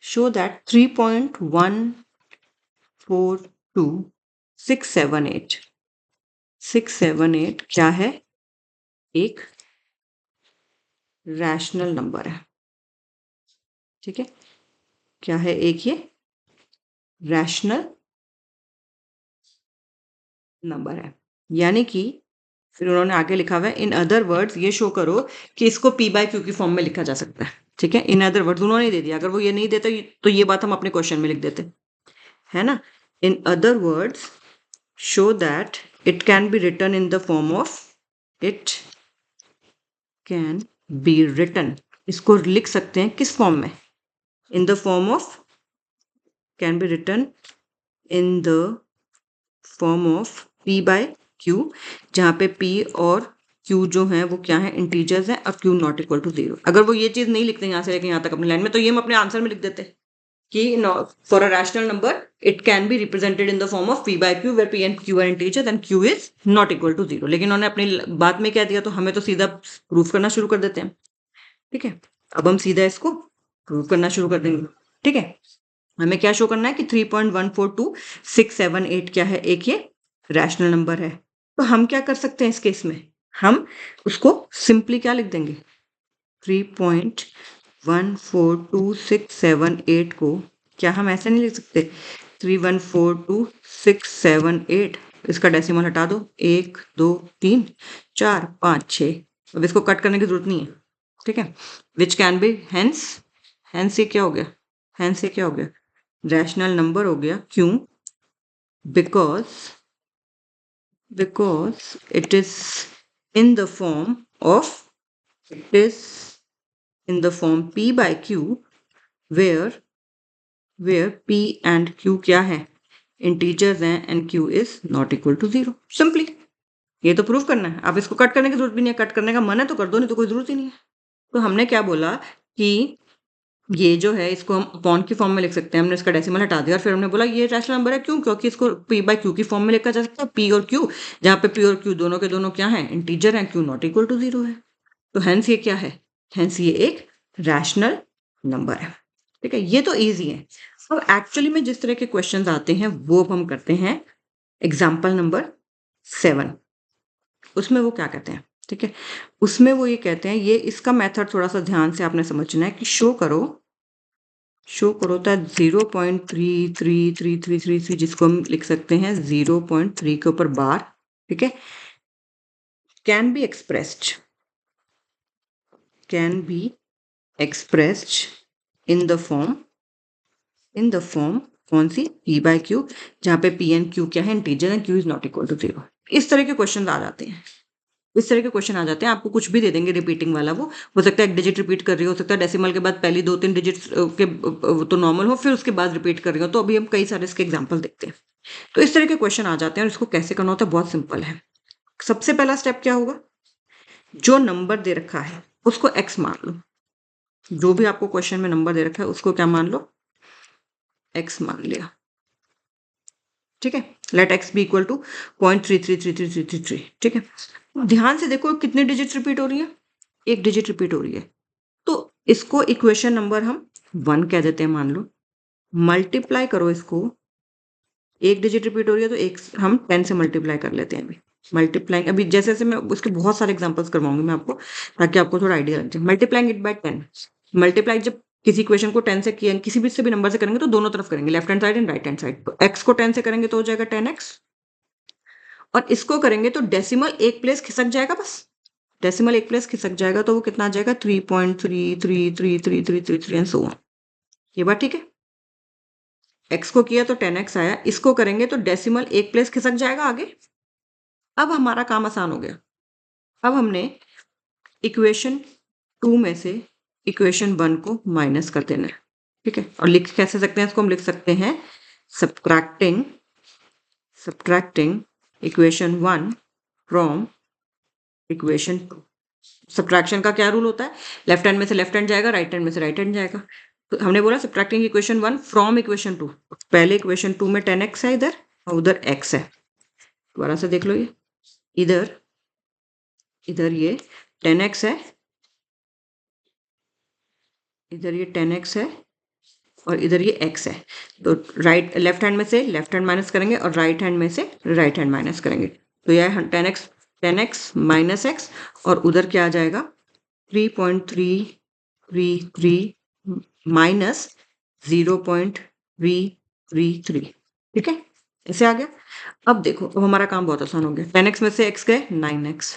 3.142 678 क्या है, एक रैशनल नंबर है। ठीक है, क्या है, एक ये रैशनल नंबर है, यानी कि फिर उन्होंने आगे लिखा हुआ है, इन अदर वर्ड्स ये शो करो कि इसको पी बाय क्यू की फॉर्म में लिखा जा सकता है। ठीक है, इन अदर वर्ड्स उन्होंने दे दिया, अगर वो ये नहीं देते तो ये बात हम अपने क्वेश्चन में लिख देते, है ना। In other words show that it can be written in the form of, it can be written, इसको लिख सकते हैं किस फॉर्म में, in the form of, can be written in the form of p by q, जहाँ पे p और q जो है वो क्या है, इंटीजर्स हैं, और q नॉट इक्वल टू 0। अगर वो ये चीज नहीं लिखते यहाँ से लेके यहाँ तक अपनी लाइन में, तो ये हम अपने आंसर में लिख देते कि for a rational number it can be represented in the form of p by q, where p and q are integers and q is not equal to 0। लेकिन उन्होंने अपनी बात में क्या दिया, तो हमें तो सीधा प्रूफ करना शुरू कर देते हैं। ठीक है, अब हम सीधा इसको प्रूव करना शुरू कर देंगे। ठीक है, हमें क्या शो करना है कि 3.142 678 क्या है, एक ये रैशनल नंबर है। तो हम क्या कर सकते हैं इस केस में, हम उसको सिंपली क्या लिख देंगे, 3.142678 को क्या हम ऐसे नहीं लिख सकते, 3142678, इसका डेसिमल हटा दो, 1 2 3 4 5 6, अब इसको कट करने की जरूरत नहीं है, ठीक है, which can be hence, hence ये क्या हो गया, हेंस ये क्या हो गया, रैशनल नंबर हो गया, क्यों, because it is in the form of, it is in the form p by q where p and q क्या है, इंटीजर्स हैं, and q is not equal to 0, simply ये तो प्रूफ करना है, अब इसको कट करने की जरूरत भी नहीं है, कट करने का मन है तो कर दो, नहीं तो कोई जरूरत ही नहीं है। तो हमने क्या बोला कि ये जो है इसको हम अपॉन की फॉर्म में लिख सकते हैं, हमने इसका डेसिमल हटा दिया और फिर हमने बोला ये रैशनल नंबर है, क्यों, क्योंकि इसको p बाय q की फॉर्म में लिखा जा सकता है, p और q, जहाँ पे p और q दोनों के दोनों क्या है, इंटीजर हैं, q नॉट इक्वल टू 0 है, तो हेंस ये क्या है, हेंस ये एक रैशनल नंबर है, ठीक है, ये तो ईजी है। अब एक्चुअली में जिस तरह के क्वेश्चंस आते हैं वो अब हम करते हैं एग्जाम्पल नंबर 7, उसमें वो क्या कहते हैं, ठीक है, उसमें वो ये कहते हैं, ये इसका मेथड थोड़ा सा ध्यान से आपने समझना है कि शो करो था 0.333333, जिसको हम लिख सकते हैं 0.3 के ऊपर बार, ठीक है, can be expressed in the form कौन सी, p बाय q, जहाँ पे p एंड q क्या है, इंटीजर है, q is not equal to 0, इस तरह के क्वेश्चन आ जाते हैं, इस तरह के क्वेश्चन आ जाते हैं, आपको कुछ भी दे देंगे रिपीटिंग वाला, वो हो सकता है एक डिजिट रिपीट कर रही हो सकता है डेसिमल के बाद पहली 2-3 डिजिट्स के तो नॉर्मल हो, फिर उसके बाद रिपीट कर रही हो, तो अभी हम कई सारे इसके एग्जाम्पल देखते हैं। तो इस तरह के क्वेश्चन आ जाते हैं और इसको कैसे करना होता है, बहुत सिंपल है। सबसे पहला स्टेप क्या होगा, जो नंबर दे रखा है उसको x मान लो, जो भी आपको क्वेश्चन में नंबर दे रखा है उसको क्या मान लो, x मान लिया, ठीक है, let x be equal to 0.333333, ठीक है, ध्यान से देखो कितने डिजिट रिपीट हो रही है, एक डिजिट रिपीट हो रही है, तो इसको इक्वेशन नंबर हम 1 कह देते हैं, मान लो, मल्टीप्लाई करो इसको, एक डिजिट रिपीट हो रही है तो एक हम 10 से मल्टीप्लाई कर लेते हैं, अभी मल्टीप्लाइंग, अभी जैसे जैसे मैं उसके बहुत सारे एग्जांपल्स करवाऊंगी मैं आपको, ताकि आपको थोड़ा आइडिया लग जाए, मल्टीप्लाइंग इट बाय 10, मल्टीप्लाई जब किसी क्वेश्चन को 10 से किया, किसी भी से भी नंबर से करेंगे तो दोनों तरफ करेंगे, left hand side and right hand side, तो x को 10 से करेंगे तो हो जाएगा 10x, और इसको करेंगे तो डेसिमल एक प्लेस खिसक जाएगा, बस डेसिमल एक प्लेस खिसक जाएगा, तो वो कितना आ जाएगा 3.333333 एंड सो ऑन, ये बात ठीक है, x को किया तो 10x आया, इसको करेंगे तो डेसिमल एक प्लेस खिसक जाएगा आगे। अब हमारा काम आसान हो गया, अब हमने इक्वेशन 2 में से इक्वेशन 1 को माइनस कर देना है, ठीक है, और लिख कैसे सकते हैं इसको, हम लिख सकते हैं subtracting equation 1 from equation 2। Subtraction का क्या रूल होता है, लेफ्ट हैंड में से लेफ्ट हैंड जाएगा, राइट हैंड में से राइट हैंड जाएगा, तो हमने बोला सब्ट्रैक्टिंग इक्वेशन 1 फ्रॉम इक्वेशन 2, पहले इक्वेशन 2 में 10x है इधर और उधर x है, दोबारा से देख लो, ये इधर ये 10x है, इधर ये 10x है और इधर ये x है, तो राइट लेफ्ट हैंड में से लेफ्ट हैंड माइनस करेंगे और राइट हैंड में से राइट हैंड माइनस करेंगे, तो यह 10x माइनस x, और उधर क्या आ जाएगा 3.333 माइनस 0.333, ठीक है, ऐसे आ गया। अब देखो, अब हमारा काम बहुत आसान हो गया, 10x में से x गए 9x,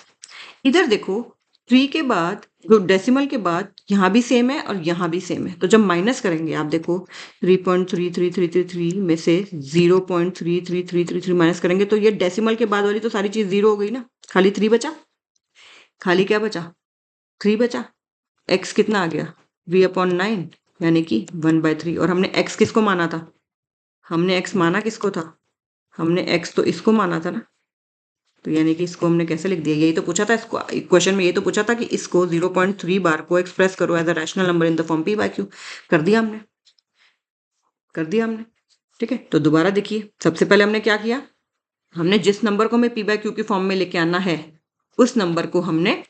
इधर देखो 3 के बाद जो डेसिमल के बाद यहाँ भी सेम है और यहाँ भी सेम है, तो जब माइनस करेंगे आप देखो 3.33333 में से 0.33333 माइनस करेंगे तो ये डेसिमल के बाद वाली तो सारी चीज 0 हो गई ना, खाली 3 बचा, खाली क्या बचा 3 बचा, x कितना आ गया v/9 यानी कि 1/3, और हमने x किसको माना था, हमने x माना किसको था, हमने x तो इसको माना था ना, तो यानी कि इसको हमने कैसे लिख दिया, यही तो पूछा था, इसको क्वेश्चन में यही तो पूछा था कि इसको 0.3 बार को एक्सप्रेस करो as a rational number in the form p by q, कर दिया हमने, ठीक है। तो दोबारा देखिए, सबसे पहले हमने क्या किया, हमने जिस नंबर को हमें p बाय q की फॉर्म में लेके आना है उस नंबर को हमने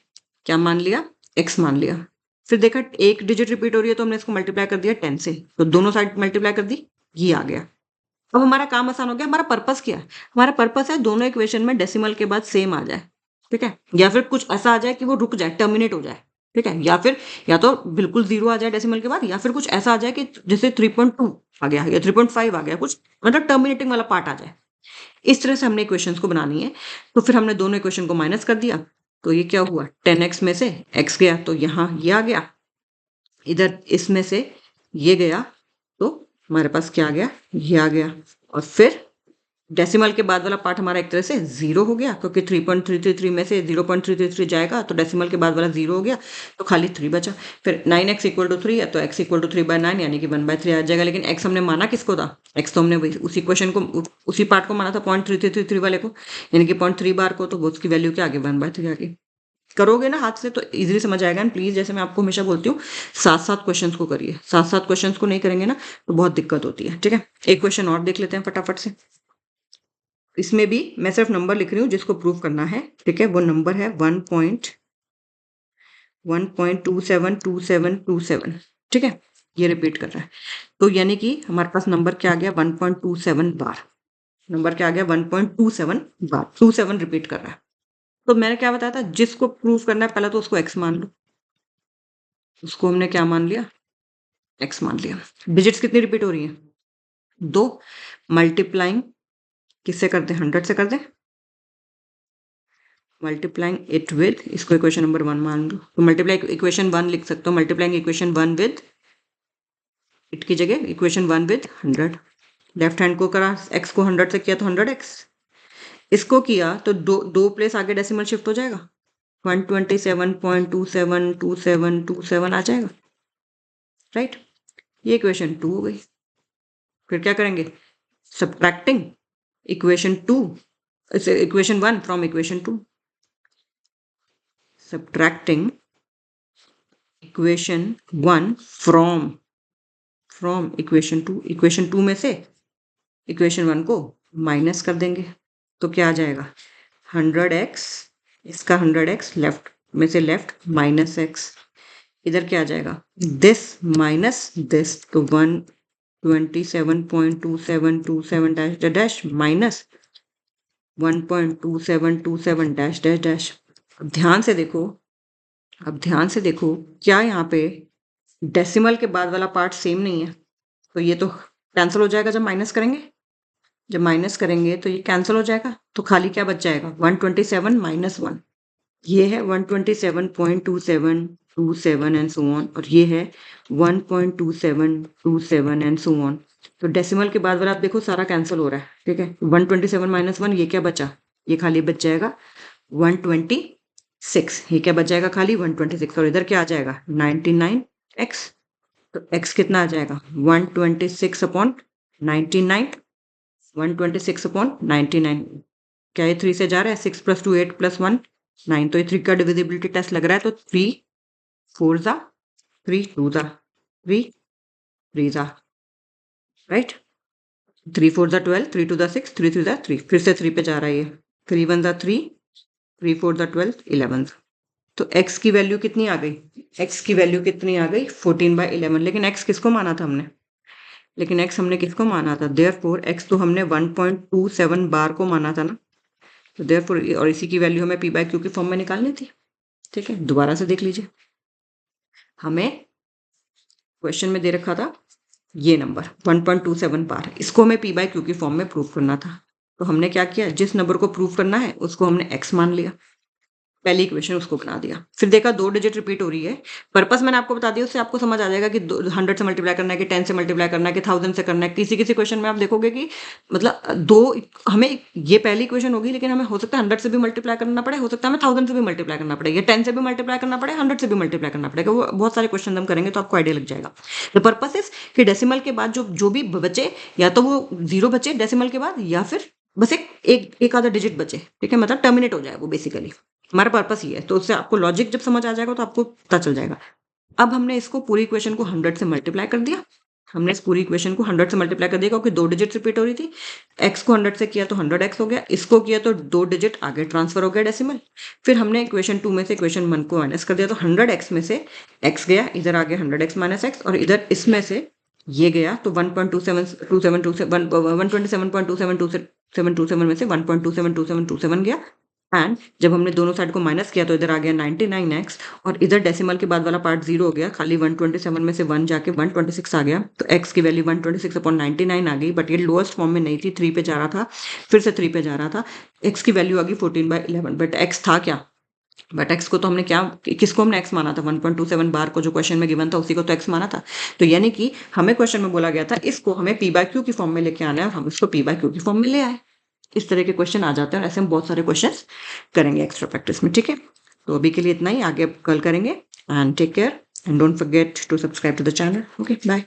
क्या मान लिया, x मान लिया, फिर देखा एक डिजिट रिपीट हो रही है तो हमने इसको मल्टीप्लाई कर दिया 10 से, तो दोनों साइड मल्टीप्लाई कर दी, ये आ गया। अब हमारा काम आसान हो गया, हमारा पर्पस क्या है, हमारा पर्पस है दोनों इक्वेशन में डेसिमल के बाद सेम आ जाए, ठीक है, या फिर कुछ ऐसा आ जाए कि वो रुक जाए, टर्मिनेट हो जाए, ठीक है, या फिर या तो बिल्कुल 0 आ जाए डेसिमल के बाद, या फिर कुछ ऐसा आ जाए कि जैसे 3.2 आ गया या 3.5 आ गया, कुछ मतलब टर्मिनेटिंग वाला पार्ट आ जाए। इस तरह से हमने इक्वेशंस को बनानी है। तो फिर हमने दोनों इक्वेशन को माइनस कर दिया, तो ये क्या हुआ, 10x में से x गया तो यहाँ ये आ गया, इधर इसमें से ये गया तो हमारे पास क्या आ गया, ये आ गया। और फिर डेसिमल के बाद वाला पार्ट हमारा एक तरह से 0 हो गया, क्योंकि 3.333 में से 0.333 जाएगा तो डेसिमल के बाद वाला 0 हो गया, तो खाली 3 बचा। फिर 9x = 3 है तो x = 3/9 यानी कि 1/3 आ जाएगा। लेकिन x हमने माना किसको था, x तो हमने उसी क्वेश्चन को उसी पार्ट को माना था 0.3333 वाले को, यानी कि 0.3 बार को, तो वो उसकी वैल्यू क्या आ गई, 1/3 आ गई। करोगे ना हाथ से तो इजीली समझ आएगा। एंड प्लीज, जैसे मैं आपको हमेशा बोलती हूँ, साथ साथ क्वेश्चंस को करिए, साथ साथ क्वेश्चंस को नहीं करेंगे ना तो बहुत दिक्कत होती है। ठीक है, एक क्वेश्चन और देख लेते हैं फटाफट से। इसमें भी मैं सिर्फ नंबर लिख रही हूँ जिसको प्रूव करना है। ठीक है, वो नंबर है 1.272727। ठीक है, ये रिपीट कर रहा है, तो यानी कि हमारे पास नंबर क्या आ गया, 1.27 बार। नंबर क्या आ गया, 1.27 बार, 27 रिपीट कर रहा है। तो मैंने क्या बताया था, जिसको प्रूव करना है पहले तो उसको x मान लो। उसको हमने क्या मान लिया, x मान लिया। डिजिट्स कितनी रिपीट हो रही है, 2। मल्टीप्लाइंग किससे कर दें, 100 से कर दें। मल्टीप्लाइंग इट विद, इसको इक्वेशन नंबर 1 मान लो, तो मल्टीप्लाई इक्वेशन 1 लिख सकते हो। मल्टीप्लाइंग इक्वेशन 1 विद, इट की जगह इक्वेशन 1 विद 100। लेफ्ट हैंड को करा, x को 100 से किया तो 100x, इसको किया तो दो प्लेस आगे डेसिमल शिफ्ट हो जाएगा, 127.272727 आ जाएगा, राइट। ये इक्वेशन 2 हो गई। फिर क्या करेंगे, subtracting equation 2, equation 1 from equation 2, subtracting equation 1 from equation 2। equation 2 में से equation 1 को माइनस कर देंगे तो क्या आ जाएगा, 100x, इसका 100x लेफ्ट में से लेफ्ट माइनस x, इधर क्या आ जाएगा, दिस माइनस दिस, तो 127.2727 dash dash minus 1.2727 dash dash dash. ध्यान से देखो, अब ध्यान से देखो, क्या यहाँ पे डेसिमल के बाद वाला पार्ट सेम नहीं है, तो ये तो कैंसिल हो जाएगा जब माइनस करेंगे। जब माइनस करेंगे तो ये कैंसिल हो जाएगा, तो खाली क्या बच जाएगा, 127 माइनस 1। ये है 127.2727 एंड सो ऑन, और ये है 1.2727 एंड सो ऑन। तो डेसिमल के बाद वाला आप देखो सारा कैंसिल हो रहा है। ठीक है, 127 माइनस 1, ये क्या बचा, ये खाली बच जाएगा 126। ये क्या बच जाएगा, खाली 126। और इधर क्या आ जाएगा, 99x। तो x कितना आ जाएगा, 126/99, 126/99। क्या ये 3 से जा रहा है, 6 + 2 8 + 1 9, तो ये 3 का डिविजिबिलिटी टेस्ट लग रहा है, तो 3 4 ज़ा 3 2 ज़ा 3 3 ज़ा, राइट। 3 4 ज़ा 12, 3 2 ज़ा 6, 3 3 ज़ा 3, फिर से 3 पे जा रहा है ये, 3 1 ज़ा 3, 3 4 ज़ा 12, 11। तो x की वैल्यू कितनी आ गई, x की वैल्यू कितनी आ गई, 14/11। लेकिन x किसको माना था हमने, लेकिन x हमने किसको माना था, देयरफॉर x तो हमने 1.27 बार को माना था ना, तो देयरफॉर, और इसी की वैल्यू हमें p/q की फॉर्म में निकालनी थी। ठीक है, दोबारा से देख लीजिए, हमें क्वेश्चन में दे रखा था ये नंबर 1.27 बार, इसको हमें p/q की फॉर्म में प्रूव करना था। तो हमने क्या किया, जिस नंबर को प्रूव करना है उसको हमने x मान लिया, पहली इक्वेशन उसको बना दिया। फिर देखा 2 डिजिट रिपीट हो रही है, पर्पस मैंने आपको बता दिया, उससे आपको समझ आ जाएगा कि 100 से मल्टीप्लाई करना है कि 10 से मल्टीप्लाई करना है कि 1000 से करना है। किसी किसी क्वेश्चन में आप देखोगे कि मतलब हमें ये पहली इक्वेशन होगी, लेकिन हमें हो सकता है 100 से भी मल्टीप्लाई करना पड़े, हो सकता है हमें 1000 से भी मल्टीप्लाई करना पड़े, या 10 से भी मल्टीप्लाई करना पड़े, 100 से भी मल्टीप्लाई करना पड़ेगा। वो बहुत सारे क्वेश्चन हम करेंगे तो आपको आइडिया लग जाएगा। द पर्पस इज कि डेसिमल के बाद जो भी बचे, या तो वो 0 बचे डेसिमल के बाद, या फिर बस एक आधा डिजिट बचे। ठीक है, मतलब टर्मिनेट हो जाए वो, बेसिकली हमारा पर्पस ये है। तो उससे आपको लॉजिक जब समझ आ जाएगा तो आपको पता चल जाएगा। अब हमने इसको पूरी इक्वेशन को 100 से मल्टीप्लाई कर दिया, हमने इस पूरी इक्वेशन को 100 से मल्टीप्लाई कर दिया, क्योंकि 2 डिजिट रिपीट हो रही थी। x को 100 से किया तो 100x हो गया, इसको किया तो 2 डिजिट आगे ट्रांसफर हो गया डेसिमल। फिर हमने इक्वेशन 2 में से इक्वेशन 1 को माइनस कर दिया, तो 100x में से x गया, इधर आ गया 100x माइनस x, और इधर इसमें से ये गया, तो 1.272727 127.272727 में से 1.272727 गया, एंड जब हमने दोनों साइड को माइनस किया तो इधर आ गया 99x और इधर डेसिमल के बाद वाला पार्ट 0 हो गया, खाली 127 में से 1 जाके 126 आ गया, तो x की वैल्यू 126/99 आ गई, बट ये लोएस्ट फॉर्म में नहीं थी, 3 पे जा रहा था, फिर से 3 पे जा रहा था, x की वैल्यू आ गई 14/11, बट x था क्या, बट x को तो हमने क्या, किसको हमने x माना था, 1.27 बार को जो क्वेश्चन में गिवन था उसी को तो x माना था। तो यानी कि हमें क्वेश्चन में बोला गया था इसको हमें p/q की फॉर्म में लेके आना है और हम इसको p/q की फॉर्म में ले आए। इस तरह के क्वेश्चन आ जाते हैं और ऐसे हम बहुत सारे क्वेश्चंस करेंगे एक्स्ट्रा प्रैक्टिस में, ठीक है। तो अभी के लिए इतना ही, आगे कल करेंगे, and take care and don't forget to subscribe to the channel. Okay, bye.